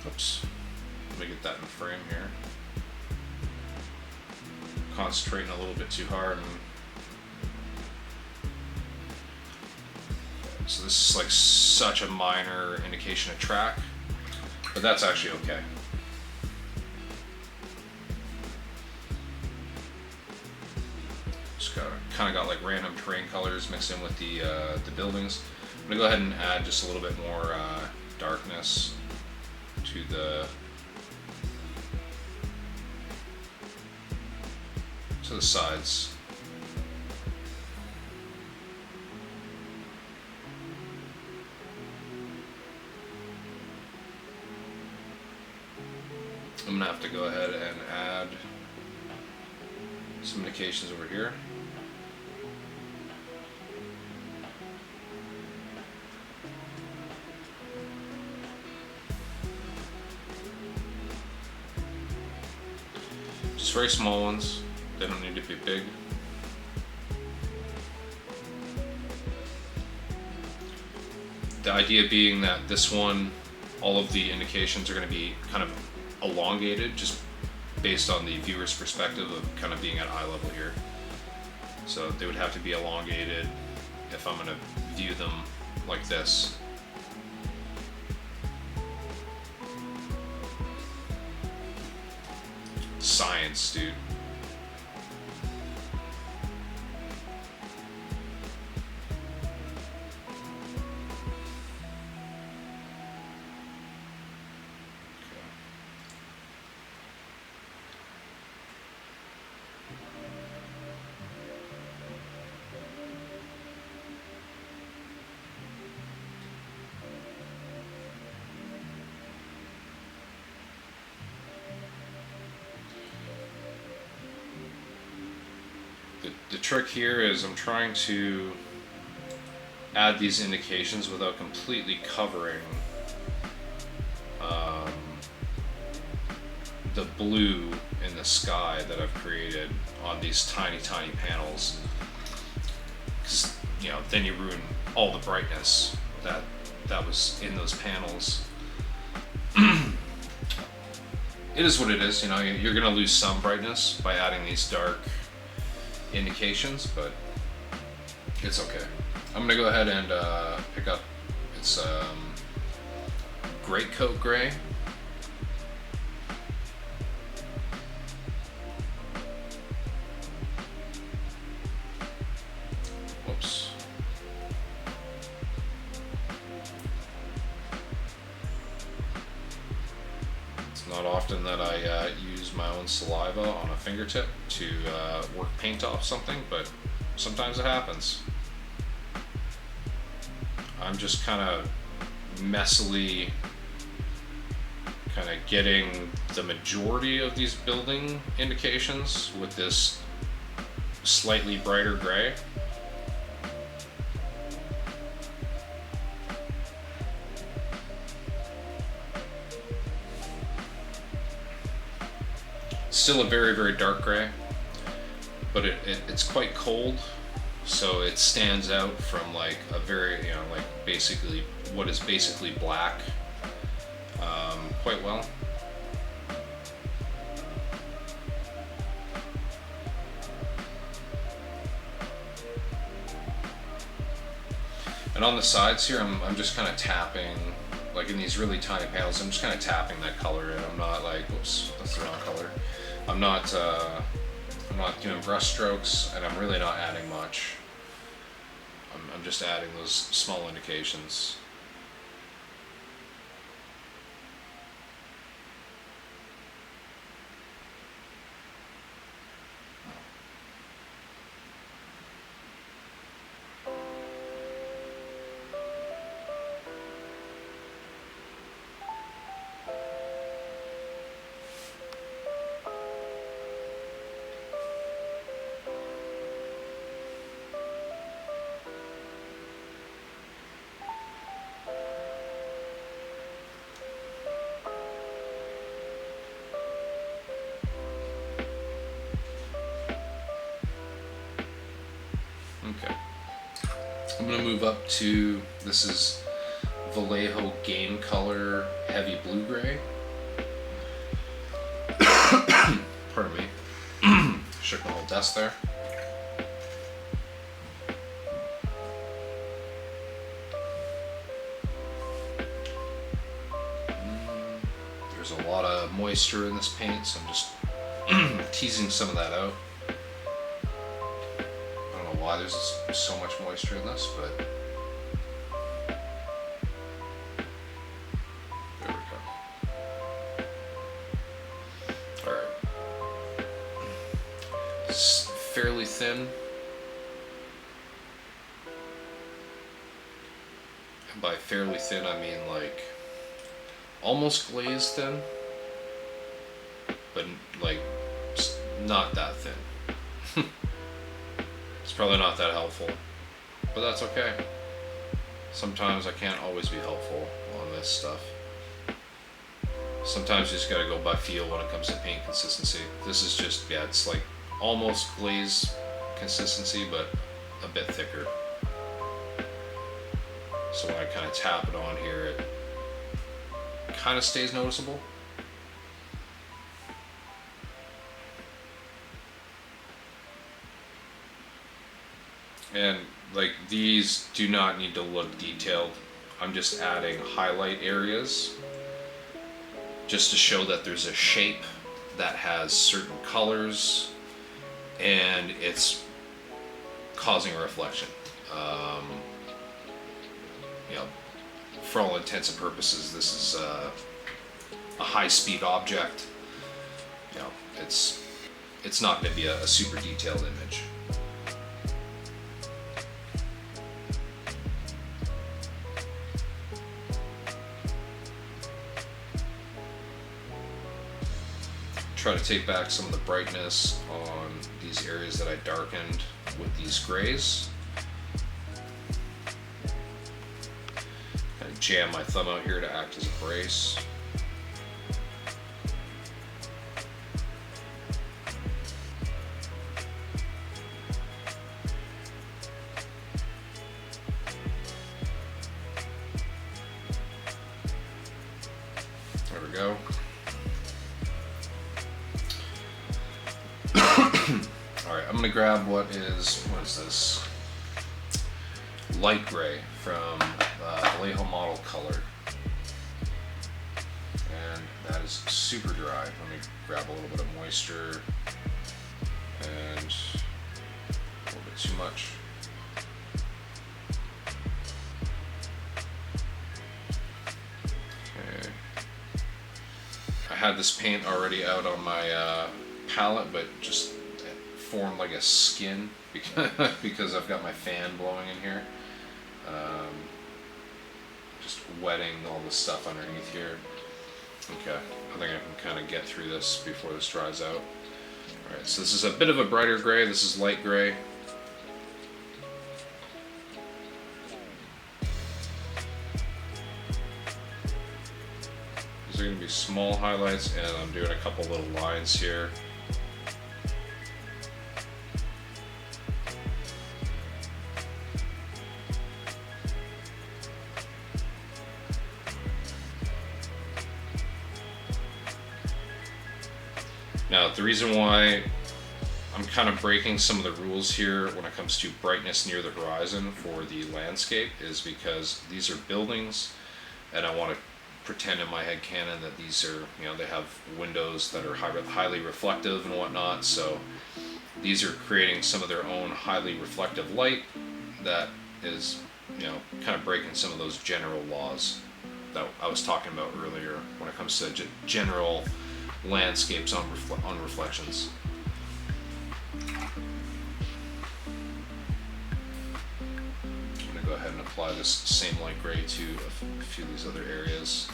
Oops. Let me get that in frame here. Concentrating a little bit too hard. So this is like such a minor indication of track, but that's actually okay. Just kind of got like random terrain colors mixed in with the buildings. I'm gonna go ahead and add just a little bit more darkness to the sides. I'm gonna have to go ahead and add some indications over here. Just very small ones. They don't need to be big. The idea being that this one, all of the indications are going to be kind of elongated, just based on the viewer's perspective of kind of being at eye level here. So they would have to be elongated if I'm going to view them like this. Science, dude. The trick here is I'm trying to add these indications without completely covering the blue in the sky that I've created on these tiny panels, because you know, then you ruin all the brightness that was in those panels. It is what it is, you know, you're gonna lose some brightness by adding these dark indications, but it's okay. I'm gonna go ahead and pick up, it's Great Coat Gray. Whoops. It's not often that I use my own saliva on a fingertip to work paint off something, but sometimes it happens. I'm just kind of messily kind of getting the majority of these building indications with this slightly brighter gray. Still a very, very dark gray, but it's quite cold, so it stands out from like a very, you know, like basically what is basically black quite well. And on the sides here, I'm just kind of tapping, like in these really tiny panels, I'm just kind of tapping that color in. I'm not like, oops, that's the wrong color. I'm not doing brush strokes, and I'm really not adding much. I'm just adding those small indications. Okay, I'm gonna move up to, this is Vallejo Game Color Heavy Blue Gray. Pardon me. Shook the whole desk there. There's a lot of moisture in this paint, so I'm just teasing some of that out. Why there's so much moisture in this, but there we go. Alright. It's fairly thin. And by fairly thin, I mean like almost glazed thin, but like not that thin. It's probably not that helpful, but that's okay. Sometimes I can't always be helpful on this stuff. Sometimes you just gotta go by feel when it comes to paint consistency. This is just, yeah, it's like almost glaze consistency, but a bit thicker. So when I kind of tap it on here, it kind of stays noticeable. And like these do not need to look detailed. I'm just adding highlight areas just to show that there's a shape that has certain colors and it's causing a reflection. You know, for all intents and purposes, this is a high-speed object. You know, it's not going to be a super detailed image. Try to take back some of the brightness on these areas that I darkened with these grays. Kind of jam my thumb out here to act as a brace. There we go. Alright, I'm gonna grab what is this? Light gray from Vallejo Model Color. And that is super dry. Let me grab a little bit of moisture and a little bit too much. Okay. I had this paint already out on my palette, but just formed like a skin because I've got my fan blowing in here. Just wetting all the stuff underneath here. Okay, I think I can kind of get through this before this dries out. Alright, so this is a bit of a brighter gray, this is light gray. These are going to be small highlights, and I'm doing a couple little lines here. Now, the reason why I'm kind of breaking some of the rules here when it comes to brightness near the horizon for the landscape is because these are buildings, and I want to pretend in my head canon that these are, they have windows that are highly reflective and whatnot, so these are creating some of their own highly reflective light that is, kind of breaking some of those general laws that I was talking about earlier when it comes to general landscapes on reflections. I'm going to go ahead and apply this same light gray to a few of these other areas.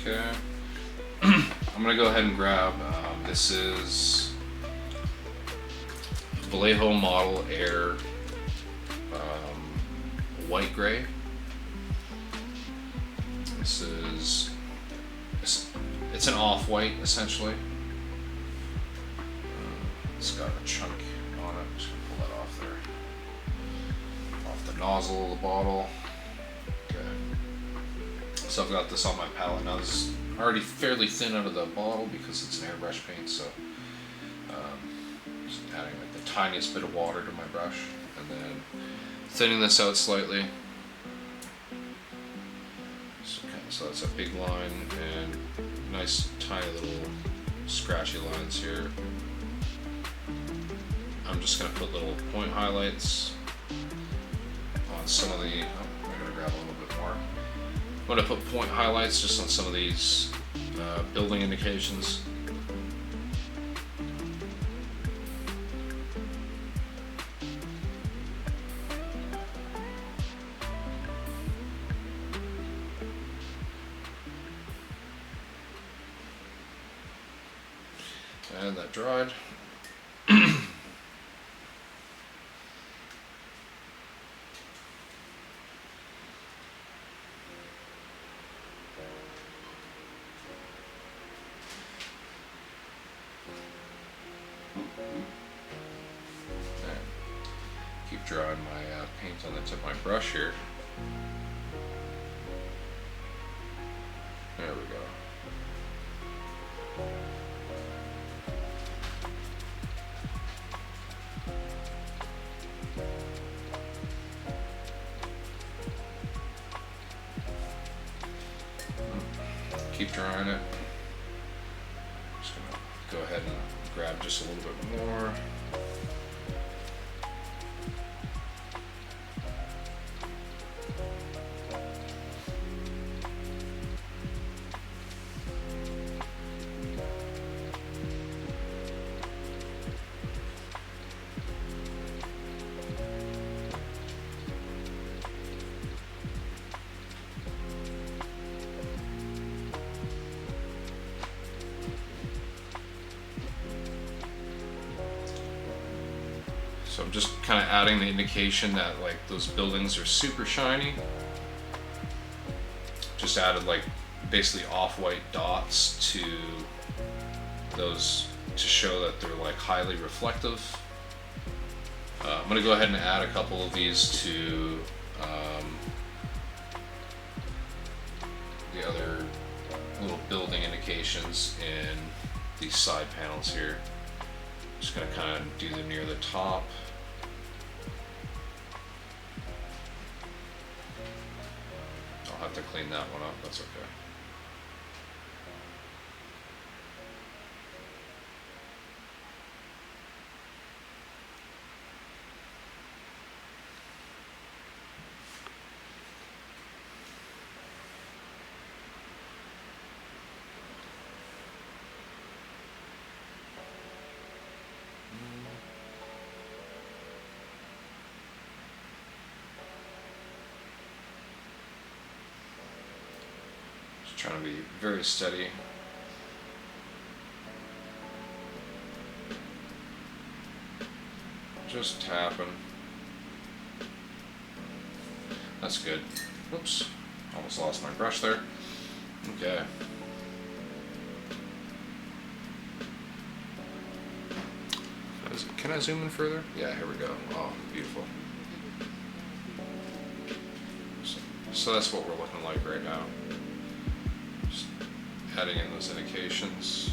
Okay, I'm going to go ahead and grab, this is Vallejo Model Air white gray. This is, it's an off-white essentially. It's got a chunk on it, just gonna pull that off there. Off the nozzle of the bottle. So I've got this on my palette now. This is already fairly thin out of the bottle because it's an airbrush paint, so just adding like the tiniest bit of water to my brush and then thinning this out slightly. So that's a big line and nice tiny little scratchy lines here. I'm just going to put little point highlights on some of the, I'm going to grab a little bit more. I'm going to put point highlights just on some of these building indications. And that dried. Keep drawing my paint on the tip of my brush here. There we go. Keep drawing it. Just gonna go ahead and grab just a little bit more. So I'm just kind of adding the indication that like those buildings are super shiny. Just added like basically off-white dots to those to show that they're like highly reflective. I'm going to go ahead and add a couple of these to the other little building indications in these side panels here. Just going to kind of do them near the top. have to clean that one up. That's okay. Just trying to be very steady. Just tapping. That's good. Oops, almost lost my brush there. Okay. Can I zoom in further? Yeah, here we go. Oh, beautiful. So that's what we're looking like right now. Just adding in those indications.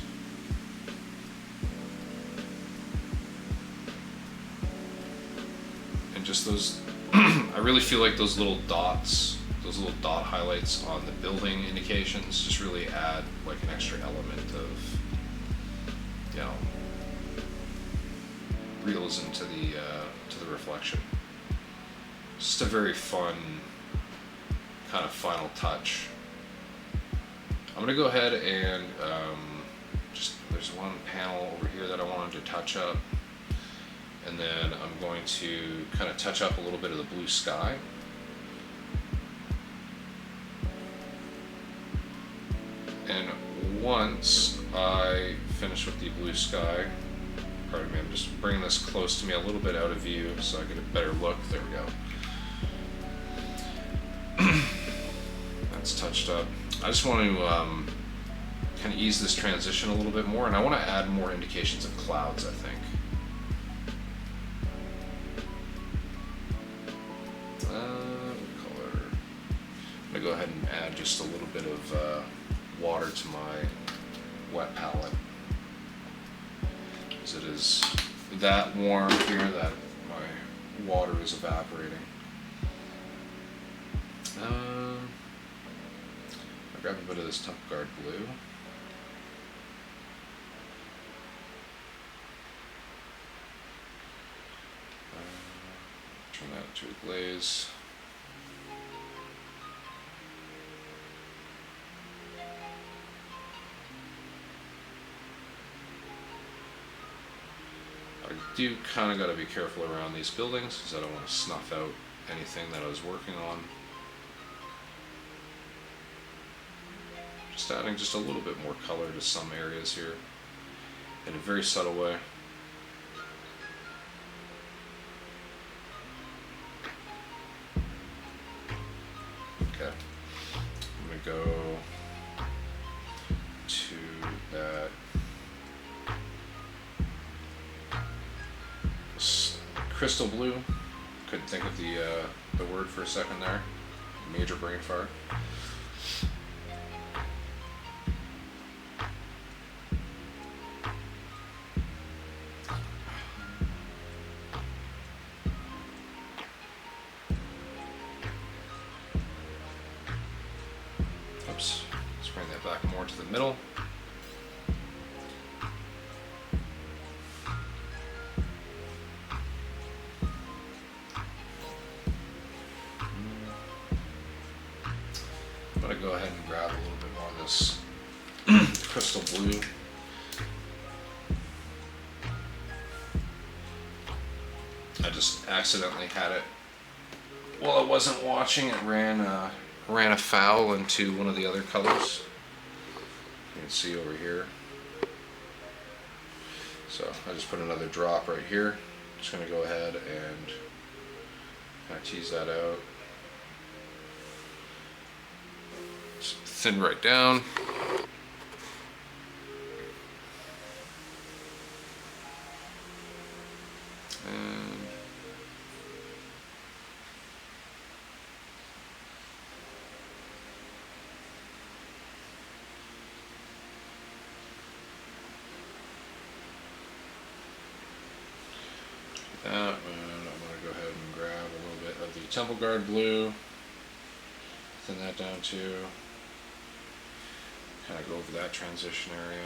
And just those, I really feel like those little dots, those little dot highlights on the building indications just really add like an extra element of, you know, realism to the reflection. Just a very fun kind of final touch. I'm gonna go ahead and just, there's one panel over here that I wanted to touch up, and then I'm going to kind of touch up a little bit of the blue sky. And once I finish with the blue sky, pardon me, I'm just bringing this close to me a little bit out of view so I get a better look. There we go. That's touched up. I just want to kind of ease this transition a little bit more, and I want to add more indications of clouds, I think. Color. I'm going to go ahead and add just a little bit of water to my wet palette. Because it is that warm here that my water is evaporating. I'll grab a bit of this Temple Guard blue. Turn that to a glaze. I do kind of got to be careful around these buildings because I don't want to snuff out anything that I was working on. Just adding just a little bit more color to some areas here in a very subtle way. Okay, I'm going to go to that crystal blue. Couldn't think of the word for a second there. Major brain fart. Oops. Let's bring that back more to the middle. I'm going to go ahead and grab a little bit more of this crystal blue. I just accidentally had it while I wasn't watching. It ran afoul into one of the other colors. You can see over here. So I just put another drop right here. Just going to go ahead and kind of tease that out. Just thin right down. And that, and I'm going to go ahead and grab a little bit of the Temple Guard blue. thin that down too. Kind of go over that transition area.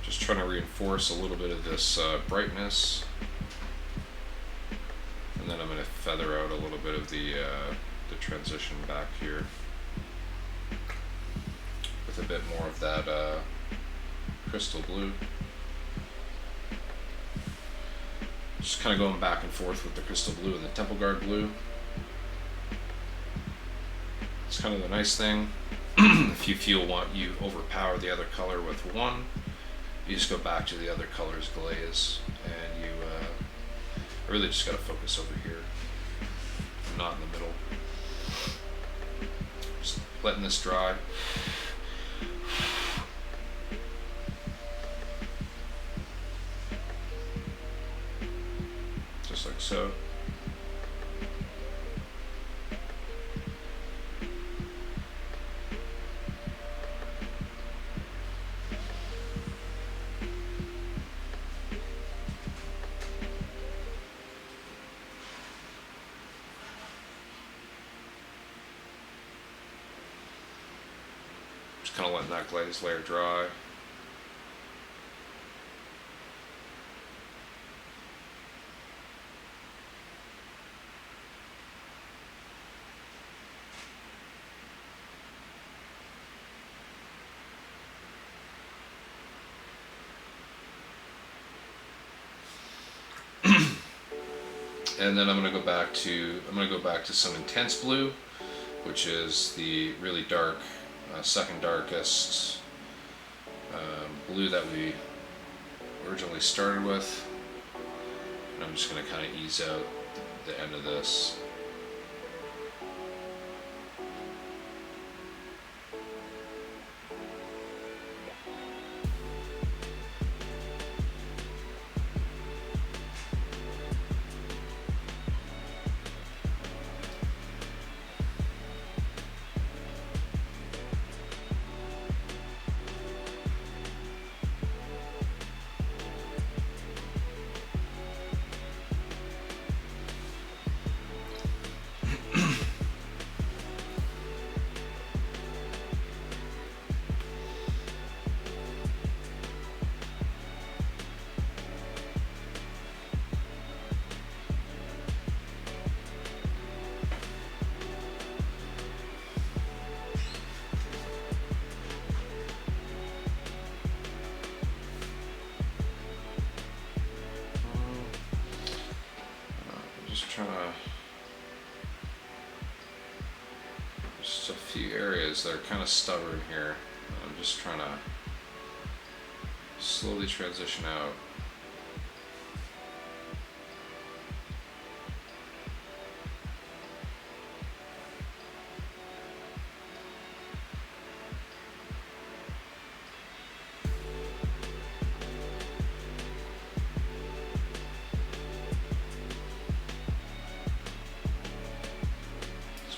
Just trying to reinforce a little bit of this brightness, and then I'm going to feather out a little bit of the transition back here with a bit more of that crystal blue. Just kind of going back and forth with the crystal blue and the temple guard blue. It's kind of the nice thing. If you feel you overpower the other color with one, you just go back to the other color's glaze, and you really just got to focus over here, not in the middle. Just letting this dry. Just like so. Just kind of letting that glaze layer dry. And then I'm going to go back to some intense blue, which is the really dark, second darkest blue that we originally started with. And I'm just going to kind of ease out the end of this. Just a few areas that are kind of stubborn here. I'm just trying to slowly transition out.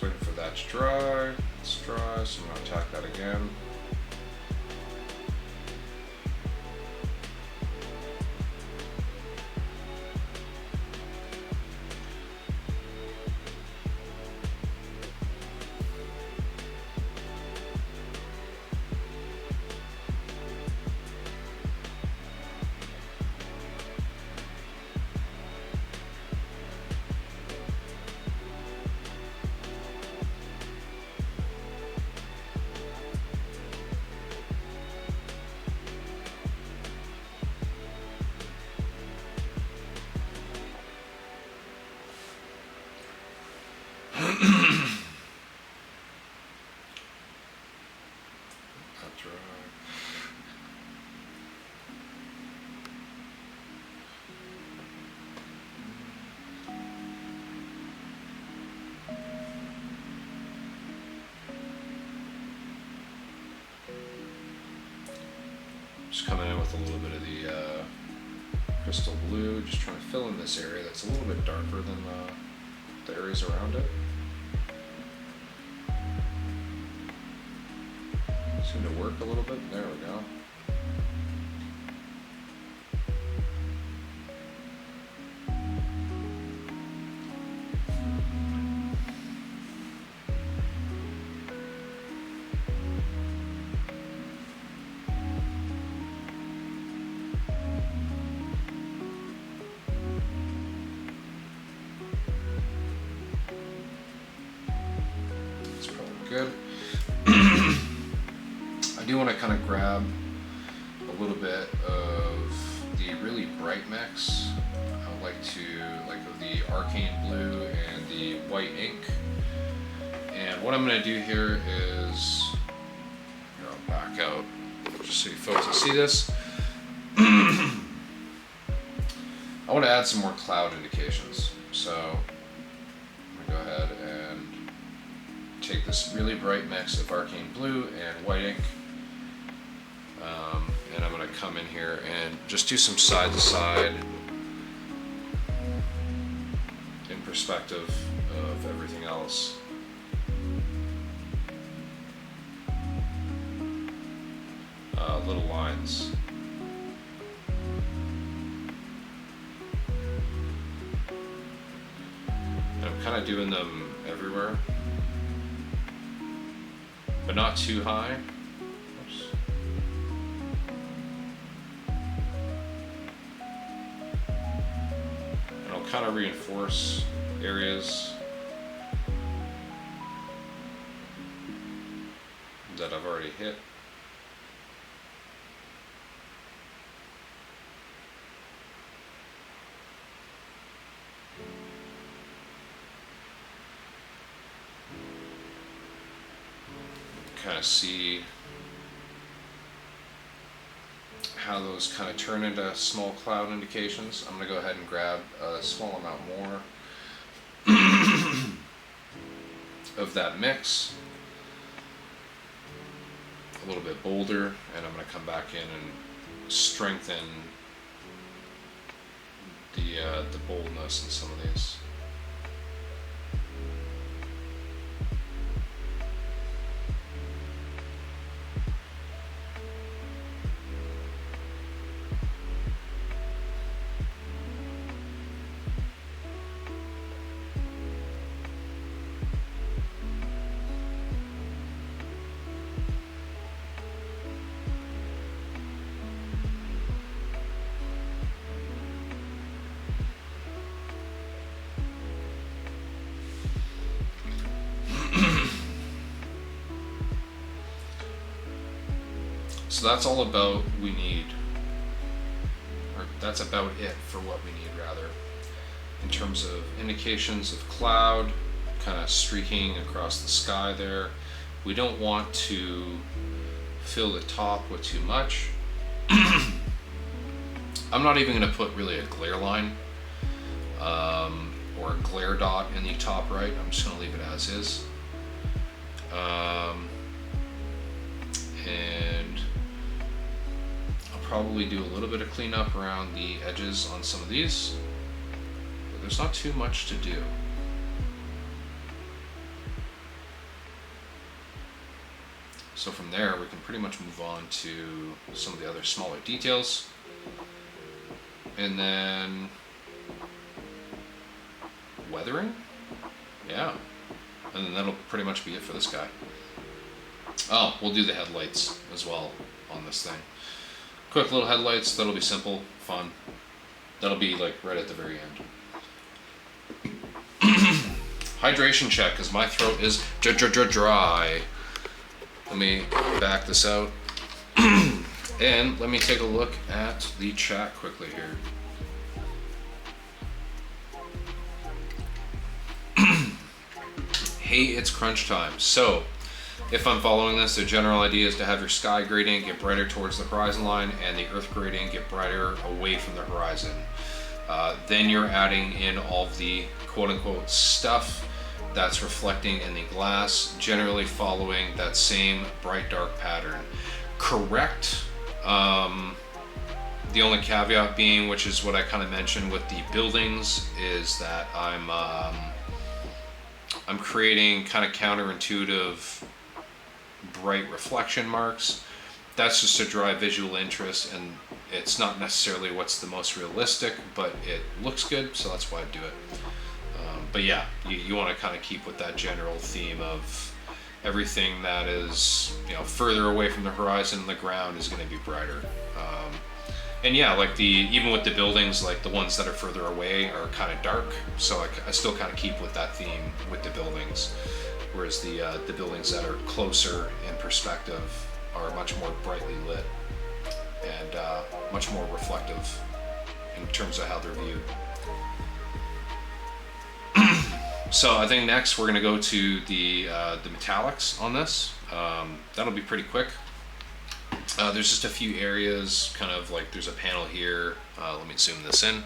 Waiting for that to dry. It's dry, so I'm going to attack that again. Just coming in with a little bit of the crystal blue, just trying to fill in this area that's a little bit darker than the areas around it. Seem to work a little bit. There we go. That's probably good. I do want to kind of grab a little bit of the really bright mix. I would like to, like the arcane blue and the white ink. And what I'm going to do here is, here, I'll back out just so you folks can see this. I want to add some more cloud indications. So I'm going to go ahead and take this really bright mix of arcane blue and white ink. And I'm going to come in here and just do some side to side in perspective of everything else. Little lines. And I'm kind of doing them everywhere, but not too high. Oops. And I'll kind of reinforce areas that I've already hit. Kind of see how those kind of turn into small cloud indications. I'm going to go ahead and grab a small amount more of that mix, a little bit bolder, and I'm going to come back in and strengthen the boldness in some of these. So that's all about we need, or that's about it for what we need rather, in terms of indications of cloud kind of streaking across the sky there. We don't want to fill the top with too much. I'm not even going to put really a glare line or a glare dot in the top right. I'm just going to leave it as is. And I'll probably do a little bit of cleanup around the edges on some of these, but there's not too much to do. So from there we can pretty much move on to some of the other smaller details, and then weathering, yeah, and then that'll pretty much be it for this guy. Oh, we'll do the headlights as well on this thing. Quick little headlights, that'll be simple, fun. That'll be like right at the very end. Hydration check, because my throat is dry. Let me back this out. And let me take a look at the chat quickly here. Hey, it's crunch time. So, if I'm following this, the general idea is to have your sky gradient get brighter towards the horizon line and the earth gradient get brighter away from the horizon. Then you're adding in all of the quote-unquote stuff that's reflecting in the glass, generally following that same bright dark pattern. Correct The only caveat being, which is what I kind of mentioned with the buildings, is that I'm creating kind of counterintuitive bright reflection marks. That's just to drive visual interest, and it's not necessarily what's the most realistic, but it looks good, so that's why I do it. But yeah, you want to kind of keep with that general theme of everything that is, you know, further away from the horizon and the ground is going to be brighter. And yeah, like even with the buildings, like the ones that are further away are kind of dark, so I still kind of keep with that theme with the buildings, whereas the buildings that are closer in perspective are much more brightly lit and much more reflective in terms of how they're viewed. So I think next we're gonna go to the metallics on this. That'll be pretty quick. There's just a few areas, kind of like there's a panel here. Let me zoom this in,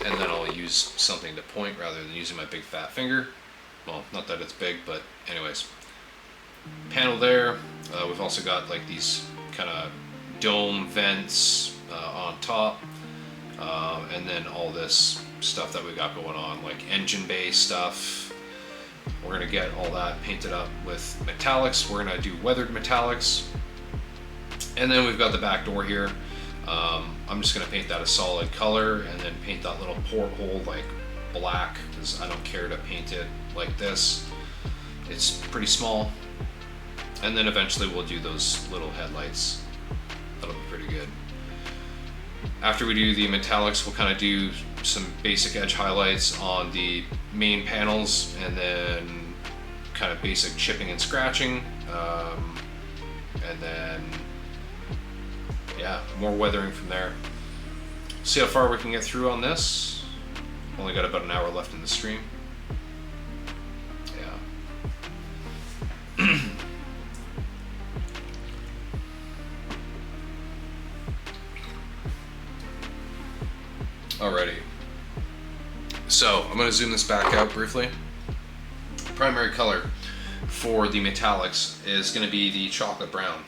and then I'll use something to point rather than using my big fat finger. Well, not that it's big, but anyways. Panel there. We've also got like these kind of dome vents on top, and then all this stuff that we got going on, like engine bay stuff. We're gonna get all that painted up with metallics. We're gonna do weathered metallics. And then we've got the back door here. I'm just gonna paint that a solid color and then paint that little porthole like black, because I don't care to paint it like this. It's pretty small. And then eventually we'll do those little headlights. That'll be pretty good. After we do the metallics, we'll kind of do some basic edge highlights on the main panels, and then kind of basic chipping and scratching. And then, yeah, more weathering from there. See how far we can get through on this. Only got about an hour left in the stream. Yeah. Alrighty. So I'm going to zoom this back out briefly. Primary color for the metallics is going to be the chocolate brown.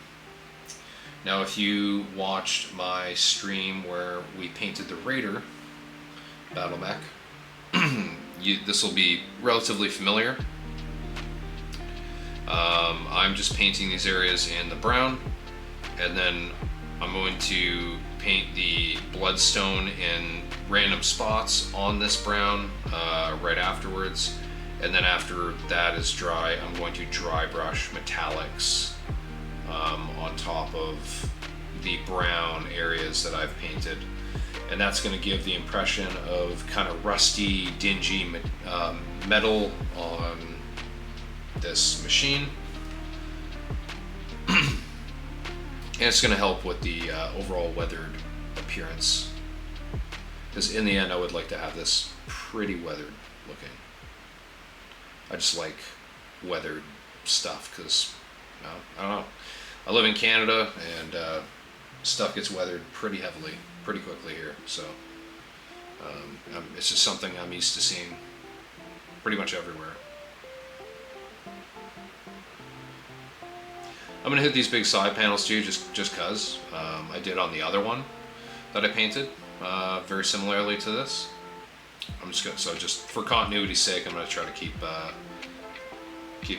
Now, if you watched my stream where we painted the Raider battle mech, this will be relatively familiar. I'm just painting these areas in the brown, and then I'm going to paint the bloodstone in random spots on this brown right afterwards. And then after that is dry, I'm going to dry brush metallics on top of the brown areas that I've painted. And that's going to give the impression of kind of rusty, dingy metal on this machine. And it's going to help with the overall weathered appearance. Because in the end, I would like to have this pretty weathered looking. I just like weathered stuff because, I don't know. I live in Canada, and stuff gets weathered pretty heavily, pretty quickly here. So it's just something I'm used to seeing pretty much everywhere. I'm gonna hit these big side panels too, just cause I did on the other one that I painted very similarly to this. I'm just gonna, so just for continuity's sake, I'm gonna try to keep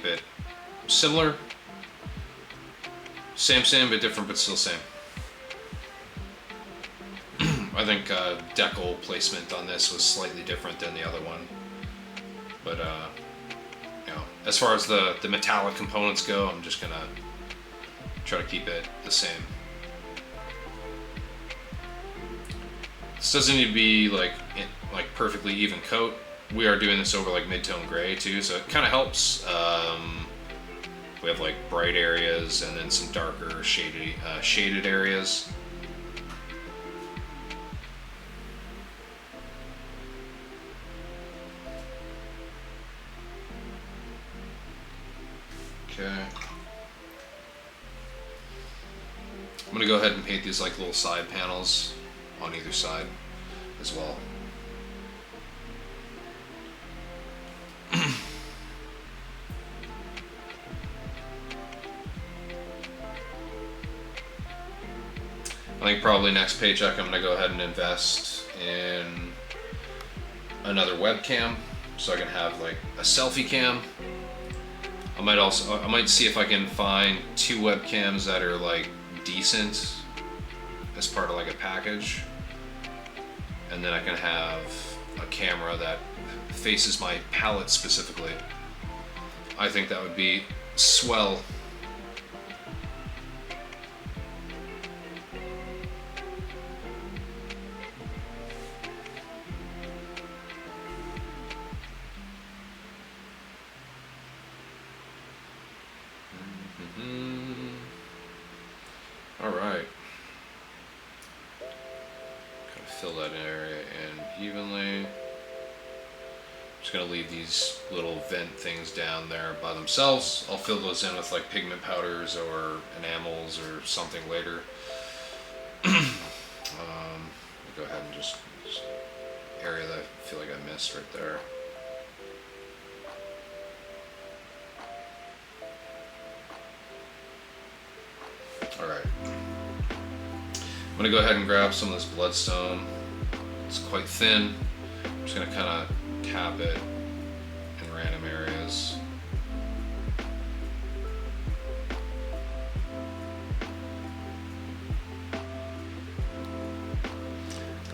it similar, same but different, but still same. I think decal placement on this was slightly different than the other one, but you know, as far as the metallic components go, I'm just gonna try to keep it the same. This doesn't need to be like perfectly even coat. We are doing this over like mid-tone gray too, so it kind of helps. We have like bright areas and then some darker shaded areas. Okay. I'm gonna go ahead and paint these like little side panels on either side as well. I think probably next paycheck I'm gonna go ahead and invest in another webcam so I can have like a selfie cam. I might see if I can find 2 webcams that are like decent as part of like a package, and then I can have a camera that faces my palette specifically. I think that would be swell. All right. Kind of fill that area in evenly. Just gonna leave these little vent things down there by themselves. I'll fill those in with like pigment powders or enamels or something later. Go ahead and just area that I feel like I missed right there. Alright. I'm going to go ahead and grab some of this bloodstone. It's quite thin. I'm just going to kind of tap it in random areas.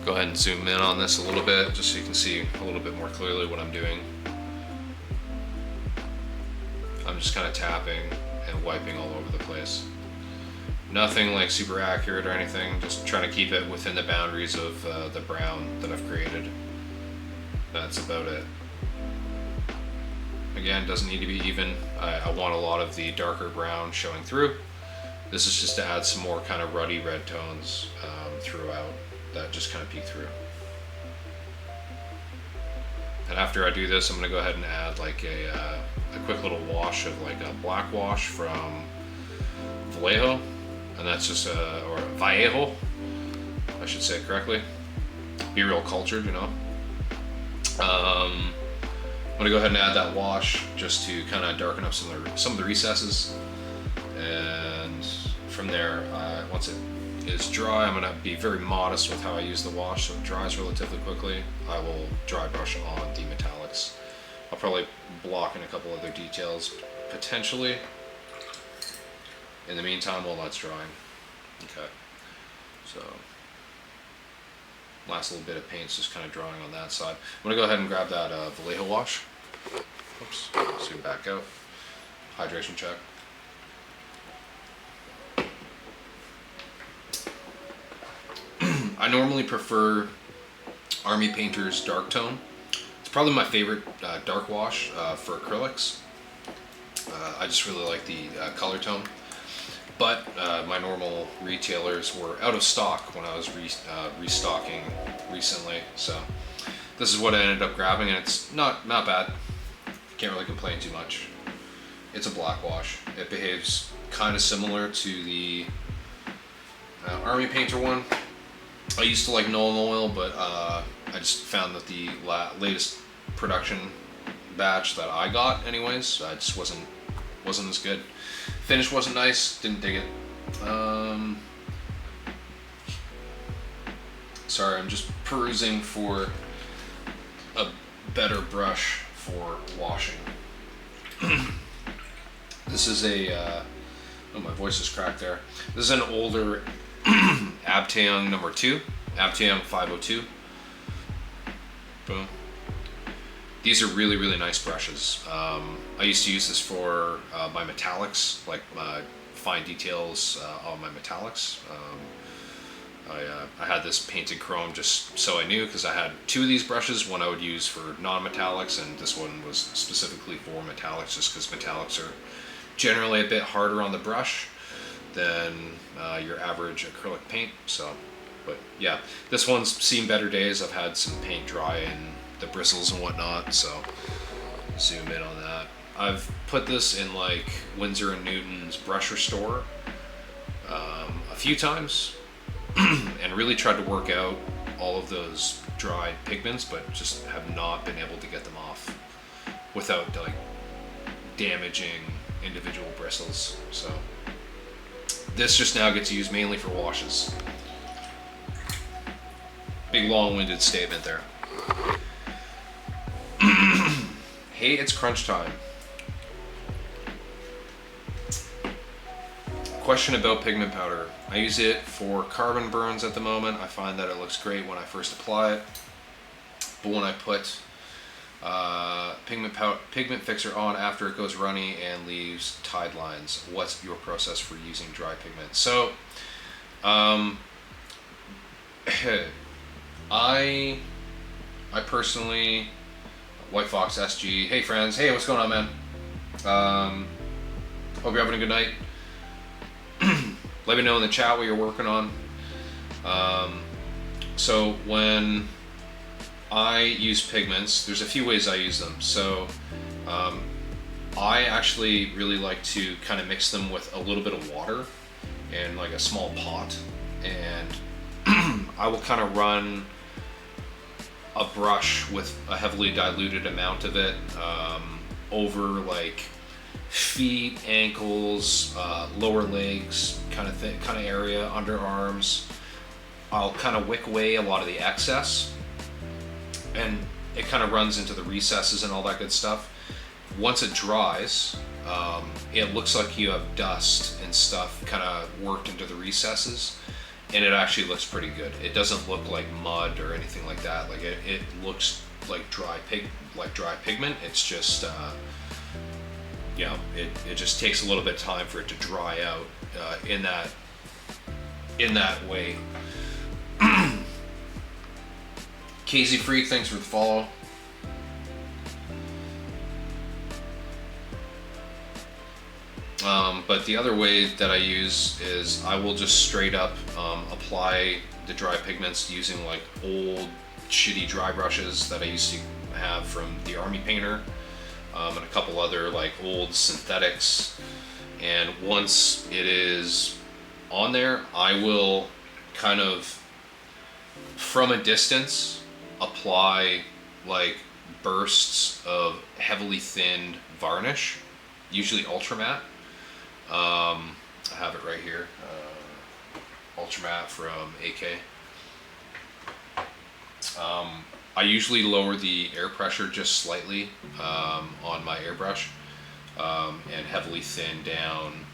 Go ahead and zoom in on this a little bit just so you can see a little bit more clearly what I'm doing. I'm just kind of tapping and wiping all over the place. Nothing like super accurate or anything, just trying to keep it within the boundaries of the brown that I've created. That's about it. Again, doesn't need to be even. I want a lot of the darker brown showing through. This is just to add some more kind of ruddy red tones throughout that just kind of peek through. And after I do this, I'm going to go ahead and add like a quick little wash of like a black wash from Vallejo. And that's just or Vallejo, I should say it correctly. Be real cultured, you know. I'm gonna go ahead and add that wash just to kind of darken up some of the recesses. And from there, once it is dry, I'm gonna be very modest with how I use the wash, so it dries relatively quickly. I will dry brush on the metallics. I'll probably block in a couple other details potentially. In the meantime, while that's drying. Okay, so last little bit of paint's just kind of drying on that side. I'm gonna go ahead and grab that Vallejo wash. Oops, zoom back out. Hydration check. I normally prefer Army Painter's dark tone. It's probably my favorite dark wash for acrylics. I just really like the color tone. But my normal retailers were out of stock when I was restocking recently, so this is what I ended up grabbing, and it's not bad. Can't really complain too much. It's a black wash. It behaves kind of similar to the Army Painter one. I used to like Nolan Oil, but I just found that the latest production batch that I got, anyways, just wasn't as good. Finish wasn't nice, didn't dig it. Sorry, I'm just perusing for a better brush for washing. This is a, oh, my voice is cracked there. This is an older Abteon number 2, Abteon 502. Boom. These are really, really nice brushes. I used to use this for my metallics, like fine details on my metallics. I had this painted chrome just so I knew, because I had 2 of these brushes. One I would use for non-metallics, and this one was specifically for metallics, just because metallics are generally a bit harder on the brush than your average acrylic paint. So, but yeah, this one's seen better days. I've had some paint dry and the bristles and whatnot, so zoom in on that. I've put this in like Winsor & Newton's brush restore a few times and really tried to work out all of those dried pigments, but just have not been able to get them off without like damaging individual bristles. So this just now gets used mainly for washes. Big long-winded statement there. Hey, it's crunch time. Question about pigment powder. I use it for carbon burns at the moment. I find that it looks great when I first apply it. But when I put pigment fixer on after it goes runny and leaves tide lines, what's your process for using dry pigment? So, I personally, White Fox SG, hey friends, hey, what's going on, man? Hope you're having a good night. Let me know in the chat what you're working on. So when I use pigments, there's a few ways I use them. So I actually really like to kind of mix them with a little bit of water in like a small pot, and I will kind of run a brush with a heavily diluted amount of it over like feet, ankles, lower legs, kind of area, underarms. I'll kind of wick away a lot of the excess, and it kind of runs into the recesses and all that good stuff. Once it dries, it looks like you have dust and stuff kind of worked into the recesses, and it actually looks pretty good. It doesn't look like mud or anything like that. Like it looks like dry pigment. It's just you know, it just takes a little bit of time for it to dry out in that way. Casey Freak, thanks for the follow. But the other way that I use is I will just straight up apply the dry pigments using like old shitty dry brushes that I used to have from the Army Painter, and a couple other like old synthetics. And once it is on there, I will kind of from a distance apply like bursts of heavily thinned varnish, usually ultra matte. I have it right here, ultra matte from AK. I usually lower the air pressure just slightly on my airbrush, and heavily thin down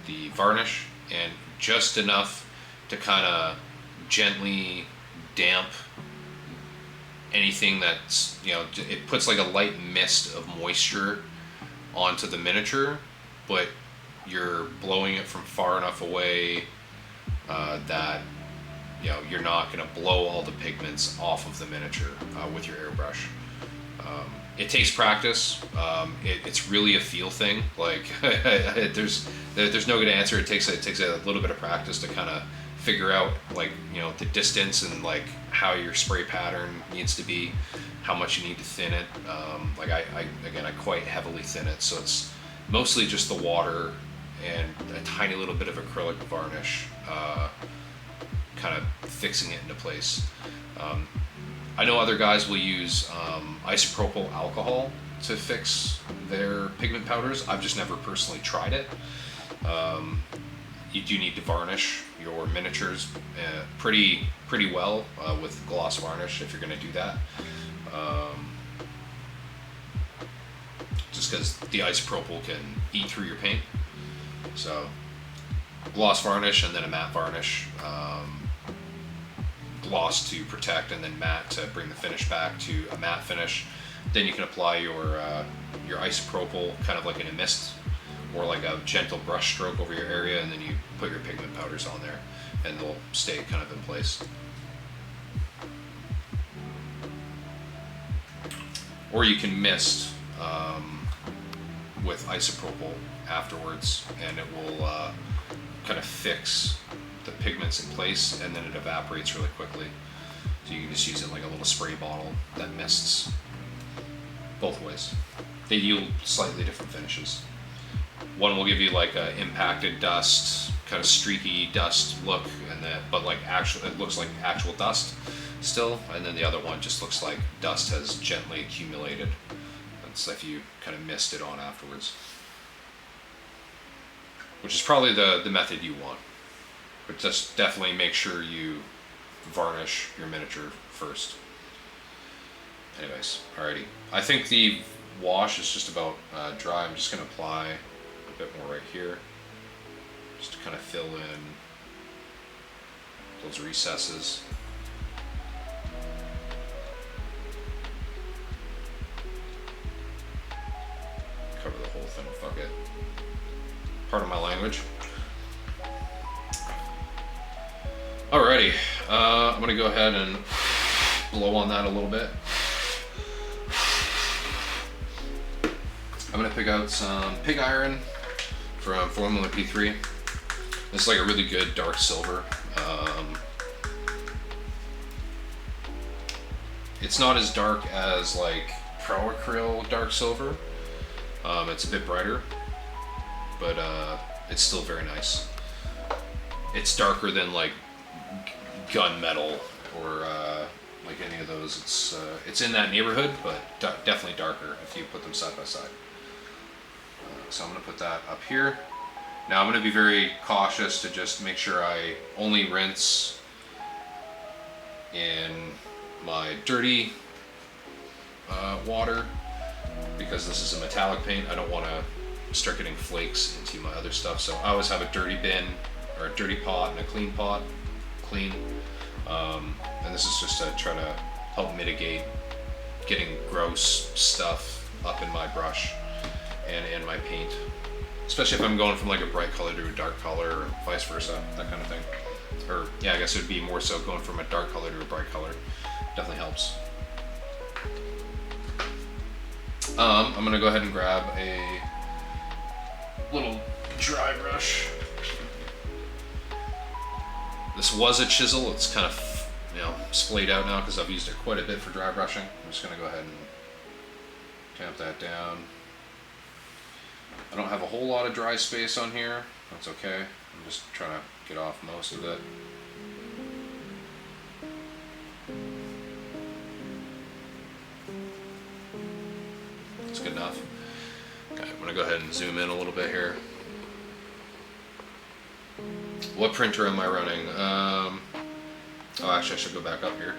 the varnish, and just enough to kind of gently damp anything that's, you know, it puts like a light mist of moisture onto the miniature, but you're blowing it from far enough away that, you know, you're not going to blow all the pigments off of the miniature with your airbrush. It takes practice. It's really a feel thing. Like there's no good answer. It takes a little bit of practice to kind of figure out, like, you know, the distance and like how your spray pattern needs to be, how much you need to thin it. Like I quite heavily thin it, so it's mostly just the water and a tiny little bit of acrylic varnish, kind of fixing it into place. I know other guys will use isopropyl alcohol to fix their pigment powders. I've just never personally tried it. You do need to varnish your miniatures pretty well with gloss varnish if you're going to do that. Just because the isopropyl can eat through your paint. So gloss varnish and then a matte varnish. Gloss to protect and then matte to bring the finish back to a matte finish. Then you can apply your isopropyl kind of like in a mist or like a gentle brush stroke over your area, and then you put your pigment powders on there and they'll stay kind of in place. Or you can mist with isopropyl afterwards, and it will kind of fix the pigments in place, and then it evaporates really quickly. So you can just use it like a little spray bottle that mists both ways. They yield slightly different finishes. One will give you like a impacted dust, kind of streaky dust look, and then but like it looks like actual dust still, and then the other one just looks like dust has gently accumulated. That's if you kind of mist it on afterwards, which is probably the method you want. But just definitely make sure you varnish your miniature first. Anyways, alrighty. I think the wash is just about dry. I'm just going to apply a bit more right here, just to kind of fill in those recesses. Cover the whole thing, fuck it. Pardon my language. Alrighty, I'm gonna go ahead and blow on that a little bit. I'm gonna pick out some pig iron from Formula P3. This is like a really good dark silver. It's not as dark as like Pro Acryl dark silver. It's a bit brighter, but it's still very nice. It's darker than like gunmetal or like any of those. It's in that neighborhood, but definitely darker if you put them side by side. So I'm going to put that up here. Now I'm going to be very cautious to just make sure I only rinse in my dirty water, because this is a metallic paint. I don't want to start getting flakes into my other stuff. So I always have a dirty bin or a dirty pot and a clean pot. And this is just to try to help mitigate getting gross stuff up in my brush and in my paint, especially if I'm going from like a bright color to a dark color or vice versa, that kind of thing. Or yeah, I guess it would be more so going from a dark color to a bright color. Definitely helps. I'm gonna go ahead and grab a little dry brush. This was a chisel. It's kind of, splayed out now because I've used it quite a bit for dry brushing. I'm just gonna go ahead and tamp that down. I don't have a whole lot of dry space on here. That's okay. I'm just trying to get off most of it. That's good enough. Okay, I'm gonna go ahead and zoom in a little bit here. What printer am I running? Oh, actually I should go back up here.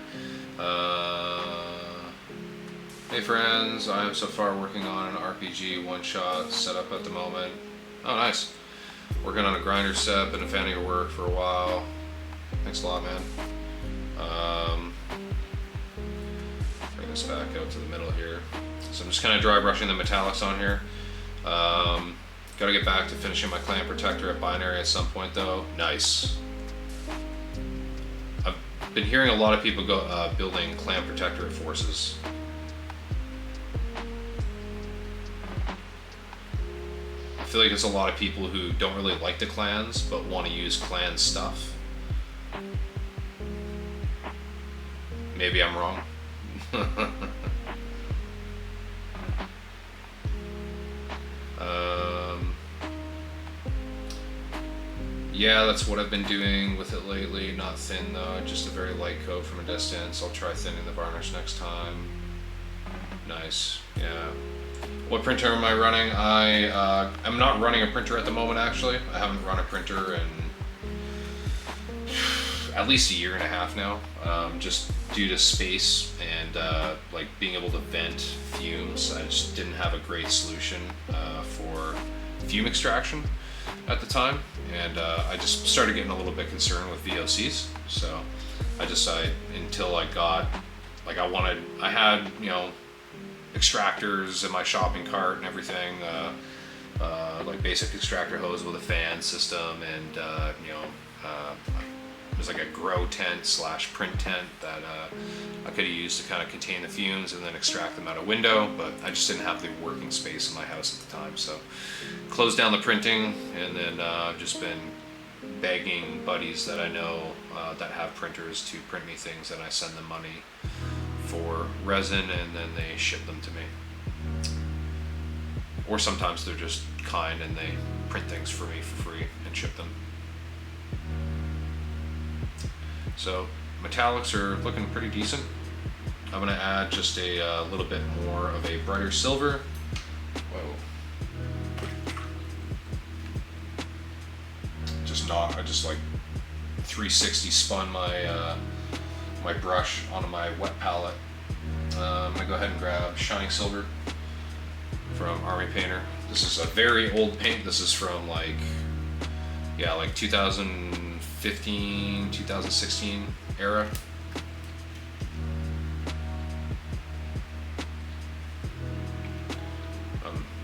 Hey friends, I am so far working on an RPG one-shot setup at the moment. Oh, nice. Working on a grinder set, been a fan of your work for a while. Thanks a lot, man. Bring this back out to the middle here. So I'm just kind of dry brushing the metallics on here. Gotta get back to finishing my clan protector at binary at some point though. Nice. I've been hearing a lot of people go building clan protector at forces. I feel like it's a lot of people who don't really like the clans but want to use clan stuff. Maybe I'm wrong. Yeah, that's what I've been doing with it lately. Not thin though, just a very light coat from a distance. I'll try thinning the varnish next time. Nice, yeah. What printer am I running? I'm not running a printer at the moment actually. I haven't run a printer in at least a year and a half now, just due to space and like being able to vent fumes. I just didn't have a great solution for fume extraction at the time, and I just started getting a little bit concerned with VOCs. So I decided until I got, like I had, extractors in my shopping cart and everything, like basic extractor hose with a fan system, and it was like a grow tent / print tent that I could have used to kind of contain the fumes and then extract them out a window, but I just didn't have the working space in my house at the time. So closed down the printing, and then I've just been begging buddies that I know that have printers to print me things, and I send them money for resin and then they ship them to me. Or sometimes they're just kind and they print things for me for free and ship them. So metallics are looking pretty decent. I'm gonna add just a little bit more of a brighter silver. Whoa. I just like 360 spun my my brush onto my wet palette. I'm gonna go ahead and grab Shining Silver from Army Painter. This is a very old paint. This is from like 2015, 2016 era.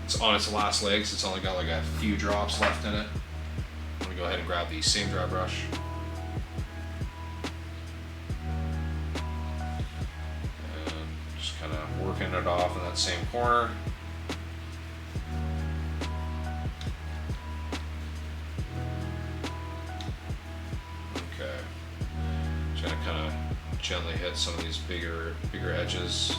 It's on its last legs. It's only got like a few drops left in it. I'm gonna go ahead and grab the same dry brush. And just kind of working it off in that same corner. Okay. Just gonna kind of gently hit some of these bigger edges.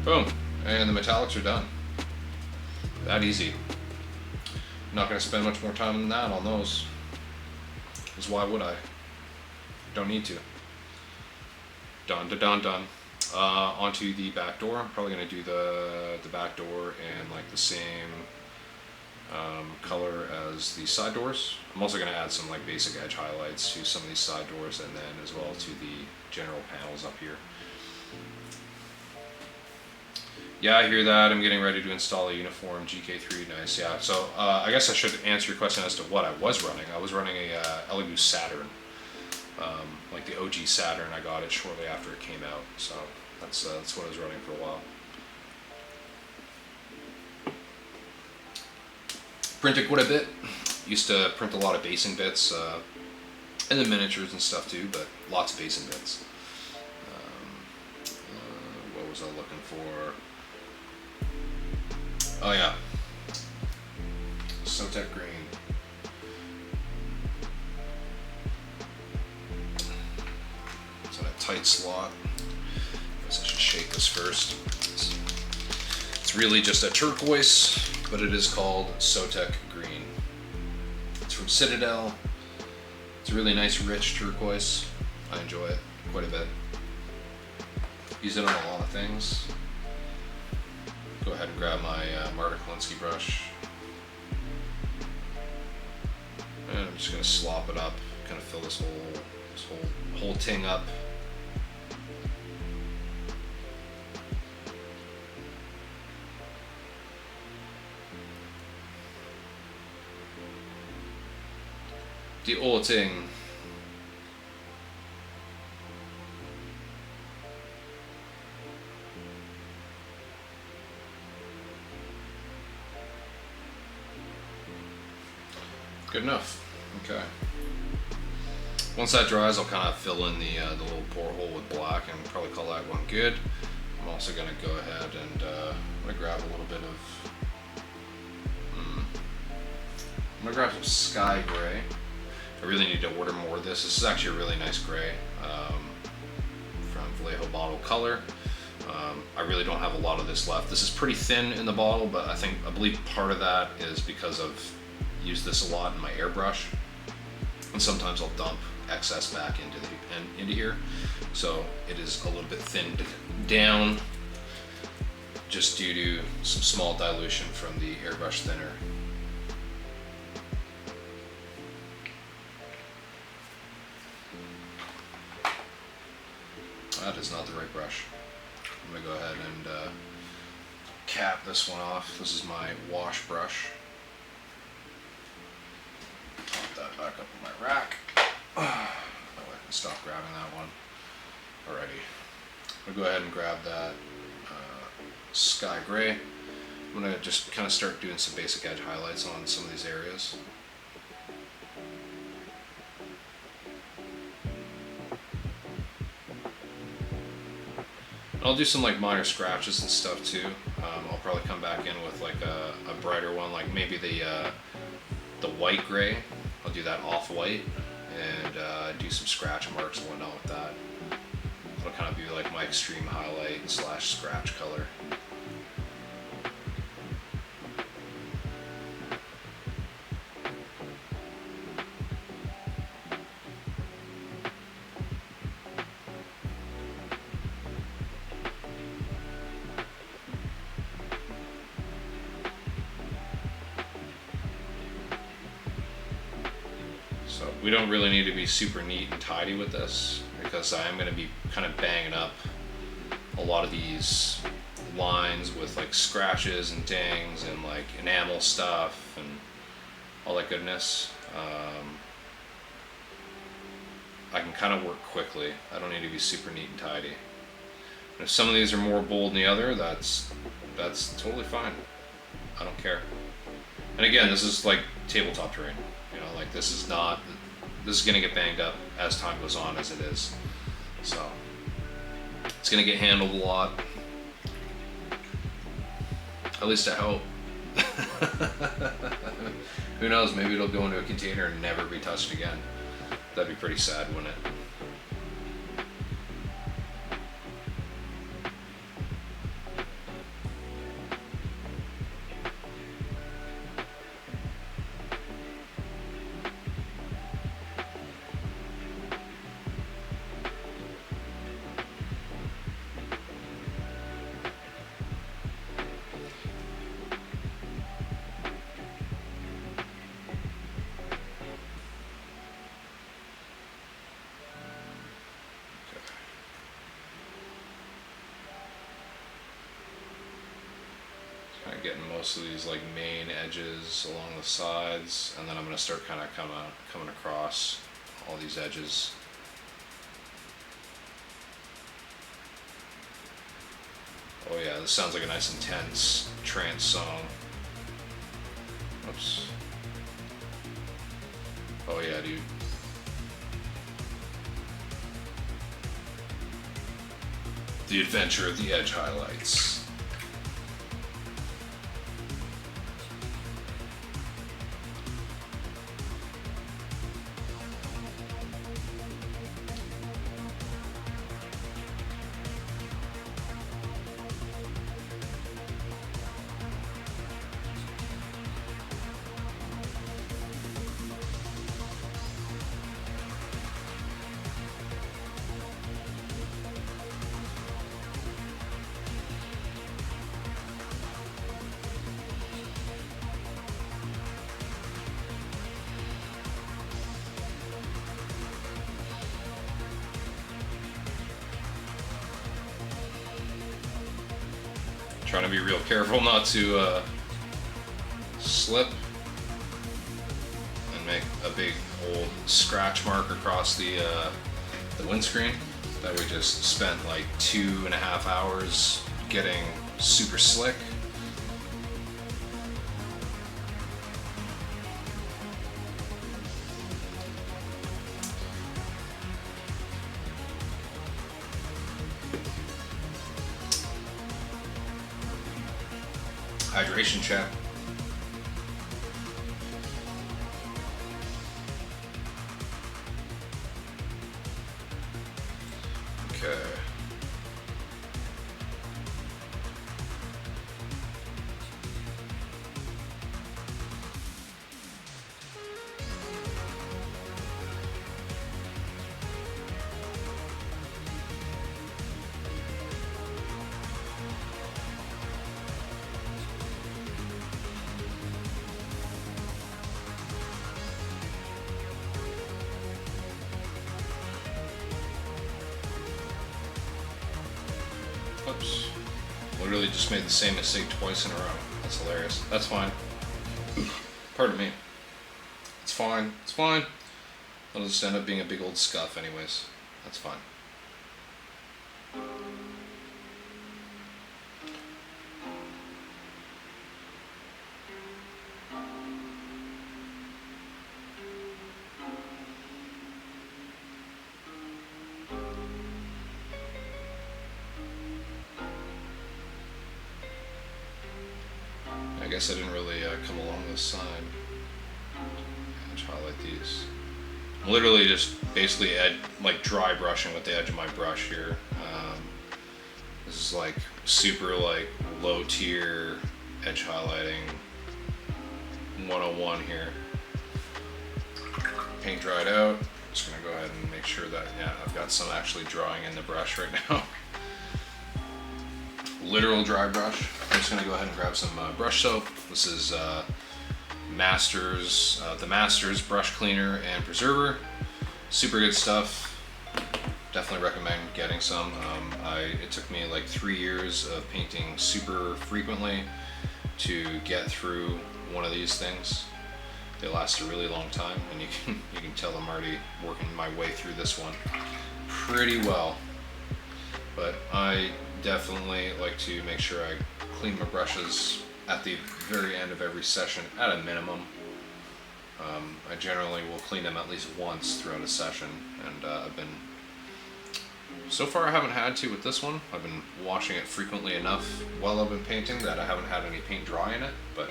Boom, and the metallics are done. That easy. Not going to spend much more time than that on those, because why would I? Don't need to. Done. Onto the back door. I'm probably going to do the back door in like the same color as the side doors. I'm also going to add some like basic edge highlights to some of these side doors, and then as well to the general panels up here. Yeah, I hear that. I'm getting ready to install a uniform GK3. Nice. Yeah. So I guess I should answer your question as to what I was running. I was running a Elegoo Saturn, like the OG Saturn. I got it shortly after it came out. So that's what I was running for a while. Printed quite a bit. Used to print a lot of basing bits and the miniatures and stuff too, but lots of basing bits. What was I looking for? Oh yeah, Sotek green. It's in a tight slot. I guess I should shake this first. It's really just a turquoise, but it is called Sotek green. It's from Citadel. It's a really nice, rich turquoise. I enjoy it quite a bit. Use it on a lot of things. Go ahead and grab my Marta Kolinsky brush, and I'm just going to slop it up, kind of fill this whole ting up. The whole ting. Good enough. Okay. Once that dries, I'll kind of fill in the little borehole with black and probably call that one good. I'm also going to go ahead and I'm going to grab a little bit of. I'm going to grab some sky gray. I really need to order more of this. This is actually a really nice gray from Vallejo Bottle Color. I really don't have a lot of this left. This is pretty thin in the bottle, but I believe part of that is because I've used this a lot in my airbrush, and sometimes I'll dump excess back into here, so it is a little bit thinned down just due to some small dilution from the airbrush thinner. That is not the right brush. I'm going to go ahead and cap this one off. This is my wash brush. Pop that back up in my rack. Oh, I can stop grabbing that one. Alrighty. I'm going to go ahead and grab that sky gray. I'm going to just kind of start doing some basic edge highlights on some of these areas. I'll do some like minor scratches and stuff too. I'll probably come back in with like a brighter one, like maybe the white gray. I'll do that off-white and do some scratch marks and whatnot with that. It'll kind of be like my extreme highlight / scratch color. we don't really need to be super neat and tidy with this, because I am going to be kind of banging up a lot of these lines with like scratches and dings and like enamel stuff and all that goodness. I can kind of work quickly. I don't need to be super neat and tidy. And if some of these are more bold than the other, that's totally fine. I don't care. And again, this is like tabletop terrain. You know, like this is gonna get banged up as time goes on, as it is. So it's gonna get handled a lot. At least I hope. Who knows, maybe it'll go into a container and never be touched again. That'd be pretty sad, wouldn't it? Getting most of these like main edges along the sides, and then I'm going to start kind of coming across all these edges. Oh yeah, this sounds like a nice intense trance song. Oops. Oh yeah, dude. The Adventure of the Edge highlights. Trying to be real careful not to slip and make a big old scratch mark across the windscreen that we just spent like 2.5 hours getting super slick. Hydration check. Okay. Oops. Literally just made the same mistake twice in a row. That's hilarious. That's fine. Pardon me. It's fine. It's fine. It'll just end up being a big old scuff anyways. That's fine. I guess I didn't really come along this side. Edge highlight these. I'm literally just basically like dry brushing with the edge of my brush here. This is like super like low tier edge highlighting 101 here. Paint dried out. Just gonna go ahead and make sure that, yeah, I've got some actually drawing in the brush right now. Literal dry brush. I'm just gonna go ahead and grab some brush soap. This is the Masters brush cleaner and preserver. Super good stuff. Definitely recommend getting some. It took me like 3 years of painting super frequently to get through one of these things. They last a really long time, and you can tell I'm already working my way through this one pretty well. But I definitely like to make sure I clean my brushes at the very end of every session at a minimum. I generally will clean them at least once throughout a session, and so far I haven't had to with this one. I've been washing it frequently enough while I've been painting that I haven't had any paint dry in it, but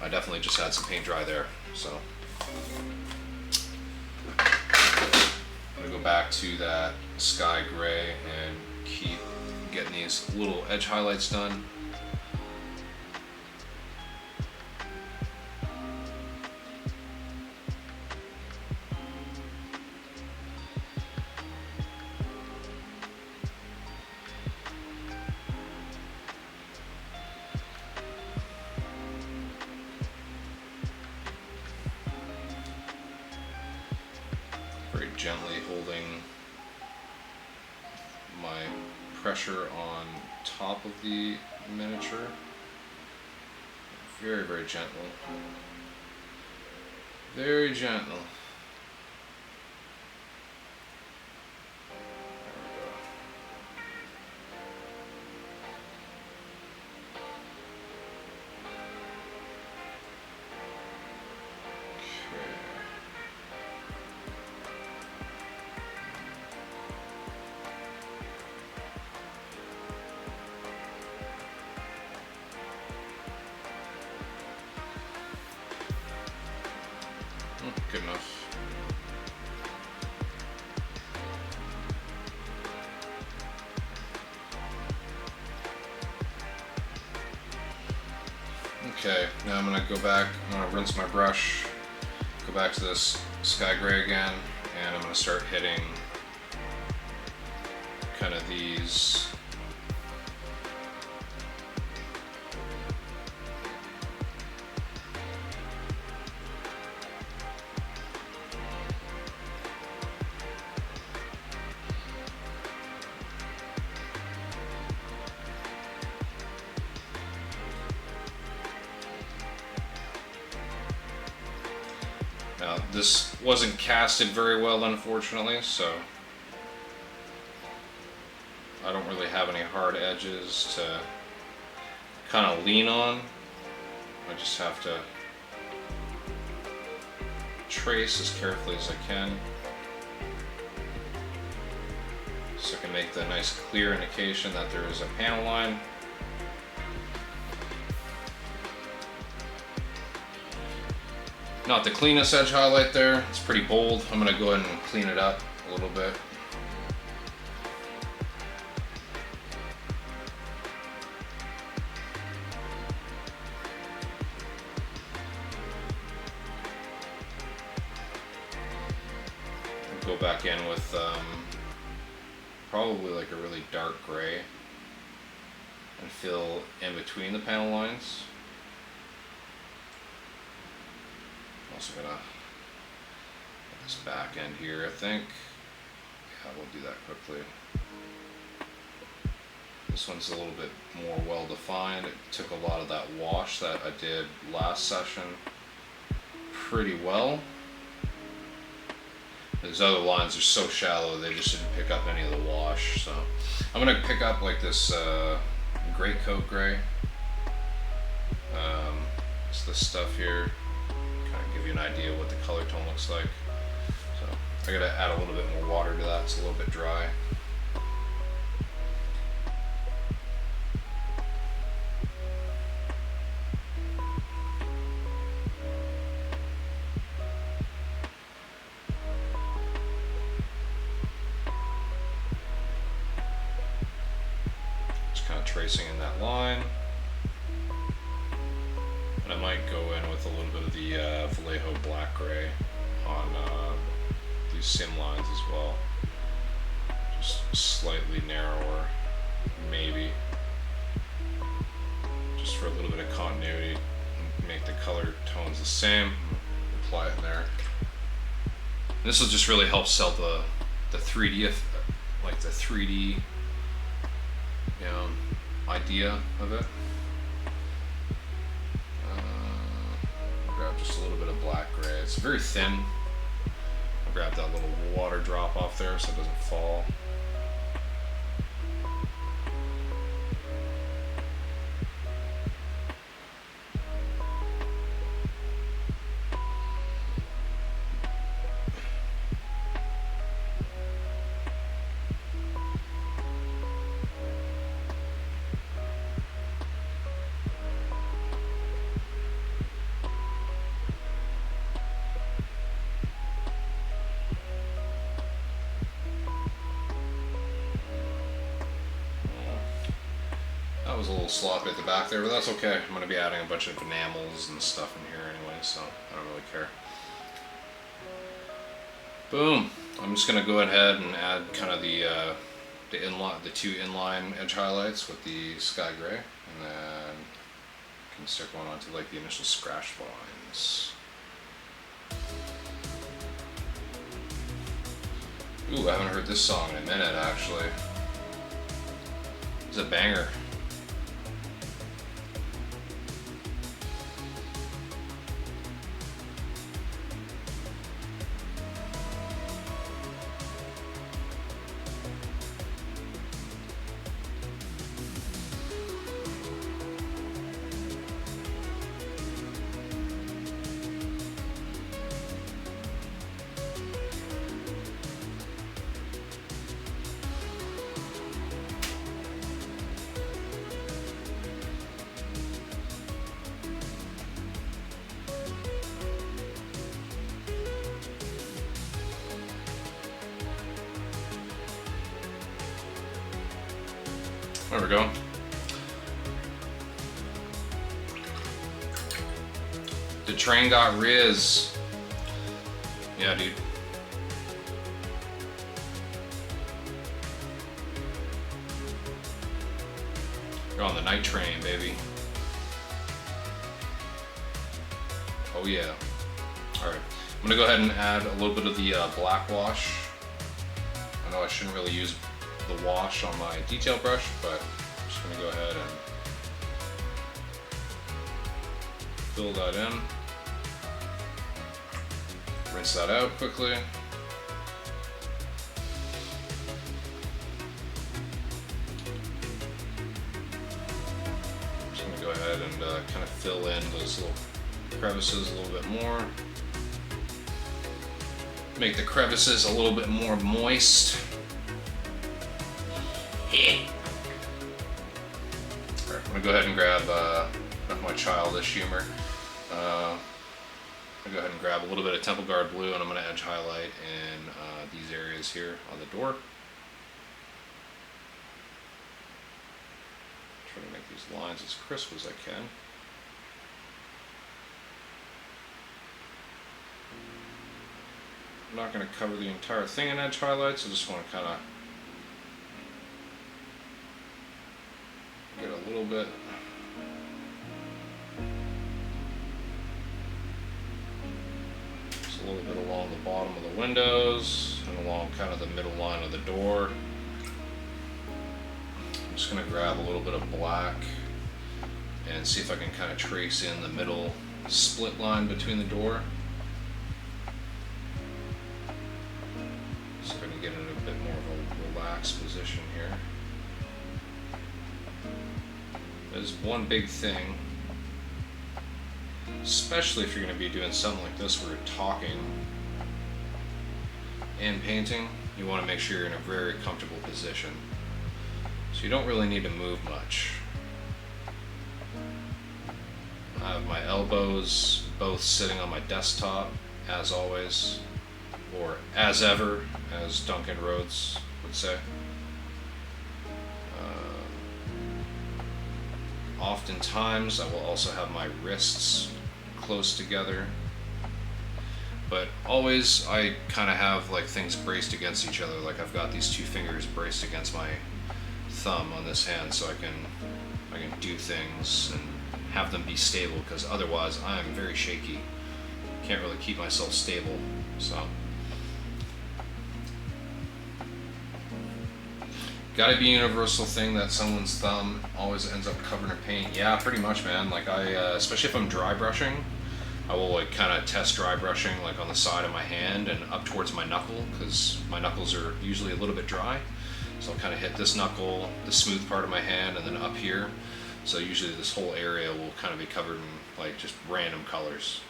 I definitely just had some paint dry there. So I'm gonna go back to that sky gray and keep getting these little edge highlights done. Very gently holding my pressure on top of the miniature. Very, very gentle. Very gentle. Good enough. Okay, now I'm going to go back, I'm going to rinse my brush, go back to this sky gray again, and I'm going to start hitting kind of these Now, this wasn't casted very well, unfortunately, so I don't really have any hard edges to kind of lean on. I just have to trace as carefully as I can so I can make the nice clear indication that there is a panel line. Not the cleanest edge highlight there, it's pretty bold. I'm going to go ahead and clean it up a little bit. Go back in with probably like a really dark gray and fill in between the panel lines. Also gonna get this back end here, I think. Yeah, we'll do that quickly. This one's a little bit more well defined. It took a lot of that wash that I did last session pretty well. These other lines are so shallow they just didn't pick up any of the wash. So I'm gonna pick up like this gray coat gray. It's this stuff here. Give you an idea of what the color tone looks like. So I gotta add a little bit more water to that. It's a little bit dry. Just kind of tracing in that line. And I might go in with a little bit of the Vallejo black gray on these sim lines as well. Just slightly narrower, maybe. Just for a little bit of continuity. make the color tones the same. Apply it in there. This will just really help sell the 3D, like the 3D, idea of it. Grab just a little bit of black gray. It's very thin. I'll grab that little water drop off there so it doesn't fall. That was a little sloppy at the back there, but that's okay. I'm going to be adding a bunch of enamels and stuff in here anyway, so I don't really care. Boom. I'm just going to go ahead and add kind of the two inline edge highlights with the sky gray, and then I can start going on to like the initial scratch lines. Ooh, I haven't heard this song in a minute actually. It's a banger. There we go. The train got Riz. Yeah, dude. You're on the night train, baby. Oh yeah. Alright. I'm gonna go ahead and add a little bit of the black wash. I know I shouldn't really use the wash on my detail brush, but I'm just going to go ahead and fill that in. Rinse that out quickly. I'm just going to go ahead and kind of fill in those little crevices a little bit more. Make the crevices a little bit more moist. Alright, I'm going to go ahead and grab enough of my childish humor. I'm going to go ahead and grab a little bit of Temple Guard blue, and I'm going to edge highlight in these areas here on the door. Try to make these lines as crisp as I can. I'm not going to cover the entire thing in edge highlights, I just want to kind of get a little bit. Just a little bit along the bottom of the windows and along kind of the middle line of the door. I'm just going to grab a little bit of black and see if I can kind of trace in the middle split line between the door. So I can get in a bit more of a relaxed position here. There's one big thing, especially if you're going to be doing something like this where you're talking and painting, you want to make sure you're in a very comfortable position. So you don't really need to move much. I have my elbows both sitting on my desktop, as always, or as ever, as Duncan Rhodes would say. Oftentimes I will also have my wrists close together, but always I kind of have like things braced against each other, like I've got these two fingers braced against my thumb on this hand, so I can do things and have them be stable, because otherwise I am very shaky. Can't really keep myself stable. So gotta be a universal thing that someone's thumb always ends up covered in paint. Yeah, pretty much, man. Like especially if I'm dry brushing, I will like kind of test dry brushing like on the side of my hand and up towards my knuckle, because my knuckles are usually a little bit dry. So I'll kind of hit this knuckle, the smooth part of my hand, and then up here. So usually this whole area will kind of be covered in like just random colors.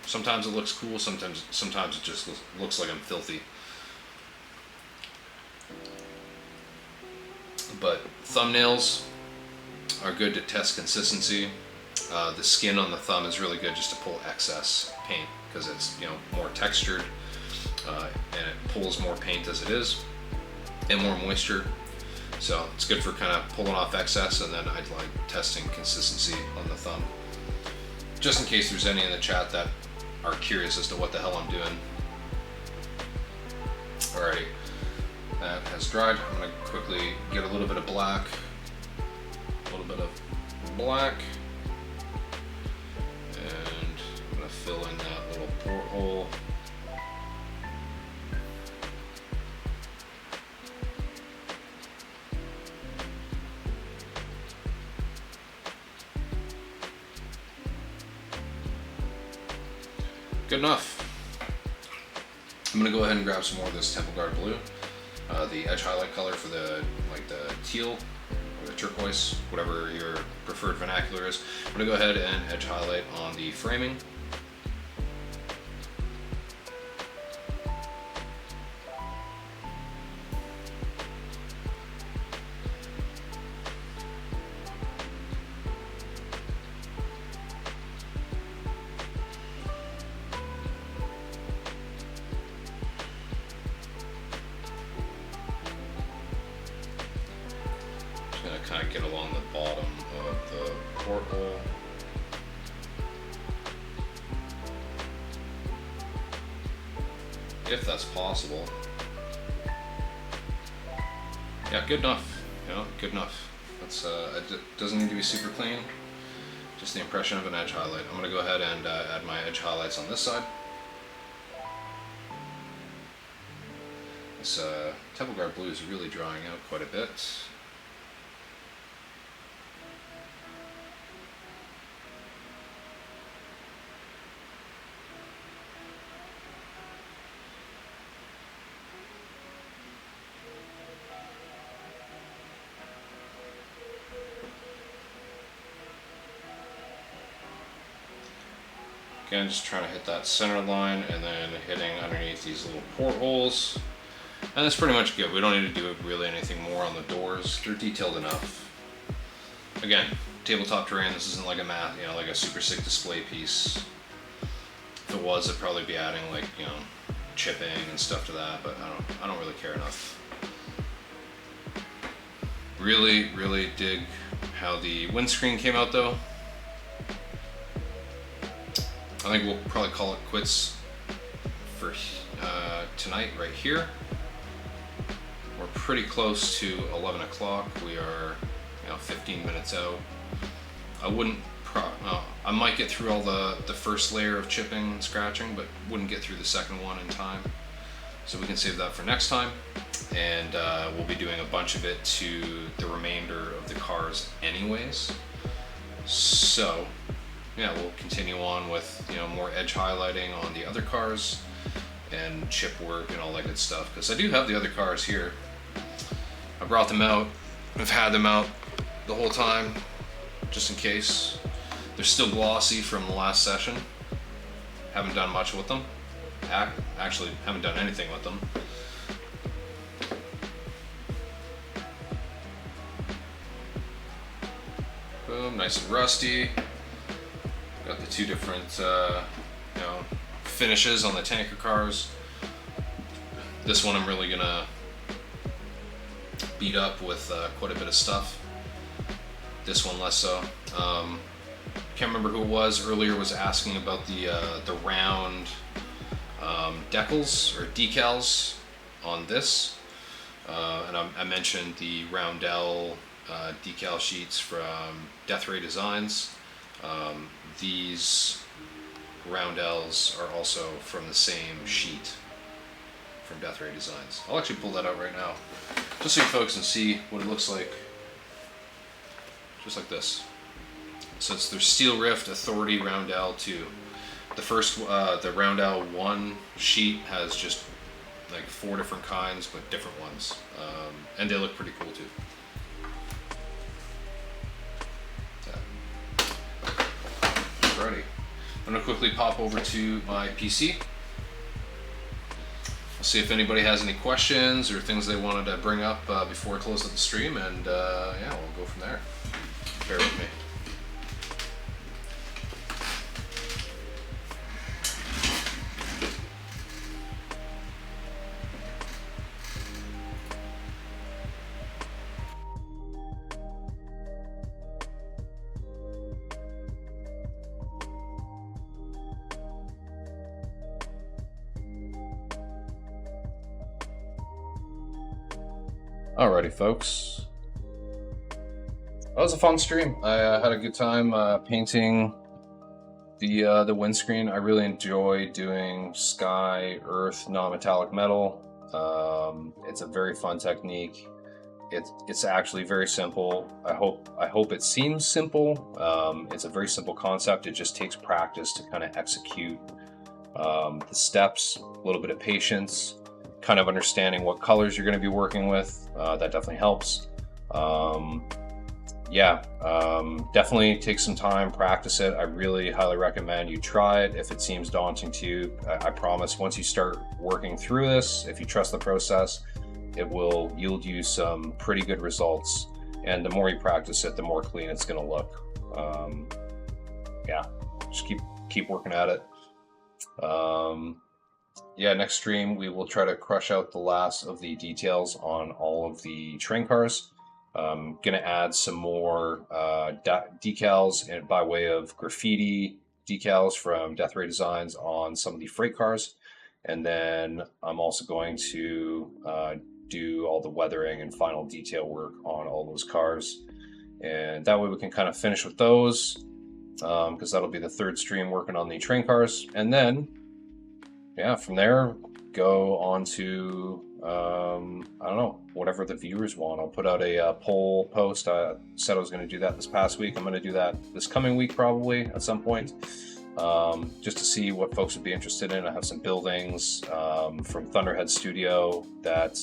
Sometimes it looks cool, sometimes it just looks like I'm filthy. But thumbnails are good to test consistency. The skin on the thumb is really good just to pull excess paint, because it's, you know, more textured and it pulls more paint as it is, and more moisture. So it's good for kind of pulling off excess, and then I'd like testing consistency on the thumb. Just in case there's any in the chat that are curious as to what the hell I'm doing. Alrighty, that has dried. I'm gonna quickly get a little bit of black, and I'm gonna fill in that little porthole. Good enough. I'm gonna go ahead and grab some more of this Temple Guard blue, the edge highlight color for the teal or the turquoise, whatever your preferred vernacular is. I'm gonna go ahead and edge highlight on the framing. Kind of get along the bottom of the porthole. If that's possible. Yeah, good enough. You know, good enough. That's it doesn't need to be super clean. Just the impression of an edge highlight. I'm gonna go ahead and add my edge highlights on this side. This Temple Guard blue is really drying out quite a bit. Again, just trying to hit that center line and then hitting underneath these little portholes. And that's pretty much good. We don't need to do really anything more on the doors. They're detailed enough. Again, tabletop terrain, this isn't like a mat, you know, like a super sick display piece. If it was, I'd probably be adding like, you know, chipping and stuff to that, but I don't really care enough. Really, really dig how the windscreen came out though. I think we'll probably call it quits for tonight right here. We're pretty close to 11 o'clock. We are, you know, 15 minutes out. I might get through all the first layer of chipping and scratching, but wouldn't get through the second one in time. So we can save that for next time. And we'll be doing a bunch of it to the remainder of the cars anyways. So yeah, we'll continue on with, you know, more edge highlighting on the other cars and chip work and all that good stuff, because I do have the other cars here. I brought them out. I've had them out the whole time just in case. They're still glossy from the last session. Haven't done much with them. Actually, haven't done anything with them. Boom, nice and rusty. Got the two different, you know, finishes on the tanker cars. This one I'm really gonna beat up with quite a bit of stuff. This one less so. Can't remember who it was earlier was asking about the round decals or decals on this, and I mentioned the Roundel decal sheets from Death Ray Designs. These roundels are also from the same sheet from Death Ray Designs. I'll actually pull that out right now, just so you folks can see what it looks like. Just like this. So it's their Steel Rift Authority Roundel 2. The first, the Roundel 1 sheet has just like 4 different kinds, but different ones. And they look pretty cool too. Alrighty. I'm going to quickly pop over to my PC. I'll see if anybody has any questions or things they wanted to bring up before I close out the stream, and yeah, we'll go from there. Bear with me. Alrighty, folks. That was a fun stream. I had a good time painting the windscreen. I really enjoy doing sky, earth, non-metallic metal. It's a very fun technique. It's actually very simple. I hope it seems simple. It's a very simple concept. It just takes practice to kind of execute the steps, a little bit of patience, kind of understanding what colors you're going to be working with. That definitely helps. Definitely take some time, practice it. I really highly recommend you try it if it seems daunting to you. I promise once you start working through this, if you trust the process, it will yield you some pretty good results. And the more you practice it, the more clean it's going to look. Just keep working at it. Next stream we will try to crush out the last of the details on all of the train cars. Gonna add some more decals and by way of graffiti decals from Death Ray Designs on some of the freight cars, and then I'm also going to do all the weathering and final detail work on all those cars, and that way we can kind of finish with those, because that'll be the third stream working on the train cars, and then from there go on to I don't know, whatever the viewers want. I'll put out a poll post. I said I was going to do that this past week. I'm going to do that this coming week probably at some point, just to see what folks would be interested in. I have some buildings from Thunderhead Studio that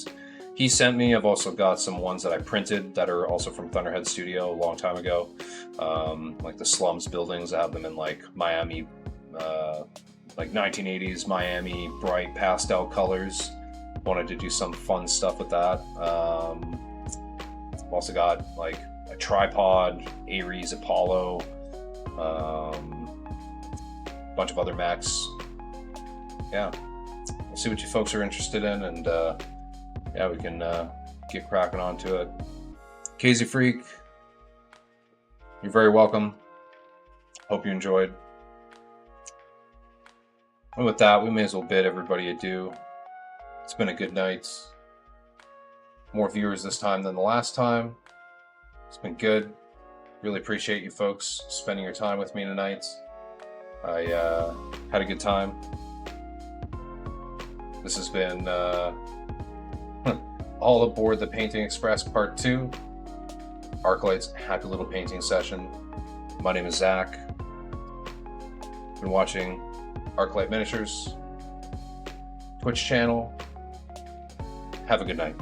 he sent me. I've also got some ones that I printed that are also from Thunderhead Studio a long time ago, like the Slums buildings. I have them in like Miami, like 1980s Miami bright pastel colors. Wanted to do some fun stuff with that. I've also got like a tripod, Ares Apollo, a bunch of other mechs. We'll see what you folks are interested in, and we can get cracking onto it. KZ Freak, you're very welcome. Hope you enjoyed. And with that, we may as well bid everybody adieu. It's been a good night. More viewers this time than the last time. It's been good. Really appreciate you folks spending your time with me tonight. I had a good time. This has been all aboard the Painting Express Part 2. Arclight's happy little painting session. My name is Zach. Been watching Arclight Miniatures Twitch channel. Have a good night.